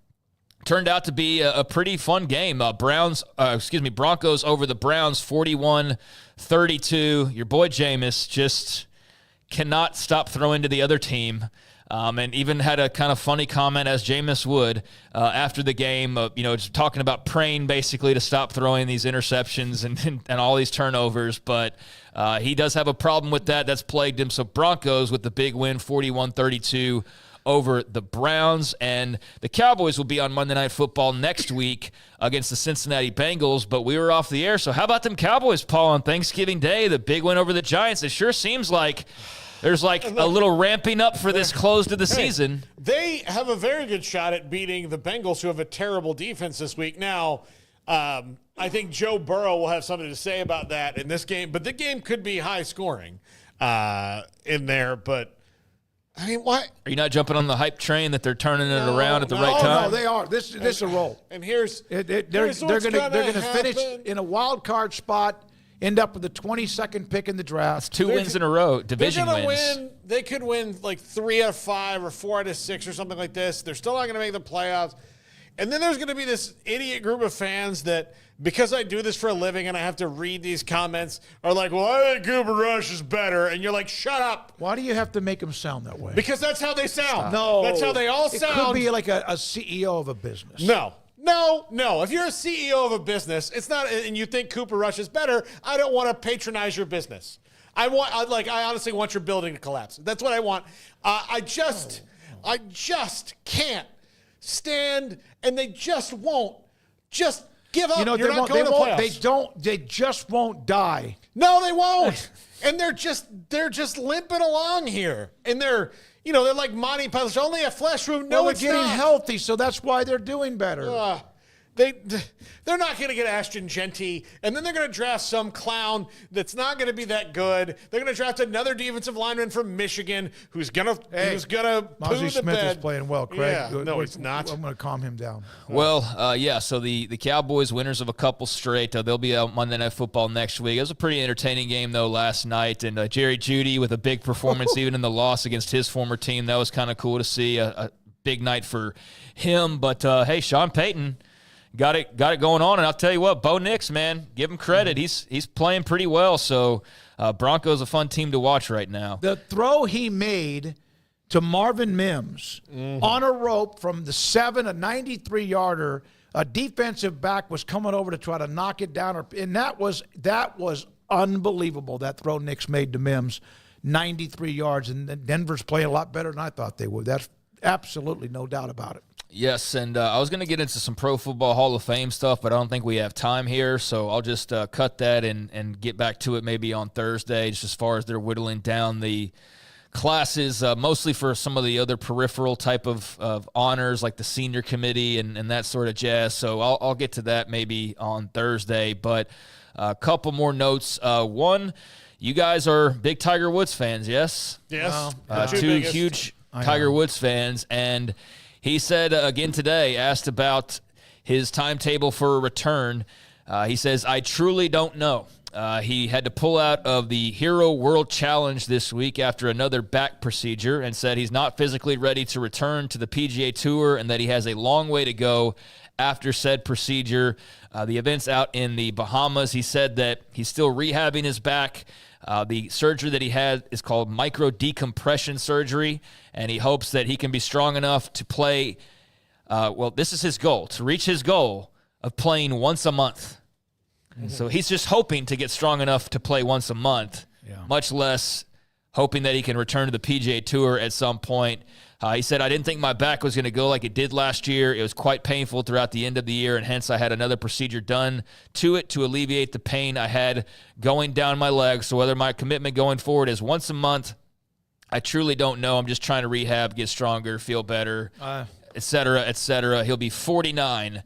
turned out to be a pretty fun game. Broncos over the Browns, 41-32. Your boy Jameis just cannot stop throwing to the other team, and even had a kind of funny comment, as Jameis would, after the game, just talking about praying basically to stop throwing these interceptions and all these turnovers. But he does have a problem with that. That's plagued him. So Broncos with the big win, 41-32 over the Browns. And the Cowboys will be on Monday Night Football next week against the Cincinnati Bengals, but we were off the air. So how about them Cowboys, Paul, on Thanksgiving Day, the big win over the Giants? It sure seems like there's a little ramping up for this close to the season. They have a very good shot at beating the Bengals, who have a terrible defense this week. Now, I think Joe Burrow will have something to say about that in this game, but the game could be high scoring in there. But I mean, why are you not jumping on the hype train that they're turning it around at the right time? No, they are. This is a roll. And they're going to finish in a wild card spot, end up with the 22nd pick in the draft. That's 2 wins in a row, division wins. They could win 3 out of 5 or 4 out of 6 or something like this. They're still not going to make the playoffs. And then there's going to be this idiot group of fans that, because I do this for a living and I have to read these comments, are like, well, I think Cooper Rush is better. And you're like, shut up. Why do you have to make them sound that way? Because that's how they sound. No. That's how they all sound. It could be like a CEO of a business. No. If you're a CEO of a business, it's not, and you think Cooper Rush is better, I don't want to patronize your business. I honestly want your building to collapse. That's what I want. I just can't stand, and they just won't. Just give up. You're not going to the playoffs. They just won't die. No, they won't. And they're just limping along here. And they're like Monty Python. Only a flesh wound. No, they're getting healthy, so that's why they're doing better. They're not going to get Ashton Genty, and then they're going to draft some clown that's not going to be that good. They're going to draft another defensive lineman from Michigan who's going to poo Mozzie the Smith bed. is playing well, Craig. Yeah, no, he's not. I'm going to calm him down. Well, so the Cowboys, winners of a couple straight, they'll be out Monday Night Football next week. It was a pretty entertaining game, though, last night, and Jerry Jeudy with a big performance even in the loss against his former team. That was kind of cool to see, a big night for him. But, hey, Sean Payton got it going on, and I'll tell you what, Bo Nix, man, give him credit. He's playing pretty well, so Broncos a fun team to watch right now. The throw he made to Marvin Mims on a rope from the 7, a 93-yarder, a defensive back was coming over to try to knock it down, and that was unbelievable, that throw Nix made to Mims, 93 yards, and Denver's playing a lot better than I thought they would. That's absolutely no doubt about it. Yes, and I was going to get into some Pro Football Hall of Fame stuff, but I don't think we have time here, so I'll just cut that and get back to it maybe on Thursday, just as far as they're whittling down the classes, mostly for some of the other peripheral type of honors, like the senior committee and that sort of jazz. So I'll get to that maybe on Thursday, but a couple more notes. One, you guys are big Tiger Woods fans, yes? Yes. Two huge Tiger Woods fans, and he said again today, asked about his timetable for a return. He says, I truly don't know. He had to pull out of the Hero World Challenge this week after another back procedure and said he's not physically ready to return to the PGA Tour and that he has a long way to go after said procedure. The event's out in the Bahamas. He said that he's still rehabbing his back. The surgery that he had is called micro-decompression surgery, and he hopes that he can be strong enough to play. This is his goal, to reach his goal of playing once a month. Mm-hmm. So he's just hoping to get strong enough to play once a month, much less hoping that he can return to the PGA Tour at some point. He said, I didn't think my back was going to go like it did last year. It was quite painful throughout the end of the year, and hence I had another procedure done to it to alleviate the pain I had going down my legs. So whether my commitment going forward is once a month, I truly don't know. I'm just trying to rehab, get stronger, feel better, et cetera, et cetera. He'll be 49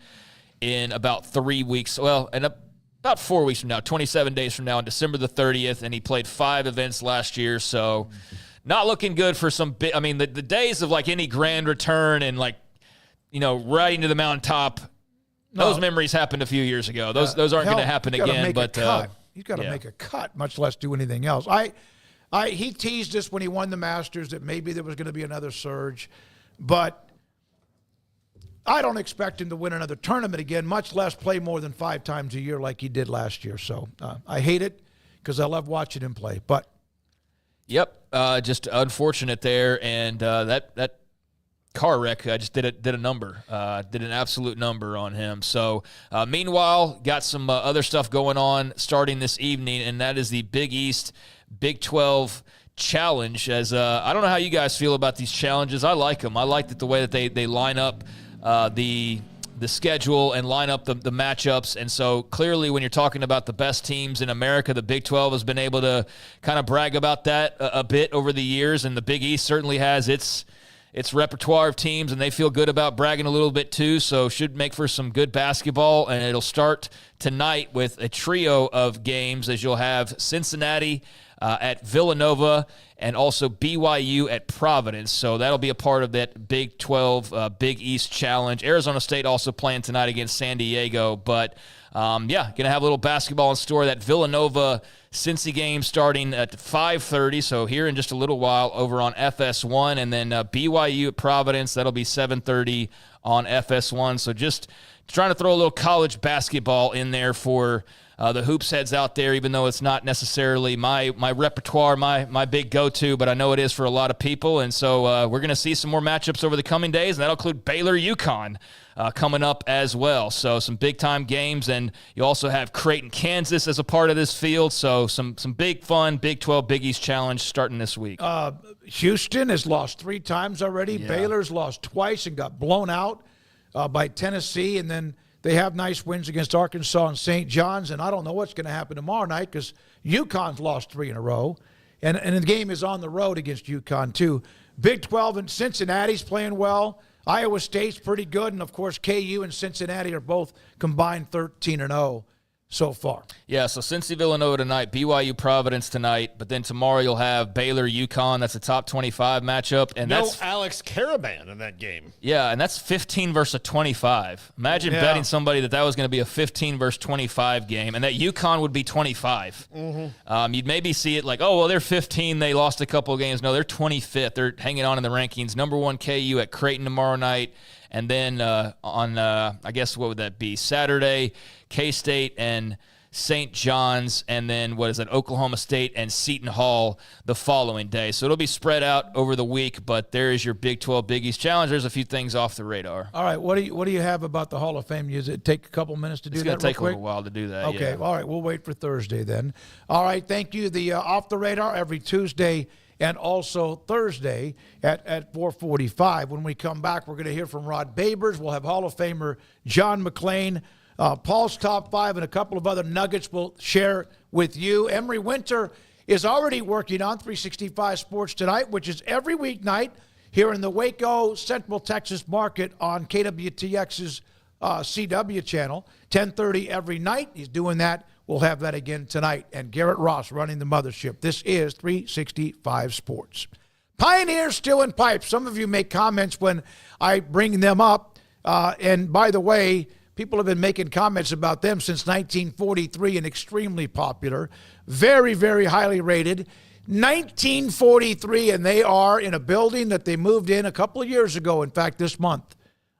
in about 3 weeks. Well, and about 4 weeks from now, 27 days from now, on December the 30th, and he played 5 events last year, so not looking good for some big. I mean, the days of like any grand return and like, riding to the mountaintop, those memories happened a few years ago. Those aren't going to happen again. But he's got to make a cut, much less do anything else. He teased us when he won the Masters that maybe there was going to be another surge, but I don't expect him to win another tournament again, much less play more than 5 times a year like he did last year. So I hate it because I love watching him play. But yep, just unfortunate there, and that car wreck just did a number, did an absolute number on him. So meanwhile, got some other stuff going on starting this evening, and that is the Big East Big 12 Challenge. As I don't know how you guys feel about these challenges. I like them. I like the way that they line up the schedule and line up the matchups. And so clearly when you're talking about the best teams in America, the Big 12 has been able to kind of brag about that a bit over the years, and the Big East certainly has its repertoire of teams, and they feel good about bragging a little bit too, so should make for some good basketball. And it'll start tonight with a trio of games, as you'll have Cincinnati at Villanova and also BYU at Providence. So that'll be a part of that Big 12 Big East Challenge. Arizona State also playing tonight against San Diego. But, going to have a little basketball in store. That Villanova-Cincy game starting at 5:30, so here in just a little while over on FS1. And then BYU at Providence, that'll be 7:30 on FS1. So just trying to throw a little college basketball in there for the hoops heads out there, even though it's not necessarily my repertoire, my big go-to, but I know it is for a lot of people. And so we're going to see some more matchups over the coming days, and that'll include Baylor-UConn coming up as well. So some big-time games, and you also have Creighton, Kansas as a part of this field. So some big fun Big 12 Big East Challenge starting this week. Houston has lost 3 times already. Yeah. Baylor's lost twice and got blown out by Tennessee, and then they have nice wins against Arkansas and St. John's, and I don't know what's going to happen tomorrow night because UConn's lost 3 in a row, and the game is on the road against UConn too. Big 12 and Cincinnati's playing well. Iowa State's pretty good, and, of course, KU and Cincinnati are both combined 13-0 so far. Yeah, so Cincy Villanova tonight, BYU Providence tonight, but then tomorrow you'll have Baylor UConn. That's a top 25 matchup, and that's Alex Caravan in that game. Yeah, and that's 15 versus a 25. Imagine betting somebody that was going to be a 15 versus 25 game, and that UConn would be 25. Mm-hmm. You'd maybe see it like, oh well, they're 15. They lost a couple of games. No, they're 25th. They're hanging on in the rankings. Number 1 KU at Creighton tomorrow night. And then on, I guess, what would that be? Saturday, K-State and St. John's, and then, Oklahoma State and Seton Hall the following day. So it'll be spread out over the week, but there is your Big 12 Big East Challenge. There's a few things off the radar. All right, what do you have about the Hall of Fame? Does it take a couple minutes to do that real quick? It's going to take a little while to do that, Okay, yeah. All right, we'll wait for Thursday then. All right, thank you. The Off the Radar every Tuesday and also Thursday at 4:45. When we come back, we're going to hear from Rod Babers. We'll have Hall of Famer John McClain. Paul's Top 5 and a couple of other nuggets we'll share with you. Emery Winter is already working on 365 Sports Tonight, which is every weeknight here in the Waco, Central Texas market on KWTX's CW channel, 10:30 every night. He's doing that. We'll have that again tonight. And Garrett Ross running the mothership. This is 365 Sports. Pioneer Steel and Pipe. Some of you make comments when I bring them up. And by the way, people have been making comments about them since 1943 and extremely popular. Very, very highly rated. 1943, and they are in a building that they moved in a couple of years ago, in fact, this month,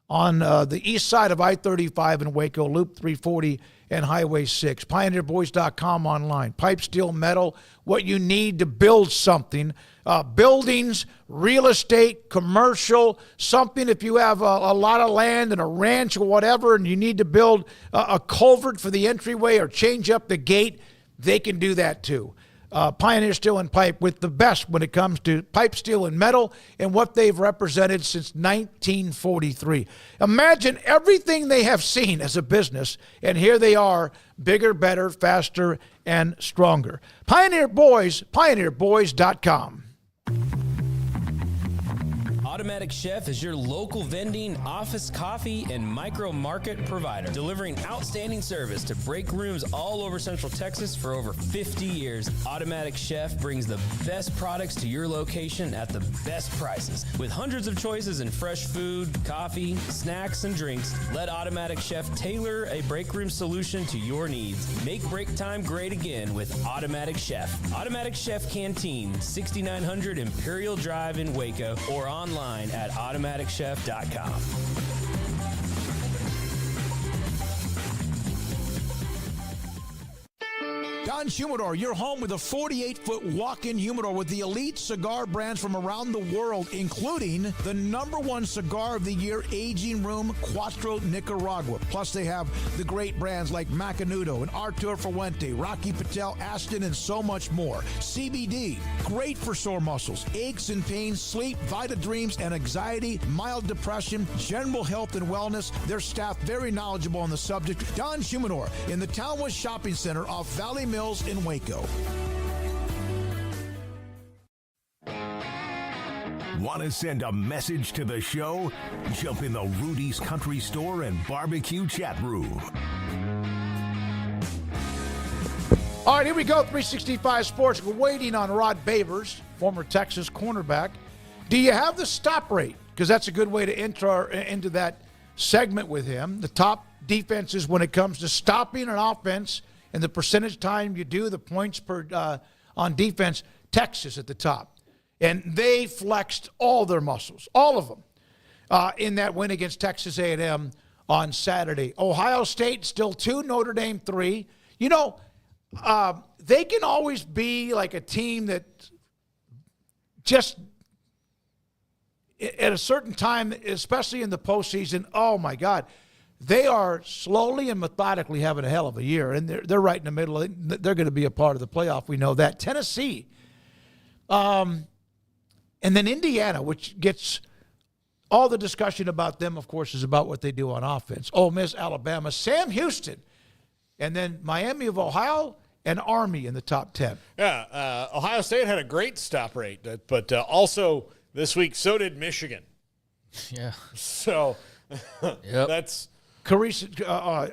on the east side of I-35 in Waco, Loop 340 and Highway 6. PioneerBoys.com online. Pipe, steel, metal, what you need to build something. Buildings, real estate, commercial, something if you have a lot of land and a ranch or whatever and you need to build a culvert for the entryway or change up the gate, they can do that too. Pioneer Steel and Pipe with the best when it comes to pipe, steel, and metal and what they've represented since 1943. Imagine everything they have seen as a business, and here they are, bigger, better, faster, and stronger. Pioneer Boys, pioneerboys.com. Automatic Chef is your local vending, office coffee, and micro market provider, delivering outstanding service to break rooms all over Central Texas for over 50 years. Automatic Chef brings the best products to your location at the best prices. With hundreds of choices in fresh food, coffee, snacks, and drinks, let Automatic Chef tailor a break room solution to your needs. Make break time great again with Automatic Chef. Automatic Chef Canteen, 6900 Imperial Drive in Waco, or online at automaticchef.com. Don Humidor, your home with a 48-foot walk-in humidor with the elite cigar brands from around the world, including the #1 cigar of the year, Aging Room Cuatro Nicaragua. Plus, they have the great brands like Macanudo and Artur Fuente, Rocky Patel, Aston, and so much more. CBD, great for sore muscles, aches and pains, sleep, Vita Dreams, and anxiety, mild depression, general health and wellness. Their staff very knowledgeable on the subject. Don Humidor in the Townwest Shopping Center off Valley Mills in Waco. Want to send a message to the show? Jump in the Rudy's Country Store and Barbecue chat room. All right, here we go, 365 Sports. We're waiting on Rod Babers, former Texas cornerback. Do you have the stop rate? Because that's a good way to enter into that segment with him. The top defenses when it comes to stopping an offense and the percentage time you do, the points per on defense, Texas at the top. And they flexed all their muscles, all of them. in that win against Texas A&M on Saturday. Ohio State still 2, Notre Dame 3. You know, they can always be like a team that just at a certain time, especially in the postseason, oh my God, they are slowly and methodically having a hell of a year, and they're right in the middle. They're going to be a part of the playoff. We know that. Tennessee, and then Indiana, which gets all the discussion about them, of course, is about what they do on offense. Ole Miss, Alabama, Sam Houston, and then Miami of Ohio and Army in the top 10. Yeah, Ohio State had a great stop rate, but also this week so did Michigan. Yeah. So that's Carissa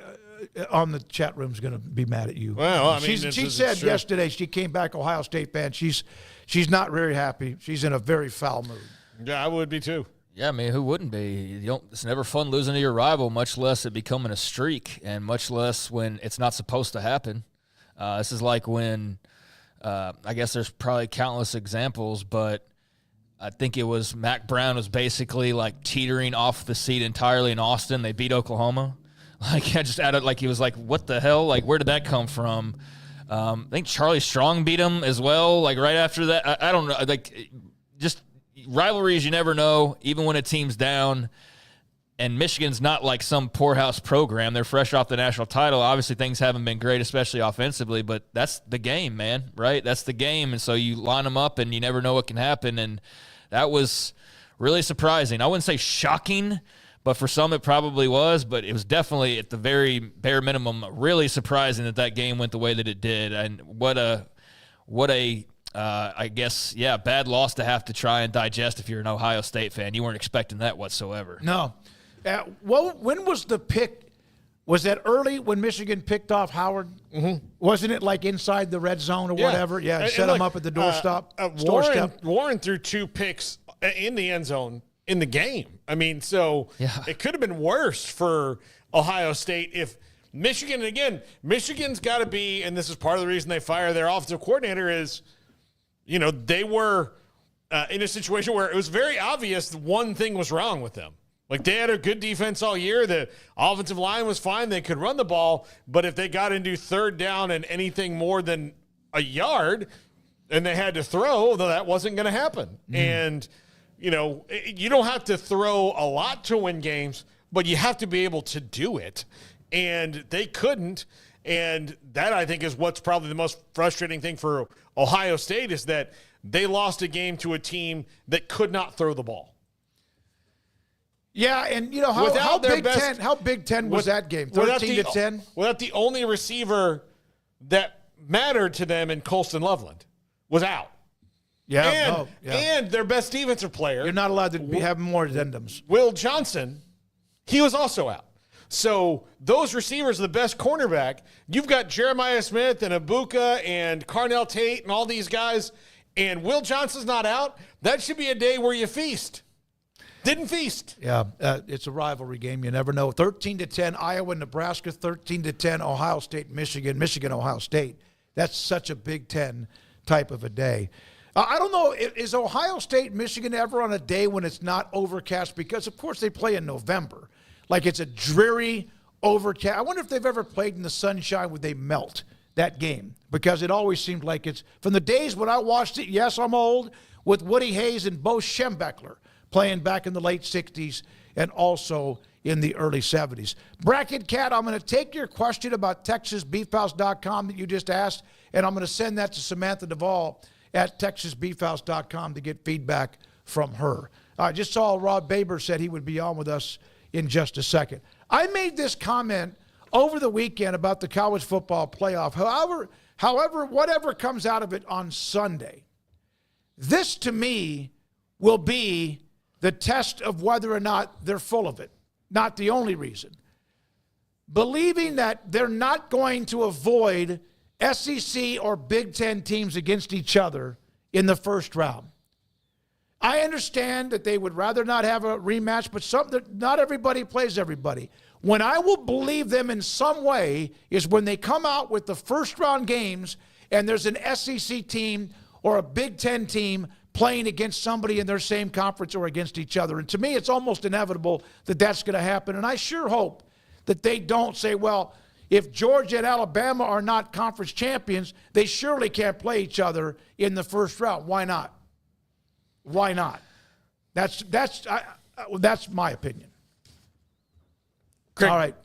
on the chat room is going to be mad at you. Well, I mean, she said yesterday she came back Ohio State fan. She's not very happy. She's in a very foul mood. Yeah, I would be too. Yeah, I mean, who wouldn't be? It's never fun losing to your rival, much less it becoming a streak, and much less when it's not supposed to happen. This is like when I guess there's probably countless examples, but I think it was Mac Brown was basically like teetering off the seat entirely in Austin. They beat Oklahoma. Like I just added, like he was like, what the hell? Like where did that come from? I think Charlie Strong beat him as well. Like right after that, I don't know. Like just rivalries, you never know. Even when a team's down, and Michigan's not like some poorhouse program. They're fresh off the national title. Obviously, things haven't been great, especially offensively, but that's the game, man, right? That's the game. And so you line them up, and you never know what can happen. And that was really surprising. I wouldn't say shocking, but for some it probably was. But it was definitely, at the very bare minimum, really surprising that game went the way that it did. And what a I guess, yeah, bad loss to have to try and digest if you're an Ohio State fan. You weren't expecting that whatsoever. No. When was the pick? Was that early when Michigan picked off Howard? Mm-hmm. Wasn't it like inside the red zone or whatever? Yeah, and set him up at the doorstep. Warren threw 2 picks in the end zone in the game. I mean, so it could have been worse for Ohio State if Michigan, again, Michigan's got to be, and this is part of the reason they fire their offensive coordinator is, you know, they were in a situation where it was very obvious one thing was wrong with them. Like, they had a good defense all year. The offensive line was fine. They could run the ball. But if they got into third down and anything more than a yard and they had to throw, that wasn't going to happen. And, you know, you don't have to throw a lot to win games, but you have to be able to do it. And they couldn't. And that, I think, is what's probably the most frustrating thing for Ohio State is that they lost a game to a team that could not throw the ball. Yeah, and you know how Big Ten was that game? 13-10. Without the only receiver that mattered to them in Colston Loveland was out. Yeah, and their best defensive player. You're not allowed to have more addendums. Will Johnson, he was also out. So those receivers are the best cornerback. You've got Jeremiah Smith and Arbuckle and Carnell Tate and all these guys, and Will Johnson's not out. That should be a day where you feast. Didn't feast. Yeah, it's a rivalry game. You never know. 13-10, Iowa, Nebraska. 13-10, Ohio State, Michigan. Michigan, Ohio State. That's such a Big Ten type of a day. I don't know. Is Ohio State, Michigan ever on a day when it's not overcast? Because, of course, they play in November. Like it's a dreary overcast. I wonder if they've ever played in the sunshine where they melt that game. Because it always seemed like it's, from the days when I watched it, yes, I'm old, with Woody Hayes and Bo Schembechler playing back in the late 60s and also in the early 70s. Bracket Cat, I'm going to take your question about TexasBeefHouse.com that you just asked, and I'm going to send that to Samantha Duvall at TexasBeefHouse.com to get feedback from her. I just saw Rob Baber said he would be on with us in just a second. I made this comment over the weekend about the college football playoff. However, whatever comes out of it on Sunday, this to me will be the test of whether or not they're full of it. Not the only reason. Believing that they're not going to avoid SEC or Big Ten teams against each other in the first round. I understand that they would rather not have a rematch, but not everybody plays everybody. When I will believe them in some way is when they come out with the first round games and there's an SEC team or a Big Ten team playing against somebody in their same conference or against each other. And to me, it's almost inevitable that that's going to happen. And I sure hope that they don't say, well, if Georgia and Alabama are not conference champions, they surely can't play each other in the first round. Why not? Why not? That's my opinion. Craig, all right.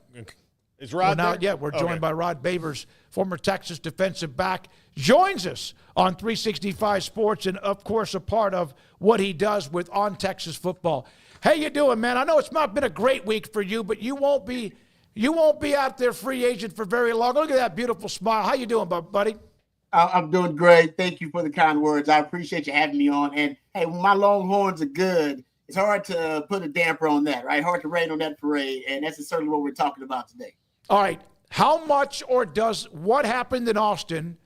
Is Rod now, there? yeah, we're joined by Rod Babers, former Texas defensive back, joins us on 365 Sports and, of course, a part of what he does with On Texas Football. How you doing, man? I know it's not been a great week for you, but you won't be out there free agent for very long. Look at that beautiful smile. How you doing, buddy? I'm doing great. Thank you for the kind words. I appreciate you having me on. And, hey, when my Longhorns are good, it's hard to put a damper on that, right? Hard to rain on that parade, and that's certainly what we're talking about today. All right. How much or does what happened in Austin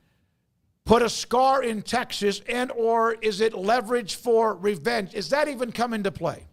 put a scar in Texas, and or is it leverage for revenge? Is that even come into play?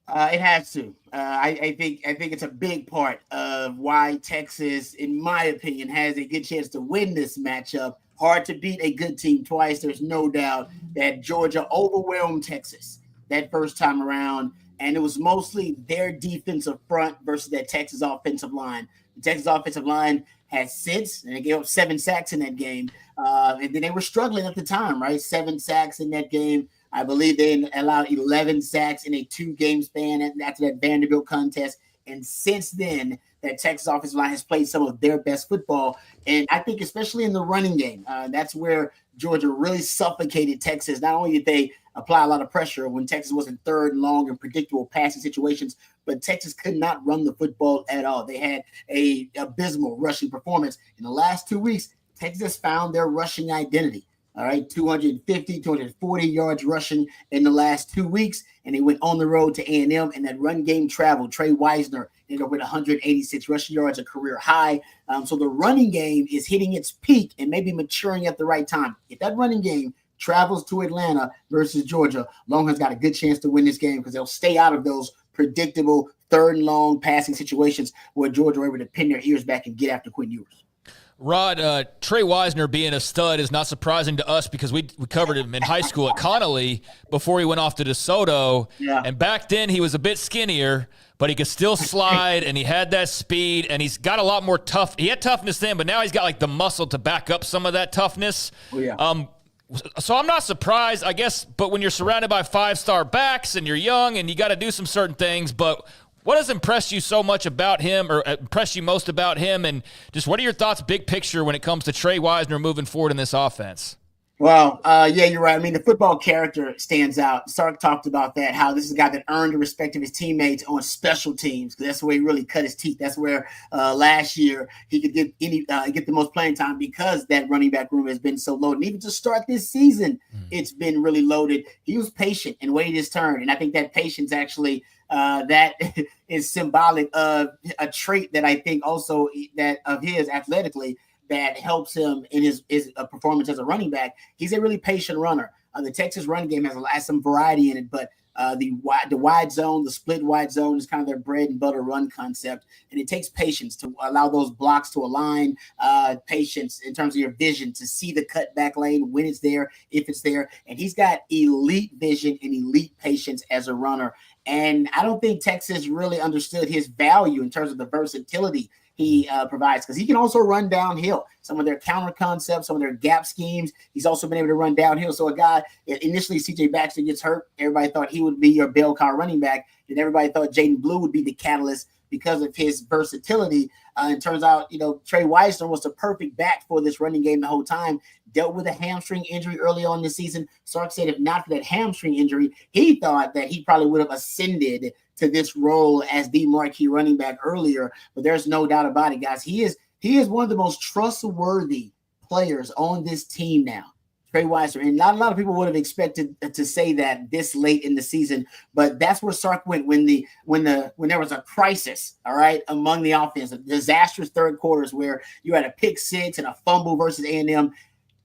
It has to. I think it's a big part of why Texas, in my opinion, has a good chance to win this matchup. Hard to beat a good team twice. There's no doubt that Georgia overwhelmed Texas that first time around, and it was mostly their defensive front versus that Texas offensive line. The Texas offensive line has since, and they gave up 7 sacks in that game. And then they were struggling at the time, right? 7 sacks in that game. I believe they allowed 11 sacks in a 2-game span after that Vanderbilt contest. And since then, that Texas offensive line has played some of their best football. And I think especially in the running game, that's where Georgia really suffocated Texas. Not only did they apply a lot of pressure when Texas was in third and long and predictable passing situations, but Texas could not run the football at all. They had a abysmal rushing performance. In the last 2 weeks, Texas found their rushing identity. All right, 250, 240 yards rushing in the last 2 weeks, and they went on the road to A&M, and that run game traveled. Trey Wisner ended up with 186 rushing yards, a career high. So the running game is hitting its peak and maybe maturing at the right time. If that running game travels to Atlanta versus Georgia, Longhorns got a good chance to win this game because they'll stay out of those predictable third and long passing situations where Georgia were able to pin their ears back and get after Quinn Ewers. Rod, Trey Wisner being a stud is not surprising to us because we covered him in high school at Connolly before he went off to DeSoto. Yeah. And back then he was a bit skinnier, but he could still slide and he had that speed and he's got a lot more tough. He had toughness then, but now he's got like the muscle to back up some of that toughness. Oh, yeah. So I'm not surprised, I guess, but when you're surrounded by 5-star backs and you're young and you got to do some certain things, but what has impressed you so much about him or impressed you most about him? And just what are your thoughts big picture when it comes to Trey Wisner moving forward in this offense? Well, yeah, you're right. I mean, the football character stands out. Sark talked about that, how this is a guy that earned the respect of his teammates on special teams, because that's where he really cut his teeth. That's where last year he could get the most playing time because that running back room has been so loaded. And even to start this season, it's been really loaded. He was patient and waited his turn. And I think that patience actually that is symbolic of a trait that I think also that of his athletically that helps him in his performance as a running back. He's a really patient runner. The Texas run game has some variety in it, but the wide zone, the split wide zone is kind of their bread and butter run concept. And it takes patience to allow those blocks to align, patience in terms of your vision to see the cutback lane when it's there, if it's there. And he's got elite vision and elite patience as a runner. And I don't think Texas really understood his value in terms of the versatility he provides, because he can also run downhill. Some of their counter concepts, some of their gap schemes, he's also been able to run downhill. So a guy, initially C.J. Baxter gets hurt. Everybody thought he would be your bell cow running back. And everybody thought Jaden Blue would be the catalyst because of his versatility. It turns out, Trey Wisner was the perfect back for this running game the whole time. Dealt with a hamstring injury early on this season. Sark said if not for that hamstring injury, he thought that he probably would have ascended to this role as the marquee running back earlier. But there's no doubt about it, guys. He is one of the most trustworthy players on this team now, Trey Wisner. And not a lot of people would have expected to say that this late in the season, but that's where Sark went when there was a crisis, all right, among the offense, disastrous third quarters where you had a pick six and a fumble versus A&M.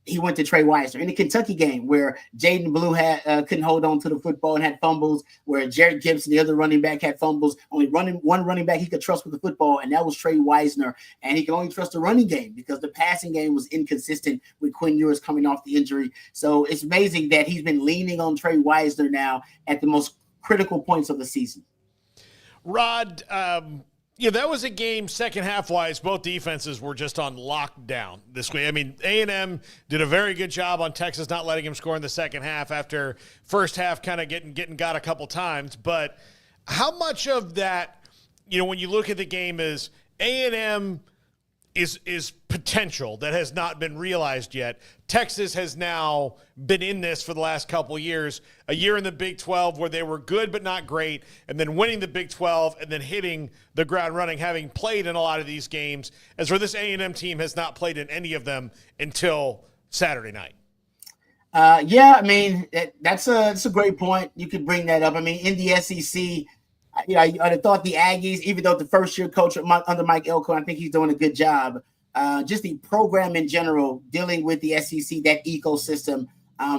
he went to Trey Wisner. In the Kentucky game where Jaden Blue had couldn't hold on to the football and had fumbles, where Jared Gibson, the other running back, had fumbles. Only one running back he could trust with the football, and that was Trey Wisner. And he could only trust the running game because the passing game was inconsistent with Quinn Ewers coming off the injury. So it's amazing that he's been leaning on Trey Wisner now at the most critical points of the season. Rod, that was a game second half-wise. Both defenses were just on lockdown this week. I mean, A&M did a very good job on Texas not letting him score in the second half after first half kind of getting got a couple times. But how much of that, when you look at the game, is A&M is potential that has not been realized yet? Texas has now been in this for the last couple of years, a year in the Big 12 where they were good but not great, and then winning the Big 12 and then hitting the ground running, having played in a lot of these games, as for this A&M team has not played in any of them until Saturday night. I mean, that's a great point. You could bring that up. I mean, in the SEC, I'd have thought the Aggies, even though the first-year coach under Mike Elko, I think he's doing a good job. Just the program in general, dealing with the SEC, that ecosystem.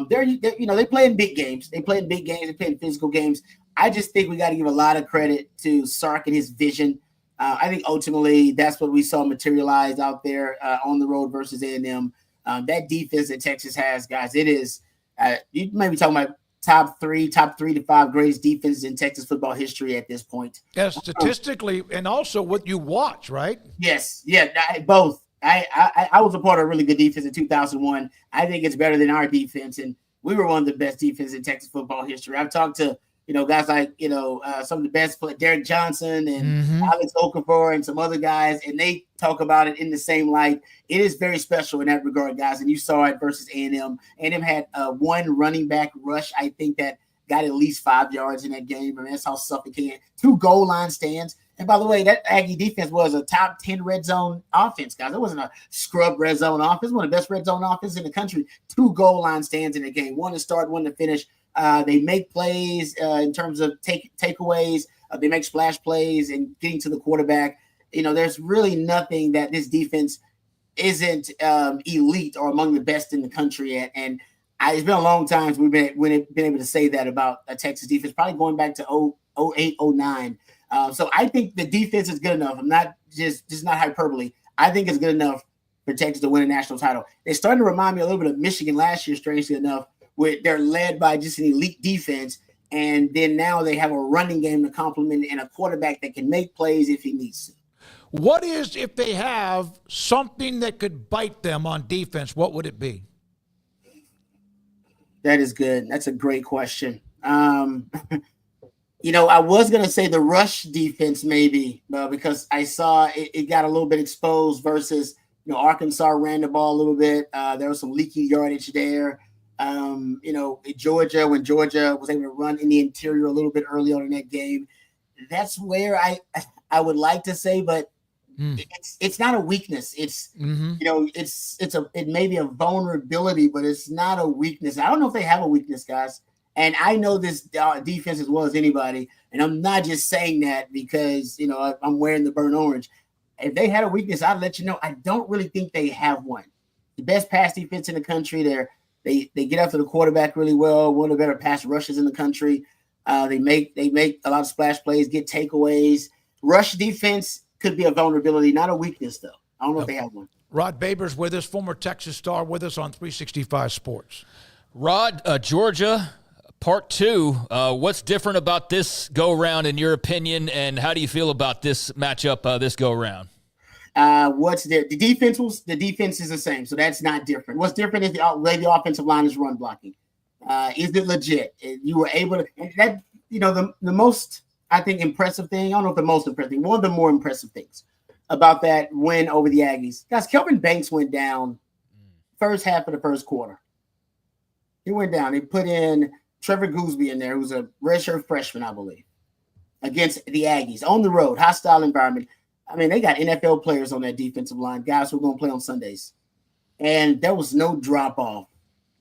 They play in big games. They play in physical games. I just think we got to give a lot of credit to Sark and his vision. I think ultimately that's what we saw materialize out there on the road versus A&M. That defense that Texas has, guys, it is. You may be talking about top three to five greatest defenses in Texas football history at this point. Yeah, statistically, and also what you watch, right? Yes, both. I was a part of a really good defense in 2001. I think it's better than our defense, and we were one of the best defenses in Texas football history. I've talked to guys like some of the best, Derek Johnson and Alex Okafor and some other guys, and they talk about it in the same light. It is very special in that regard, guys, and you saw it versus A&M. A&M had one running back rush, I think, that got at least 5 yards in that game. I mean, that's how suffocating. 2 goal line stands. And by the way, that Aggie defense was a top 10 red zone offense, guys. It wasn't a scrub red zone offense. One of the best red zone offenses in the country. 2 goal line stands in the game. One to start, one to finish. They make plays in terms of takeaways. They make splash plays and getting to the quarterback. There's really nothing that this defense isn't elite or among the best in the country at. And it's been a long time since we've been able to say that about a Texas defense, probably going back to 08, 09. So I think the defense is good enough. I'm not just not hyperbole. I think it's good enough for Texas to win a national title. They're starting to remind me a little bit of Michigan last year, strangely enough, where they're led by just an elite defense. And then now they have a running game to complement and a quarterback that can make plays if he needs to. What is, if they have something that could bite them on defense, what would it be? That is good. That's a great question. I was going to say the rush defense maybe because I saw it got a little bit exposed versus, Arkansas ran the ball a little bit. There was some leaky yardage there. Georgia, when Georgia was able to run in the interior a little bit early on in that game, that's where I would like to say, but it's not a weakness. It's, it may be a vulnerability, but it's not a weakness. I don't know if they have a weakness, guys. And I know this defense as well as anybody. And I'm not just saying that because, I'm wearing the burnt orange. If they had a weakness, I'd let you know. I don't really think they have one. The best pass defense in the country. They get after the quarterback really well. One of the better pass rushes in the country. They make a lot of splash plays, get takeaways. Rush defense could be a vulnerability, not a weakness, though. I don't know if they have one. Rod Babers with us, former Texas star, with us on 365 Sports. Rod, Georgia, part 2. What's different about this go-round in your opinion, and how do you feel about this matchup this go-round? What's there? The defense is the same, so that's not different. What's different is the way the offensive line is run blocking. Is it legit? You were able to, and that, the most, I think, impressive thing, I don't know if the most impressive thing, one of the more impressive things about that win over the Aggies. Guys, Kelvin Banks went down first half of the first quarter. He went down. They put in Trevor Gooseby in there, who's a redshirt freshman, I believe, against the Aggies on the road, hostile environment. I mean, they got NFL players on that defensive line, guys who are going to play on Sundays. And there was no drop-off,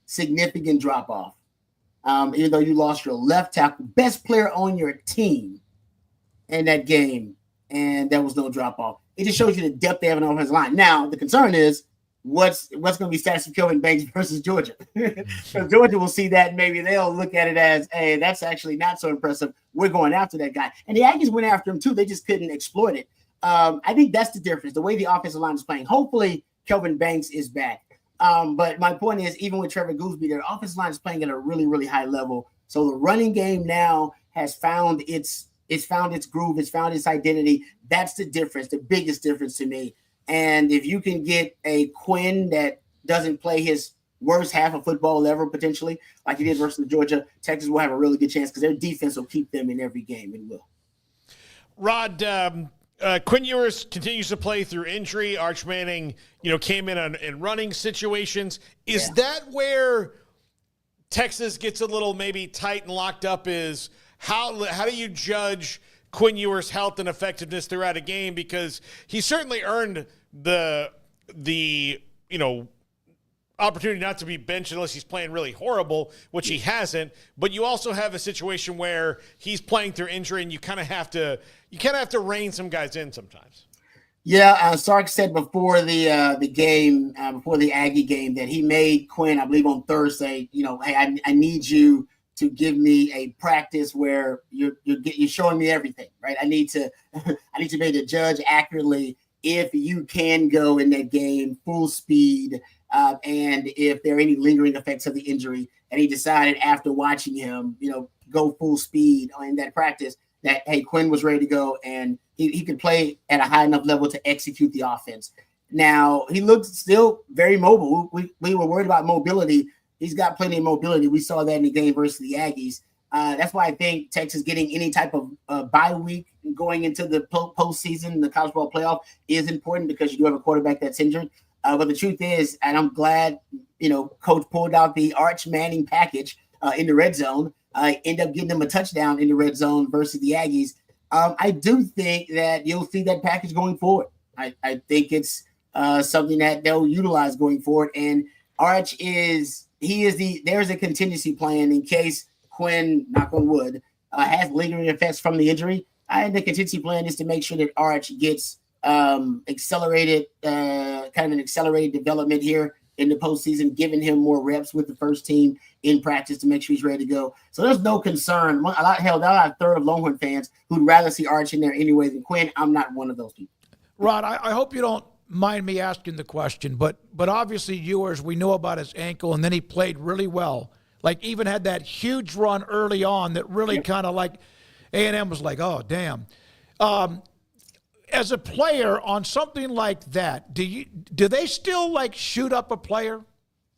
significant drop-off. Even though you lost your left tackle, best player on your team in that game, and there was no drop-off. It just shows you the depth they have in the offensive line. Now, the concern is what's going to be status of Kelvin Banks versus Georgia. So Georgia will see that, and maybe they'll look at it as, hey, that's actually not so impressive. We're going after that guy. And the Aggies went after him too. They just couldn't exploit it. I think that's the difference, the way the offensive line is playing. Hopefully Kelvin Banks is back. But my point is, even with Trevor Gooseby, their offensive line is playing at a really, really high level. So the running game now has found its groove, it's found its identity. That's the difference, the biggest difference to me. And if you can get a Quinn that doesn't play his worst half of football ever, potentially, like he did versus Georgia, Texas will have a really good chance because their defense will keep them in every game and will. Rod, Quinn Ewers continues to play through injury. Arch Manning, came in running situations. Is that where Texas gets a little maybe tight and locked up? Is how do you judge Quinn Ewers' health and effectiveness throughout a game? Because he certainly earned the opportunity not to be benched unless he's playing really horrible, which he hasn't. But you also have a situation where he's playing through injury, and you kind of have to rein some guys in sometimes. Yeah, Sark said before the game, before the Aggie game, that he made Quinn, I believe on Thursday, hey, I need you to give me a practice where you're showing me everything, right? I need to be able to judge accurately if you can go in that game full speed, and if there are any lingering effects of the injury. And he decided after watching him, go full speed in that practice that, hey, Quinn was ready to go and he could play at a high enough level to execute the offense. Now, he looked still very mobile. We were worried about mobility. He's got plenty of mobility. We saw that in the game versus the Aggies. That's why I think Texas getting any type of bye week going into the postseason, the college ball playoff, is important because you do have a quarterback that's injured. But the truth is, and I'm glad, Coach pulled out the Arch Manning package in the red zone. End up getting them a touchdown in the red zone versus the Aggies. I do think that you'll see that package going forward. I think it's something that they'll utilize going forward. And Arch there's a contingency plan in case Quinn, knock on wood, has lingering effects from the injury. The contingency plan is to make sure that Arch gets accelerated development here in the postseason, giving him more reps with the first team in practice to make sure he's ready to go. So there's no concern. There are a third of Longhorn fans who'd rather see Arch in there anyway than Quinn. I'm not one of those people. Rod, I hope you don't mind me asking the question, but obviously Ewers, we know about his ankle, and then he played really well. Like even had that huge run early on that really kind of like A&M was like, oh, damn. As a player on something like that, do they still like shoot up a player?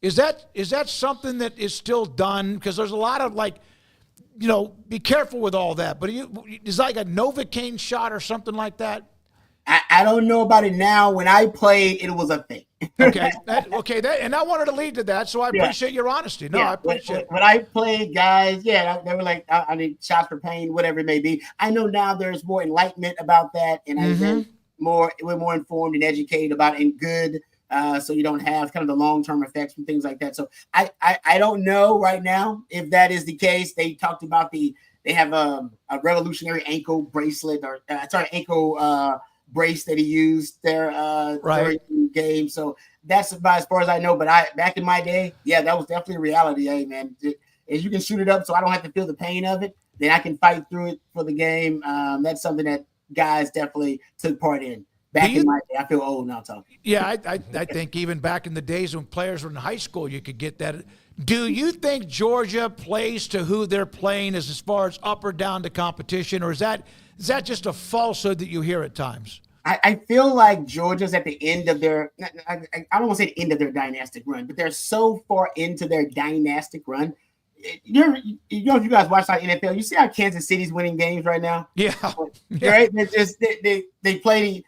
Is that something that is still done? Because there's a lot of be careful with all that. But is like a Novocaine shot or something like that? I don't know about it now. When I played, it was a thing. Okay, and I wanted to lead to that, so I appreciate your honesty. No, I appreciate it. When I played, guys, they were like, shots for pain, whatever it may be. I know now there's more enlightenment about that, and we're more informed and educated about it and good, so you don't have kind of the long-term effects and things like that. So I don't know right now if that is the case. They talked about they have a revolutionary ankle bracelet ankle brace that he used there during the game. So that's about as far as I know. But back in my day, that was definitely a reality. Hey, man, if you can shoot it up so I don't have to feel the pain of it, then I can fight through it for the game. That's something that guys definitely took part in. Back in my day, I feel old now talking. Yeah, I think even back in the days when players were in high school, you could get that. Do you think Georgia plays to who they're playing as far as up or down the competition, or is that just a falsehood that you hear at times? I feel like Georgia's at the end of their – I don't want to say the end of their dynastic run, but they're so far into their dynastic run. If you guys watch like NFL, you see how Kansas City's winning games right now? Yeah. Right? They're just they play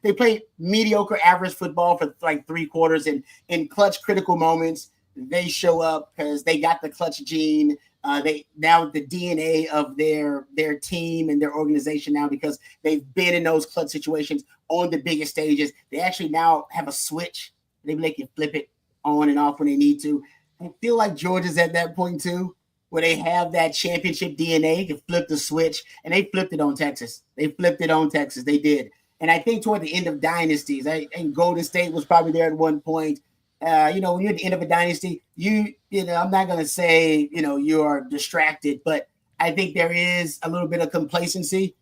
mediocre average football for like 3 quarters, and in clutch critical moments, they show up because they got the clutch gene. They now the DNA of their team and their organization now, because they've been in those clutch situations on the biggest stages. They actually now have a switch. They can flip it on and off when they need to. I feel like Georgia's at that point too, where they have that championship DNA, can flip the switch, and they flipped it on Texas. They did. And I think toward the end of dynasties, and Golden State was probably there at one point. When you're at the end of a dynasty, I'm not going to say, you are distracted, but I think there is a little bit of complacency.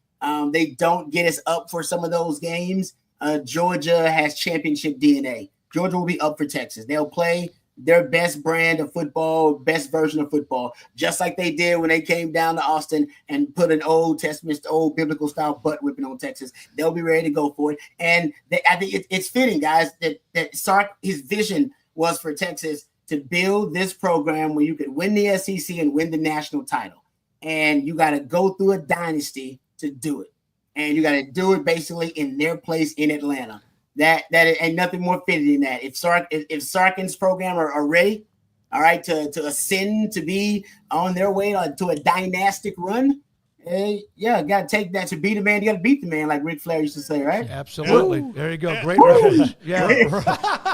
They don't get us up for some of those games. Georgia has championship DNA. Georgia will be up for Texas. They'll play their best brand of football, best version of football, just like they did when they came down to Austin and put an Old Testament, old biblical style butt whipping on Texas. They'll be ready to go for it. And I think it's fitting, guys, that Sark, his vision was for Texas to build this program where you could win the SEC and win the national title. And you got to go through a dynasty to do it. And you got to do it basically in their place in Atlanta. That ain't nothing more fitting than that. If Sarkin's program are ready, all right, to ascend, to be on their way to a dynastic run, got to take that. To beat a man, you got to beat the man, like Ric Flair used to say, right? Absolutely. Ooh. There you go. Great reference. Yeah.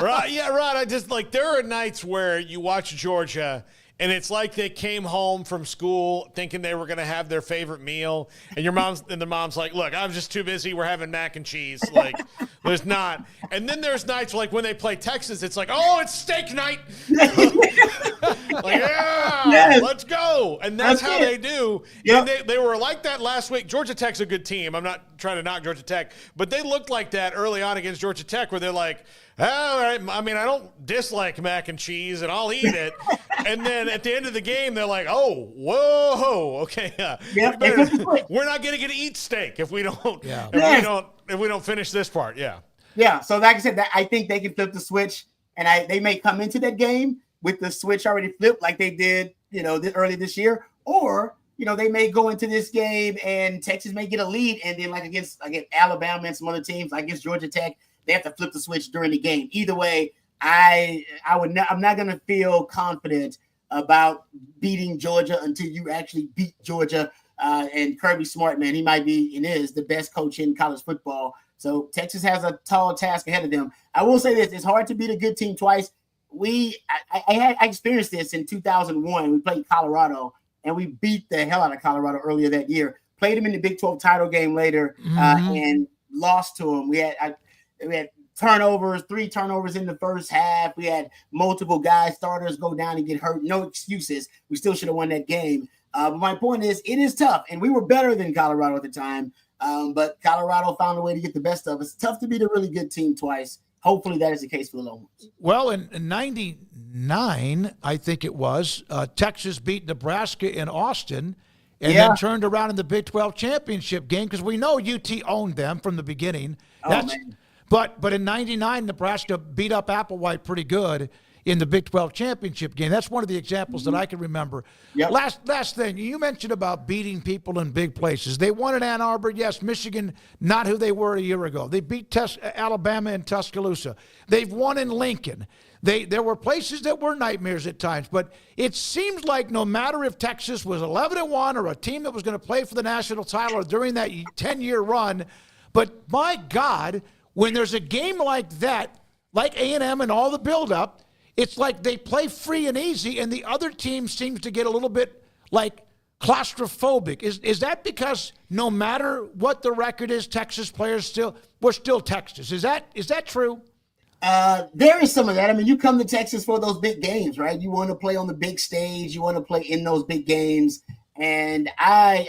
Right. Yeah, right. I just there are nights where you watch Georgia and it's like they came home from school thinking they were going to have their favorite meal, and the mom's like, "Look, I'm just too busy. We're having mac and cheese." Like, there's not. And then there's nights like when they play Texas, it's like, "Oh, it's steak night." Let's go. And that's how they do. Yep. And they were like that last week. Georgia Tech's a good team. I'm not trying to knock Georgia Tech, but they looked like that early on against Georgia Tech, where they're like, all right, I mean, I don't dislike mac and cheese, and I'll eat it. And then at the end of the game, they're like, oh, whoa, okay, we're not going to get to eat steak if we don't if we don't finish this part. Yeah. So like I said, I think they can flip the switch, and they may come into that game with the switch already flipped, like they did, early this year, or they may go into this game and Texas may get a lead, and then like against Alabama and some other teams, like against Georgia Tech, they have to flip the switch during the game. Either way, I'm not going to feel confident about beating Georgia until you actually beat Georgia. And Kirby Smart, man, he might be and is the best coach in college football. So Texas has a tall task ahead of them. I will say this: it's hard to beat a good team twice. I experienced this in 2001. We played Colorado, and we beat the hell out of Colorado earlier that year. Played them in the Big 12 title game later, and lost to them. We had turnovers, 3 turnovers in the first half. We had multiple starters go down and get hurt. No excuses. We still should have won that game. My point is, it is tough, and we were better than Colorado at the time, but Colorado found a way to get the best of us. It's tough to beat a really good team twice. Hopefully that is the case for the Longhorns. Well, in 99, I think it was, Texas beat Nebraska in Austin and then turned around in the Big 12 championship game, because we know UT owned them from the beginning. But in 99, Nebraska beat up Applewhite pretty good in the Big 12 championship game. That's one of the examples that I can remember. Yep. Last thing, you mentioned about beating people in big places. They won in Ann Arbor. Yes, Michigan, not who they were a year ago. They beat Alabama in Tuscaloosa. They've won in Lincoln. There were places that were nightmares at times, but it seems like no matter if Texas was 11-1 or a team that was going to play for the national title or during that 10-year run, but my God, when there's a game like that, like A&M and all the buildup, it's like they play free and easy, and the other team seems to get a little bit like claustrophobic. Is that because no matter what the record is, Texas players we're still Texas? Is that true? There is some of that. I mean, you come to Texas for those big games, right? You want to play on the big stage. You want to play in those big games. And I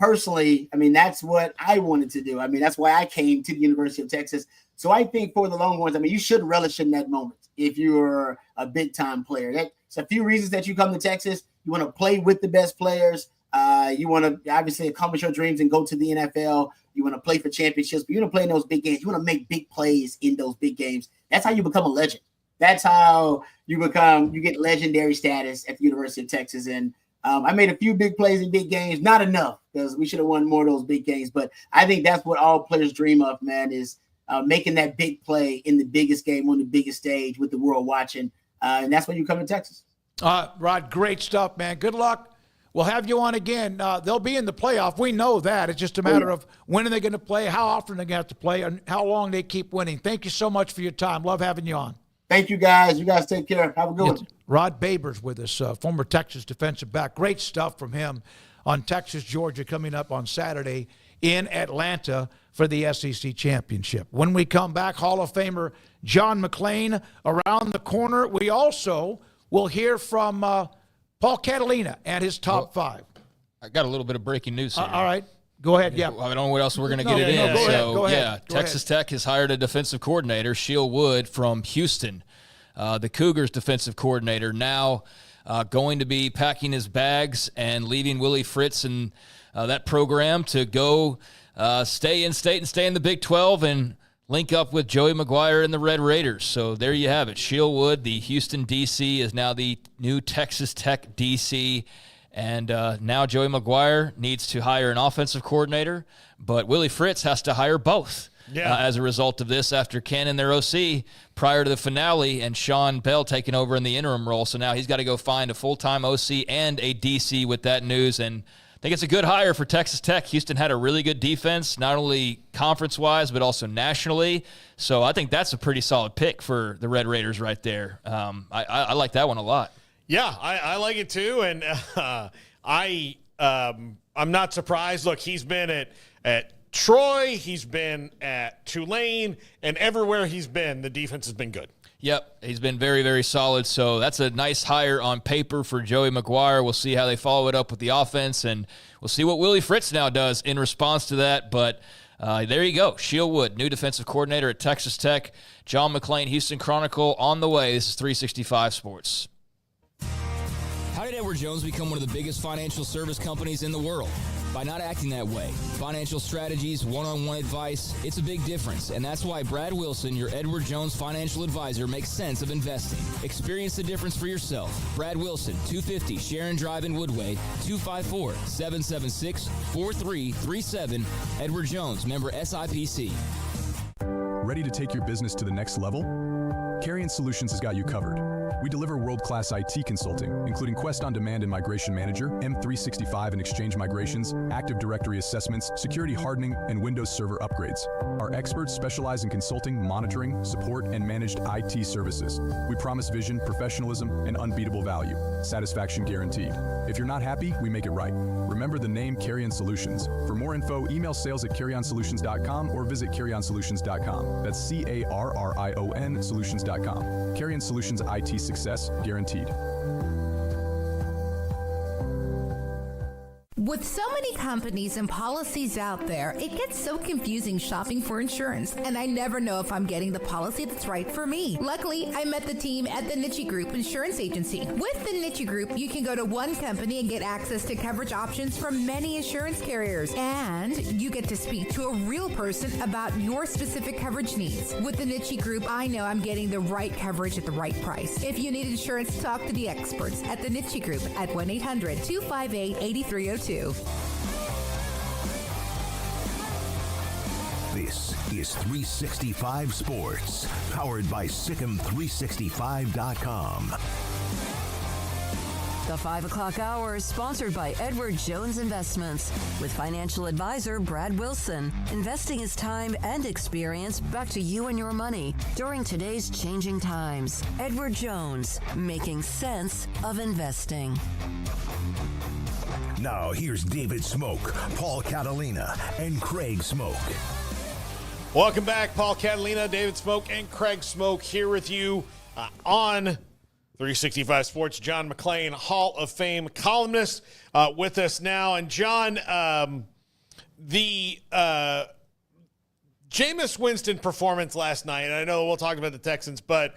personally, that's what I wanted to do. That's why I came to the University of Texas. So I think for the Longhorns, you should relish in that moment if you're a big time player. That's a few reasons that you come to Texas. You want to play with the best players. You want to obviously accomplish your dreams and go to the NFL. You want to play for championships, but you want to play in those big games. You want to make big plays in those big games. That's how you become a legend. That's how you get legendary status at the University of Texas. And I made a few big plays in big games, not enough because we should have won more of those big games. But I think that's what all players dream of, man, is making that big play in the biggest game on the biggest stage with the world watching. And that's when you come to Texas. Rod, great stuff, man. Good luck. We'll have you on again. They'll be in the playoff. We know that. It's just a matter of when are they going to play, how often they're going to have to play, and how long they keep winning. Thank you so much for your time. Love having you on. Thank you, guys. You guys take care. Have a good one. Rod Babers with us, former Texas defensive back. Great stuff from him on Texas, Georgia, coming up on Saturday in Atlanta for the SEC championship. When we come back, Hall of Famer John McClain around the corner. We also will hear from Paul Catalina and his top five. I got a little bit of breaking news here. All right. Go ahead. Yeah. I don't know what else we're going to get it in. Go ahead. Texas Tech has hired a defensive coordinator, Shehan Wood from Houston. The Cougars defensive coordinator now going to be packing his bags and leaving Willie Fritz and that program to go stay in state and stay in the Big 12 and link up with Joey McGuire and the Red Raiders. So there you have it. Shehan Wood, the Houston D.C., is now the new Texas Tech D.C., and now Joey McGuire needs to hire an offensive coordinator, but Willie Fritz has to hire both as a result of this after Ken and their OC prior to the finale and Sean Bell taking over in the interim role. So now he's got to go find a full-time OC and a DC with that news, and I think it's a good hire for Texas Tech. Houston had a really good defense, not only conference-wise but also nationally. So I think that's a pretty solid pick for the Red Raiders right there. I like that one a lot. Yeah, I like it too, and I'm not surprised. Look, he's been at Troy, he's been at Tulane, and everywhere he's been, the defense has been good. Yep, he's been very, very solid. So that's a nice hire on paper for Joey McGuire. We'll see how they follow it up with the offense, and we'll see what Willie Fritz now does in response to that. But there you go. Shehan Wood, new defensive coordinator at Texas Tech. John McClain, Houston Chronicle on the way. This is 365 Sports. How did Edward Jones become one of the biggest financial service companies in the world? By not acting that way. Financial strategies, one-on-one advice, it's a big difference. And that's why Brad Wilson, your Edward Jones financial advisor, makes sense of investing. Experience the difference for yourself. Brad Wilson, 250 Sharon Drive in Woodway, 254-776-4337. Edward Jones, member SIPC. Ready to take your business to the next level? Carrion Solutions has got you covered. We deliver world-class IT consulting, including Quest On Demand and Migration Manager, M365 and Exchange migrations, Active Directory assessments, security hardening, and Windows Server upgrades. Our experts specialize in consulting, monitoring, support, and managed IT services. We promise vision, professionalism, and unbeatable value. Satisfaction guaranteed. If you're not happy, we make it right. Remember the name Carrion Solutions. For more info, email sales@carrionsolutions.com or visit carrionsolutions.com. That's CARRION solutions.com. Carrion Solutions IT success guaranteed. With so many companies and policies out there, it gets so confusing shopping for insurance, and I never know if I'm getting the policy that's right for me. Luckily, I met the team at the Niche Group Insurance Agency. With the Niche Group, you can go to one company and get access to coverage options from many insurance carriers, and you get to speak to a real person about your specific coverage needs. With the Niche Group, I know I'm getting the right coverage at the right price. If you need insurance, talk to the experts at the Niche Group at 1-800-258-8302. This is 365 Sports, powered by Sikkim365.com. The 5 o'clock hour is sponsored by Edward Jones Investments with financial advisor Brad Wilson. Investing his time and experience back to you and your money during today's changing times. Edward Jones, making sense of investing. Now here's David Smoak, Paul Catalina, and Craig Smoak. Welcome back, Paul Catalina, David Smoak, and Craig Smoak here with you on 365 Sports. John McClain, Hall of Fame columnist, with us now. And John, the Jameis Winston performance last night, and I know we'll talk about the Texans, but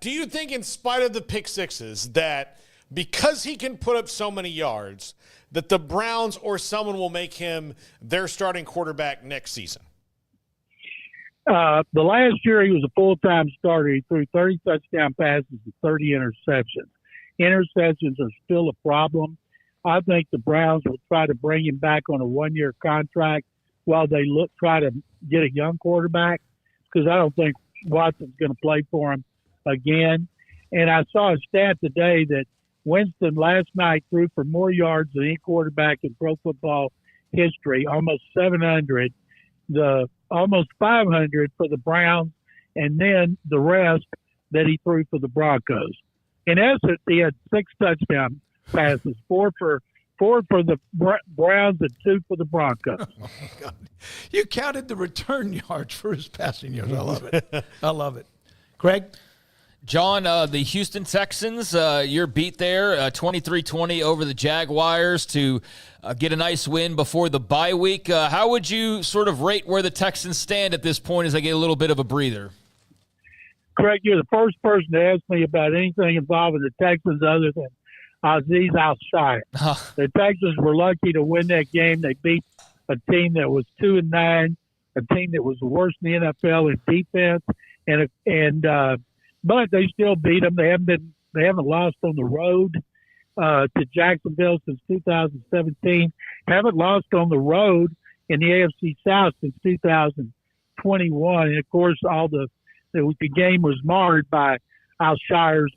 do you think in spite of the pick sixes that because he can put up so many yards, that the Browns or someone will make him their starting quarterback next season? The last year he was a full-time starter. He threw 30 touchdown passes and 30 interceptions. Interceptions are still a problem. I think the Browns will try to bring him back on a one-year contract while they try to get a young quarterback, because I don't think Watson's going to play for him again. And I saw a stat today that Winston last night threw for more yards than any quarterback in pro football history, almost 700, almost 500 for the Browns, and then the rest that he threw for the Broncos. In essence, he had 6 touchdown passes, 4 for 4 for the Browns and 2 for the Broncos. Oh my God. You counted the return yards for his passing yards. I love it. I love it. Craig? John, the Houston Texans, your beat there, 23-20 over the Jaguars to get a nice win before the bye week. How would you sort of rate where the Texans stand at this point as they get a little bit of a breather? Craig, you're the first person to ask me about anything involving the Texans other than Aziz Al-Shire. The Texans were lucky to win that game. They beat a team that was 2-9, a team that was the worst in the NFL in defense, but they still beat them. They haven't lost on the road to Jacksonville since 2017. Haven't lost on the road in the AFC South since 2021. And of course, the game was marred by Al-Shire's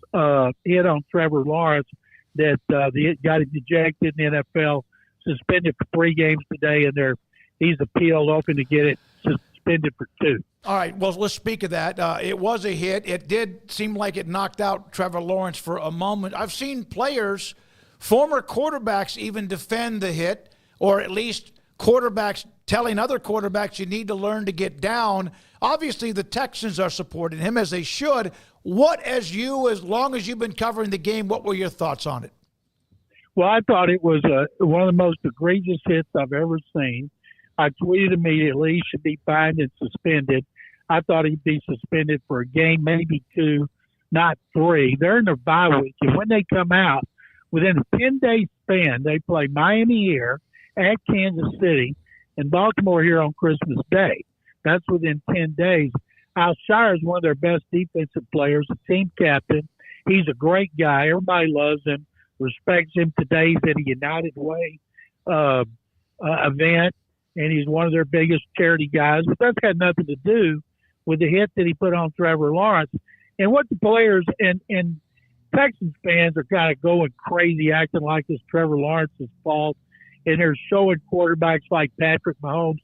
hit on Trevor Lawrence that got him ejected in the NFL, suspended for 3 games today, and he's appealed, hoping to get it suspended for 2. All right, well, let's speak of that. It was a hit. It did seem like it knocked out Trevor Lawrence for a moment. I've seen players, former quarterbacks, even defend the hit, or at least quarterbacks telling other quarterbacks you need to learn to get down. Obviously, the Texans are supporting him, as they should. As long as you've been covering the game, what were your thoughts on it? Well, I thought it was one of the most egregious hits I've ever seen. I tweeted immediately he should be fined and suspended. I thought he'd be suspended for a game, maybe 2, not 3. They're in their bye week, and when they come out, within a 10-day span, they play Miami here, at Kansas City, and Baltimore here on Christmas Day. That's within 10 days. Al-Shire is one of their best defensive players, a team captain. He's a great guy. Everybody loves him, respects him. Today he's at a United Way event, and he's one of their biggest charity guys. But that's got nothing to do with the hit that he put on Trevor Lawrence. And what the players and Texans fans are kind of going crazy, acting like it's Trevor Lawrence's fault. And they're showing quarterbacks like Patrick Mahomes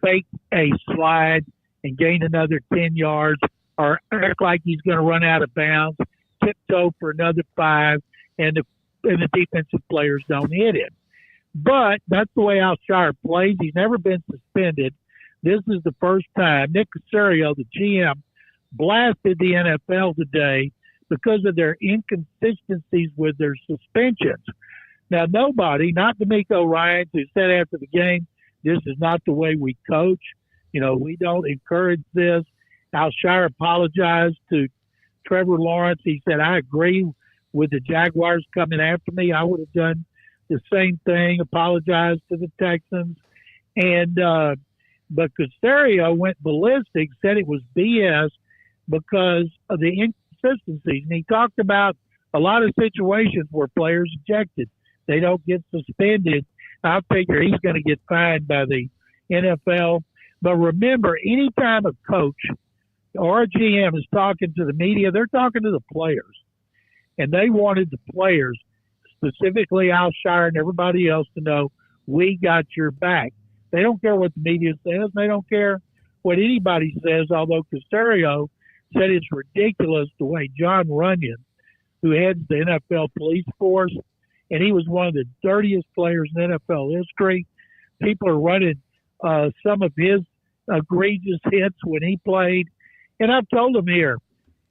fake a slide and gain another 10 yards, or act like he's going to run out of bounds, tiptoe for another 5, and the defensive players don't hit him. But that's the way Al-Shire plays. He's never been suspended. This is the first time. Nick Caserio, the GM, blasted the NFL today because of their inconsistencies with their suspensions. Now, nobody, not D'Amico Ryans, who said after the game, this is not the way we coach. We don't encourage this. Al-Shire apologized to Trevor Lawrence. He said, I agree with the Jaguars coming after me. I would have done the same thing, apologized to the Texans. But Caserio went ballistic, said it was BS because of the inconsistencies. And he talked about a lot of situations where players ejected. They don't get suspended. I figure he's going to get fined by the NFL. But remember, anytime a coach or a GM is talking to the media, they're talking to the players. And they wanted the players, specifically Al-Shire and everybody else, to know, we got your back. They don't care what the media says. They don't care what anybody says, although Caserio said it's ridiculous the way John Runyon, who heads the NFL police force, and he was one of the dirtiest players in NFL history. People are running some of his egregious hits when he played. And I've told him here,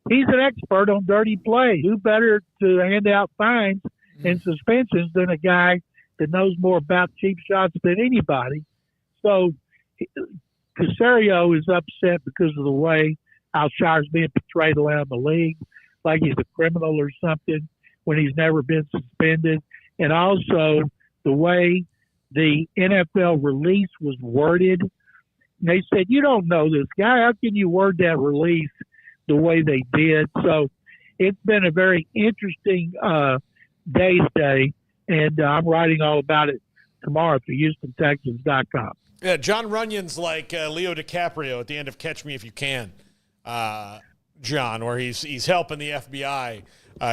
he's an expert on dirty play. Who better to hand out fines and suspensions than a guy that knows more about cheap shots than anybody? So Caserio is upset because of the way Al-Shire's being portrayed around the league, like he's a criminal or something when he's never been suspended. And also the way the NFL release was worded. They said, you don't know this guy. How can you word that release the way they did? So it's been a very interesting day today, and I'm writing all about it tomorrow at HoustonTexans.com. Yeah, John Runyon's like Leo DiCaprio at the end of Catch Me If You Can, John, where he's helping the FBI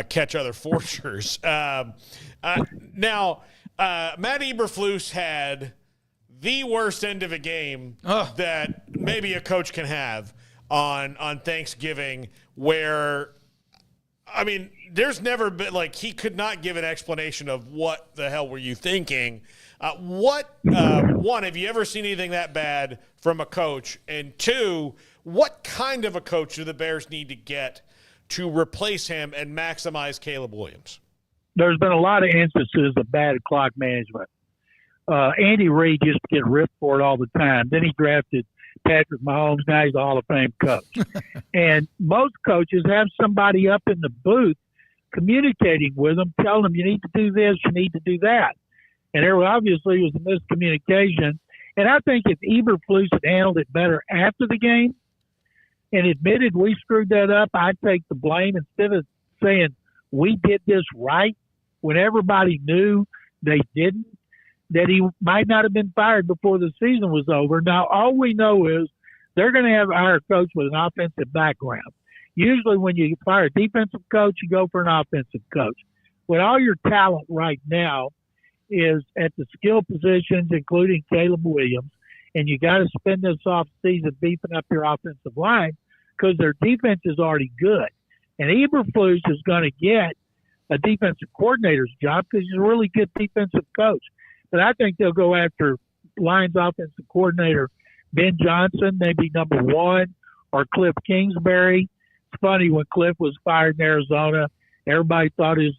catch other forgers. Now, Matt Eberflus had the worst end of a game that maybe a coach can have on Thanksgiving, where I mean, there's never been, like, he could not give an explanation of what the hell were you thinking. One, have you ever seen anything that bad from a coach? And two, what kind of a coach do the Bears need to get to replace him and maximize Caleb Williams? There's been a lot of instances of bad clock management. Andy Reid used to get ripped for it all the time. Then he drafted Patrick Mahomes. Now he's a Hall of Fame coach. And most coaches have somebody up in the booth communicating with them, telling them you need to do this, you need to do that. And there obviously was a miscommunication. And I think if Eberflus had handled it better after the game and admitted we screwed that up, I'd take the blame instead of saying we did this right when everybody knew they didn't, that he might not have been fired before the season was over. Now, all we know is they're going to have our coach with an offensive background. Usually when you fire a defensive coach, you go for an offensive coach. When all your talent right now is at the skill positions, including Caleb Williams, and you got to spend this off season beefing up your offensive line because their defense is already good. And Eberflus is going to get a defensive coordinator's job because he's a really good defensive coach. But I think they'll go after Lions offensive coordinator Ben Johnson, maybe number one, or Cliff Kingsbury. It's funny, when Cliff was fired in Arizona, everybody thought his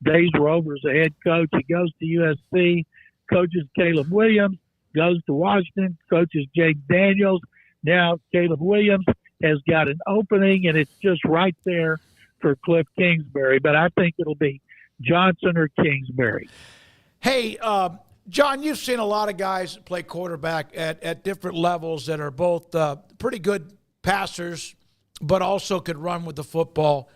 days were over as a head coach. He goes to USC, coaches Caleb Williams, goes to Washington, coaches Jake Daniels. Now Caleb Williams has got an opening, and it's just right there for Cliff Kingsbury. But I think it'll be Johnson or Kingsbury. Hey, John, you've seen a lot of guys play quarterback at different levels that are both pretty good passers, but also could run with the football.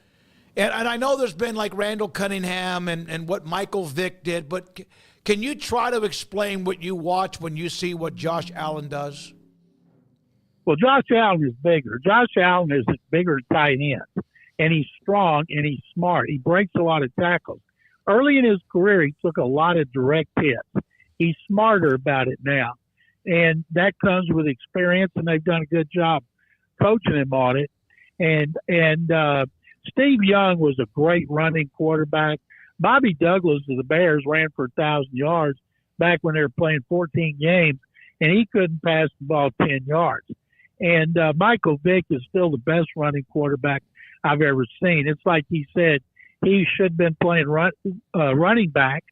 And I know there's been like Randall Cunningham and what Michael Vick did, but can you try to explain what you watch when you see what Josh Allen does? Well, Josh Allen is bigger. Josh Allen is a bigger tight end, and he's strong and he's smart. He breaks a lot of tackles. Early in his career, he took a lot of direct hits. He's smarter about it now, and that comes with experience, and they've done a good job coaching him on it. And Steve Young was a great running quarterback. Bobby Douglas of the Bears ran for 1,000 yards back when they were playing 14 games, and he couldn't pass the ball 10 yards. And Michael Vick is still the best running quarterback I've ever seen. It's like he said he should have been playing running back,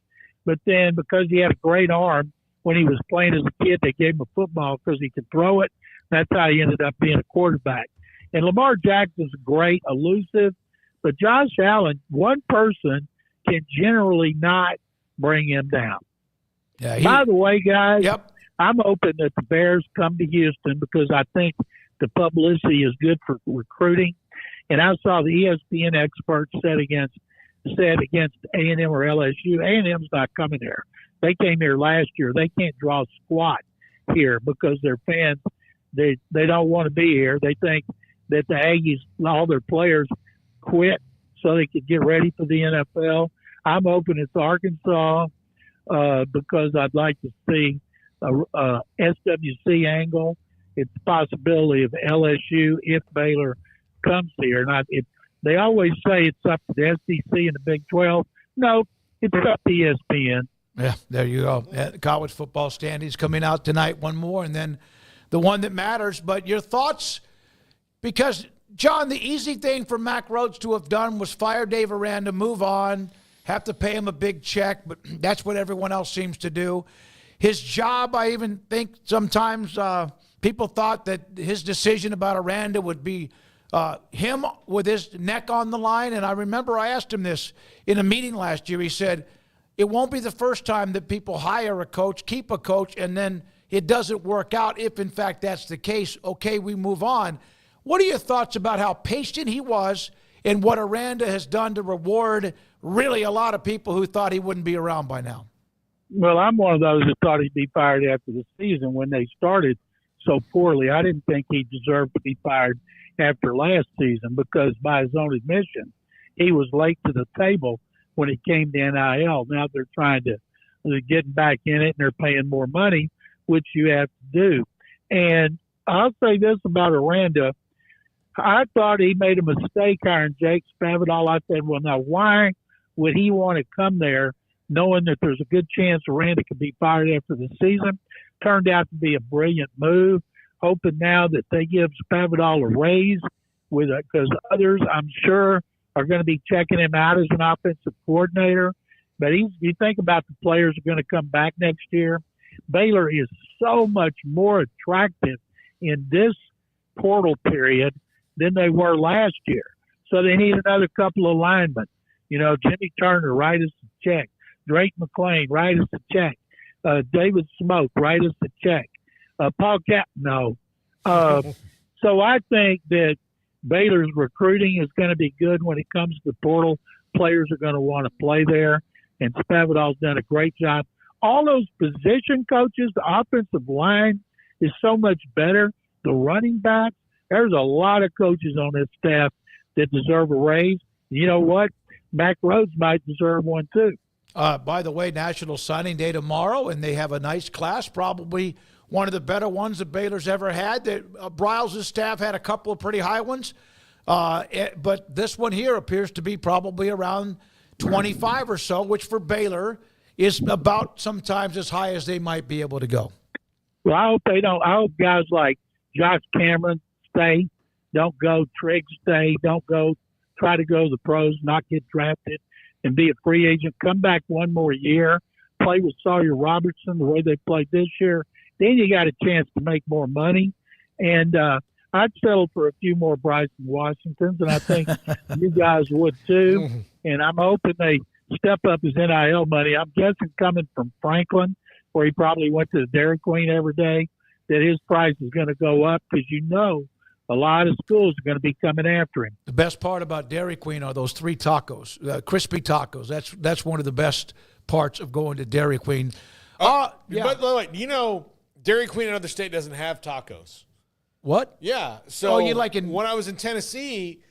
but then because he had a great arm when he was playing as a kid, they gave him a football because he could throw it. That's how he ended up being a quarterback. And Lamar Jackson's great, elusive, but Josh Allen, one person can generally not bring him down. Yeah, By the way, guys, I'm hoping that the Bears come to Houston because I think the publicity is good for recruiting. And I saw the ESPN experts said against A&M or LSU. A&M's not coming here. They came here last year. They can't draw squat here because their fans, they don't want to be here. They think that the Aggies, all their players quit so they could get ready for the NFL. I'm hoping it's Arkansas because I'd like to see a SWC angle. It's a possibility of LSU if Baylor comes here. They always say it's up to the SEC and the Big 12. No, it's up to ESPN. Yeah, there you go. College football standings coming out tonight, one more, and then the one that matters. But your thoughts, because, John, the easy thing for Mack Rhoades to have done was fire Dave Aranda, move on, have to pay him a big check, but that's what everyone else seems to do. His job, I even think sometimes people thought that his decision about Aranda would be him with his neck on the line. And I remember I asked him this in a meeting last year. He said, it won't be the first time that people hire a coach, keep a coach, and then it doesn't work out. If, in fact, that's the case, okay, we move on. What are your thoughts about how patient he was and what Aranda has done to reward really a lot of people who thought he wouldn't be around by now? Well, I'm one of those that thought he'd be fired after the season when they started so poorly. I didn't think he deserved to be fired after last season because by his own admission, he was late to the table when it came to NIL. Now they're trying to get back in it and they're paying more money, which you have to do. And I'll say this about Aranda. I thought he made a mistake hiring Jake Spavital. I said, well, now why would he want to come there knowing that there's a good chance Randy could be fired after the season? Turned out to be a brilliant move. Hoping now that they give Spavital a raise because others, I'm sure, are going to be checking him out as an offensive coordinator. But you think about the players who are going to come back next year. Baylor is so much more attractive in this portal period than they were last year. So they need another couple of linemen. Jimmy Turner, write us a check. Drake McClain, write us a check. David Smoak, write us a check. Paul no. So I think that Baylor's recruiting is going to be good when it comes to the portal. Players are going to want to play there, and Spavital's done a great job. All those position coaches, the offensive line is so much better. The running backs, there's a lot of coaches on this staff that deserve a raise. You know what? Mac Rhodes might deserve one too. By the way, National Signing Day tomorrow, and they have a nice class, probably one of the better ones that Baylor's ever had. Broyles' staff had a couple of pretty high ones, but this one here appears to be probably around 25 or so, which for Baylor is about sometimes as high as they might be able to go. Well, I hope they don't. I hope guys like Josh Cameron stay, don't go. Triggs stay, don't go. Try to go to the pros, not get drafted, and be a free agent. Come back one more year, play with Sawyer Robertson the way they played this year. Then you got a chance to make more money. And I'd settle for a few more Bryson Washingtons, and I think you guys would too. And I'm hoping they step up his NIL money. I'm guessing coming from Franklin, where he probably went to the Dairy Queen every day, that his price is going to go up because a lot of schools are going to be coming after him. The best part about Dairy Queen are those 3 tacos, crispy tacos. That's one of the best parts of going to Dairy Queen. Yeah. But wait, Dairy Queen in another state doesn't have tacos. What? Yeah. So when I was in Tennessee,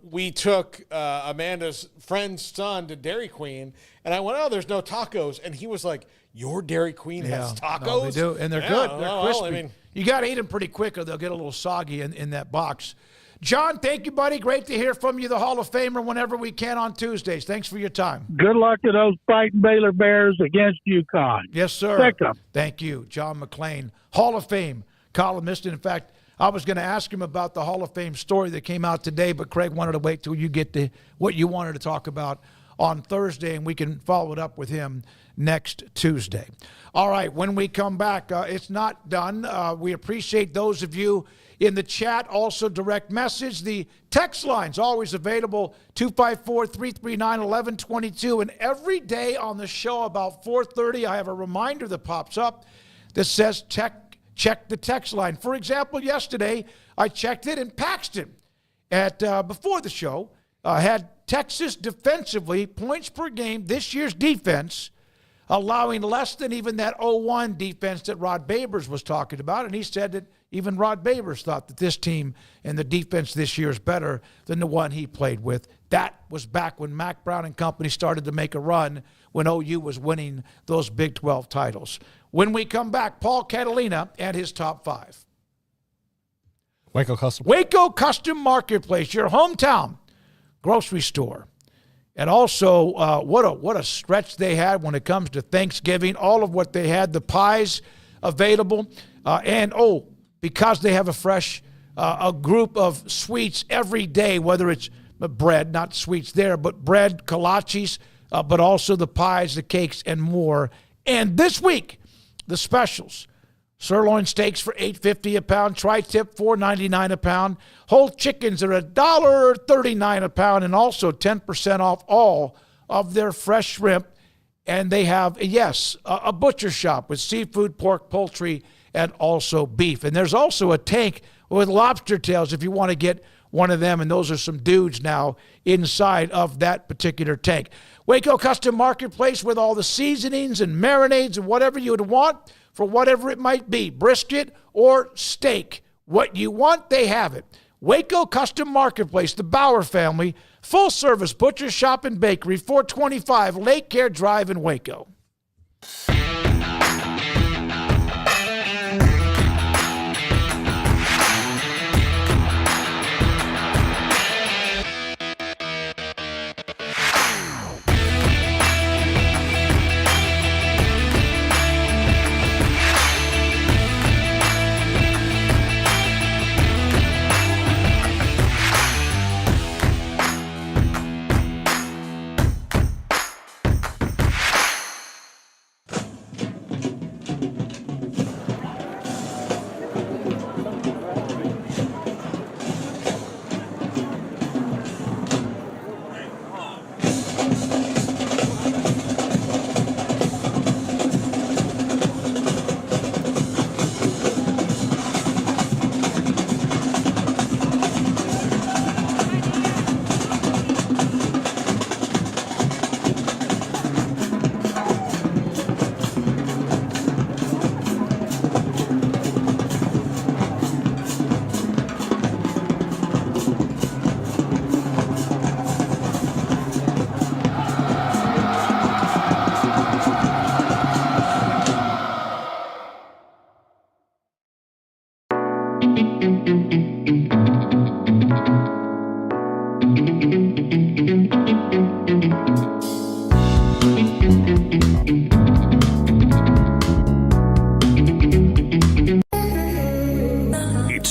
we took Amanda's friend's son to Dairy Queen, and I went, there's no tacos. And he was like, your Dairy Queen has tacos? No, they do, and they're good. They're crispy. Well, I mean, you got to eat them pretty quick or they'll get a little soggy in that box. John, thank you, buddy. Great to hear from you, the Hall of Famer, whenever we can on Tuesdays. Thanks for your time. Good luck to those fighting Baylor Bears against UConn. Yes, sir. Pick 'em. Thank you. John McClain, Hall of Fame columnist. And in fact, I was going to ask him about the Hall of Fame story that came out today, but Craig wanted to wait till you get to what you wanted to talk about on Thursday, and we can follow it up with him next Tuesday. All right, when we come back, it's not done. We appreciate those of you in the chat. Also, direct message. The text line's always available, 254-339-1122. And every day on the show about 4:30, I have a reminder that pops up that says check the text line. For example, yesterday, I checked it in Paxton before the show. Had Texas defensively, points per game, this year's defense, allowing less than even that 0-1 defense that Rod Babers was talking about. And he said that even Rod Babers thought that this team and the defense this year is better than the one he played with. That was back when Mack Brown and company started to make a run when OU was winning those Big 12 titles. When we come back, Paul Catalina and his top 5. Waco Custom Marketplace, your hometown grocery store. And also, what a stretch they had when it comes to Thanksgiving, all of what they had, the pies available. Because they have a group of sweets every day, whether it's bread, not sweets there, but bread, kolaches, but also the pies, the cakes, and more. And this week, the specials. Sirloin steaks for $8.50 a pound, tri-tip $4.99 a pound. Whole chickens are $1.39 a pound, and also 10% off all of their fresh shrimp. And they have, a butcher shop with seafood, pork, poultry, and also beef. And there's also a tank with lobster tails if you want to get one of them, and those are some dudes now inside of that particular tank. Waco Custom Marketplace with all the seasonings and marinades and whatever you would want for whatever it might be, brisket or steak. What you want, they have it. Waco Custom Marketplace, the Bauer family, full-service butcher shop and bakery, 425 Lake Care Drive in Waco. It's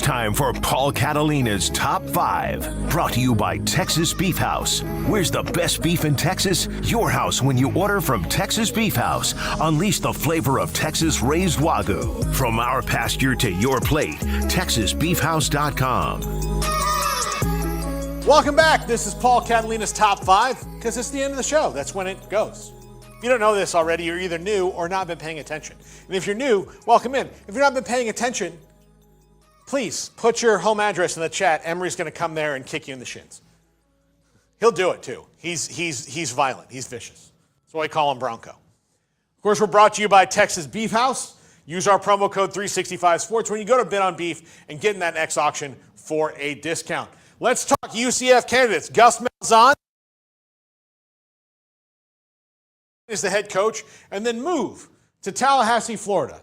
time for Paul Catalina's Top 5, brought to you by Texas Beef House. Where's the best beef in Texas? Your house when you order from Texas Beef House. Unleash the flavor of Texas-raised Wagyu. From our pasture to your plate, TexasBeefHouse.com. Welcome back. This is Paul Catalina's Top 5, because it's the end of the show. That's when it goes. If you don't know this already, you're either new or not been paying attention. And if you're new, welcome in. If you've not been paying attention, please put your home address in the chat. Emery's going to come there and kick you in the shins. He'll do it too. He's violent. He's vicious. That's why I call him Bronco. Of course, we're brought to you by Texas Beef House. Use our promo code 365sports when you go to bid on beef and get in that next auction for a discount. Let's talk UCF candidates. Gus Malzahn is the head coach, and then move to Tallahassee, Florida.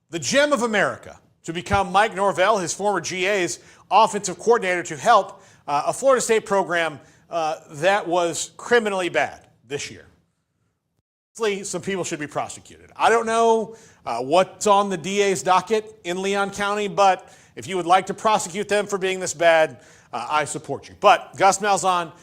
The gem of America, to become Mike Norvell, his former GA's offensive coordinator, to help a Florida State program that was criminally bad this year. Some people should be prosecuted. I don't know what's on the DA's docket in Leon County, but if you would like to prosecute them for being this bad, I support you. But Gus Malzahn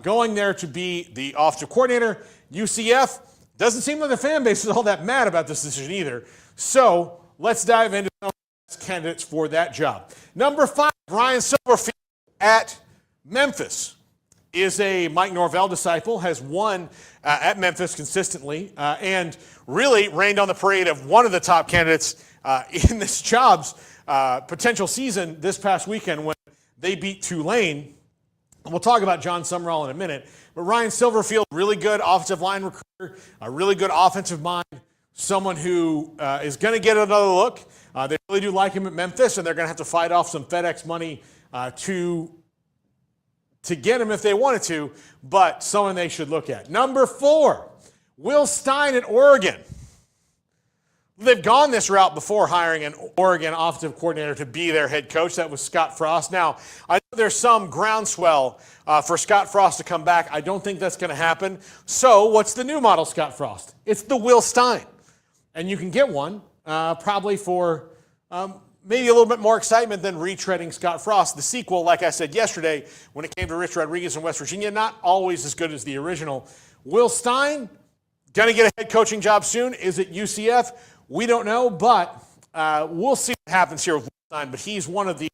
going there to be the offensive coordinator. UCF, doesn't seem like the fan base is all that mad about this decision either. So let's dive into some candidates for that job. Number 5, Ryan Silverfield at Memphis is a Mike Norvell disciple, has won at Memphis consistently, and really rained on the parade of one of the top candidates in this job's potential season this past weekend when they beat Tulane. And we'll talk about John Summerall in a minute. But Ryan Silverfield, really good offensive line recruiter, a really good offensive mind, someone who is going to get another look. They really do like him at Memphis, and they're going to have to fight off some FedEx money to get him if they wanted to, but someone they should look at. Number 4, Will Stein at Oregon. They've gone this route before, hiring an Oregon offensive coordinator to be their head coach. That was Scott Frost. Now, I know there's some groundswell for Scott Frost to come back. I don't think that's going to happen. So what's the new model, Scott Frost? It's the Will Stein. And you can get one probably for maybe a little bit more excitement than retreading Scott Frost. The sequel, like I said yesterday, when it came to Rich Rodriguez in West Virginia, not always as good as the original. Will Stein, going to get a head coaching job soon. Is it UCF? We don't know, but we'll see what happens here with Will Stein. But he's one of the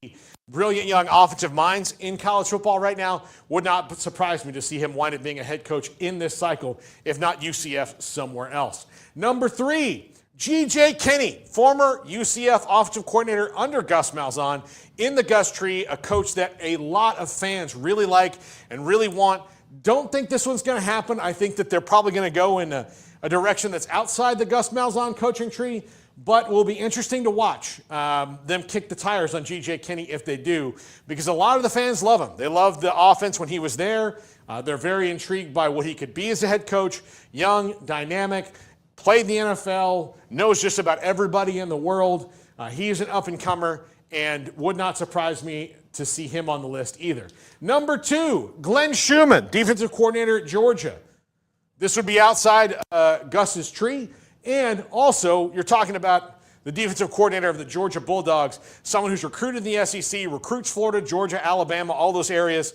brilliant young offensive minds in college football right now. Would not surprise me to see him wind up being a head coach in this cycle, if not UCF, somewhere else. Number 3, G.J. Kinney, former UCF offensive coordinator under Gus Malzahn, in the Gus tree, a coach that a lot of fans really like and really want. Don't think this one's going to happen. I think that they're probably going to go in a direction that's outside the Gus Malzahn coaching tree, but will be interesting to watch them kick the tires on G.J. Kinney if they do, because a lot of the fans love him. They loved the offense when he was there. They're very intrigued by what he could be as a head coach. Young, dynamic, played in the NFL, knows just about everybody in the world. He's an up-and-comer, and would not surprise me to see him on the list either. Number 2, Glenn Schumann, defensive coordinator at Georgia. This would be outside Gus's tree. And also, you're talking about the defensive coordinator of the Georgia Bulldogs, someone who's recruited in the SEC, recruits Florida, Georgia, Alabama, all those areas,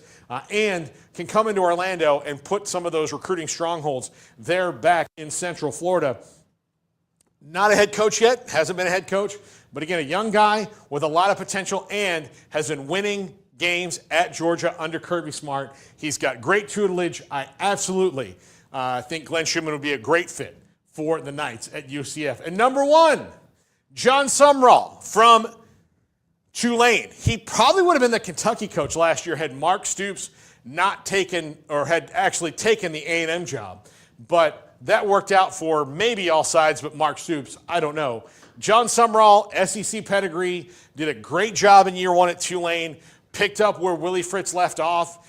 and can come into Orlando and put some of those recruiting strongholds there back in Central Florida. Not a head coach yet, hasn't been a head coach, but again, a young guy with a lot of potential and has been winning games at Georgia under Kirby Smart. He's got great tutelage. I absolutely think Glenn Schumann would be a great fit for the Knights at UCF. And number 1, John Summerall from Tulane. He probably would have been the Kentucky coach last year had Mark Stoops not taken, or had actually taken the A&M job. But that worked out for maybe all sides, but Mark Stoops, I don't know. John Summerall, SEC pedigree, did a great job in year 1 at Tulane, picked up where Willie Fritz left off,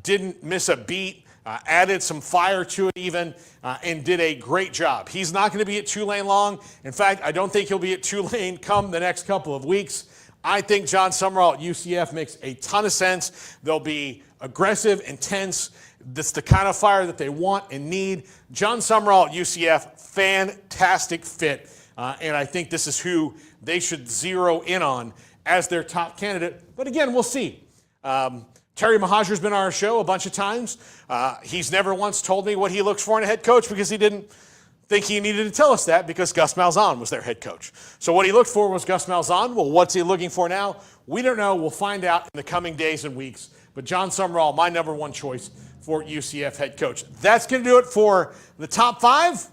didn't miss a beat, added some fire to it even, and did a great job. He's not going to be at Tulane long. In fact, I don't think he'll be at Tulane come the next couple of weeks. I think John Summerall at UCF makes a ton of sense. They'll be aggressive, intense. That's the kind of fire that they want and need. John Summerall at UCF, fantastic fit. And I think this is who they should zero in on as their top candidate. But again, we'll see. Terry Mahajer's been on our show a bunch of times. He's never once told me what he looks for in a head coach because he didn't think he needed to tell us that because Gus Malzahn was their head coach. So what he looked for was Gus Malzahn. Well, what's he looking for now? We don't know. We'll find out in the coming days and weeks. But John Summerall, my number one choice for UCF head coach. That's going to do it for the top 5.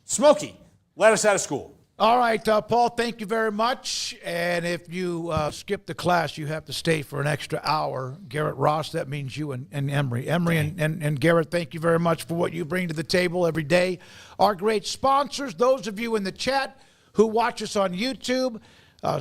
Smokey, let us out of school. All right, Paul, thank you very much. And if you skip the class, you have to stay for an extra hour. Garrett Ross, that means you and Emery. Emery and Garrett, thank you very much for what you bring to the table every day. Our great sponsors, those of you in the chat who watch us on YouTube,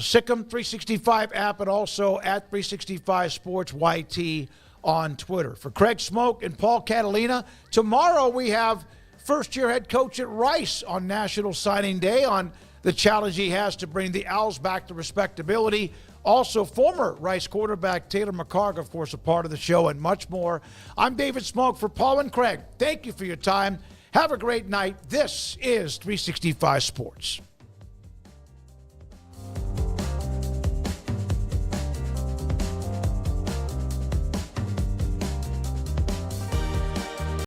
Sikkim 365 app, and also at 365 Sports YT on Twitter. For Craig Smoak and Paul Catalina, tomorrow we have first-year head coach at Rice on National Signing Day on the challenge he has to bring the Owls back to respectability. Also, former Rice quarterback Taylor McCarg, of course, a part of the show, and much more. I'm David Smoak for Paul and Craig. Thank you for your time. Have a great night. This is 365 Sports.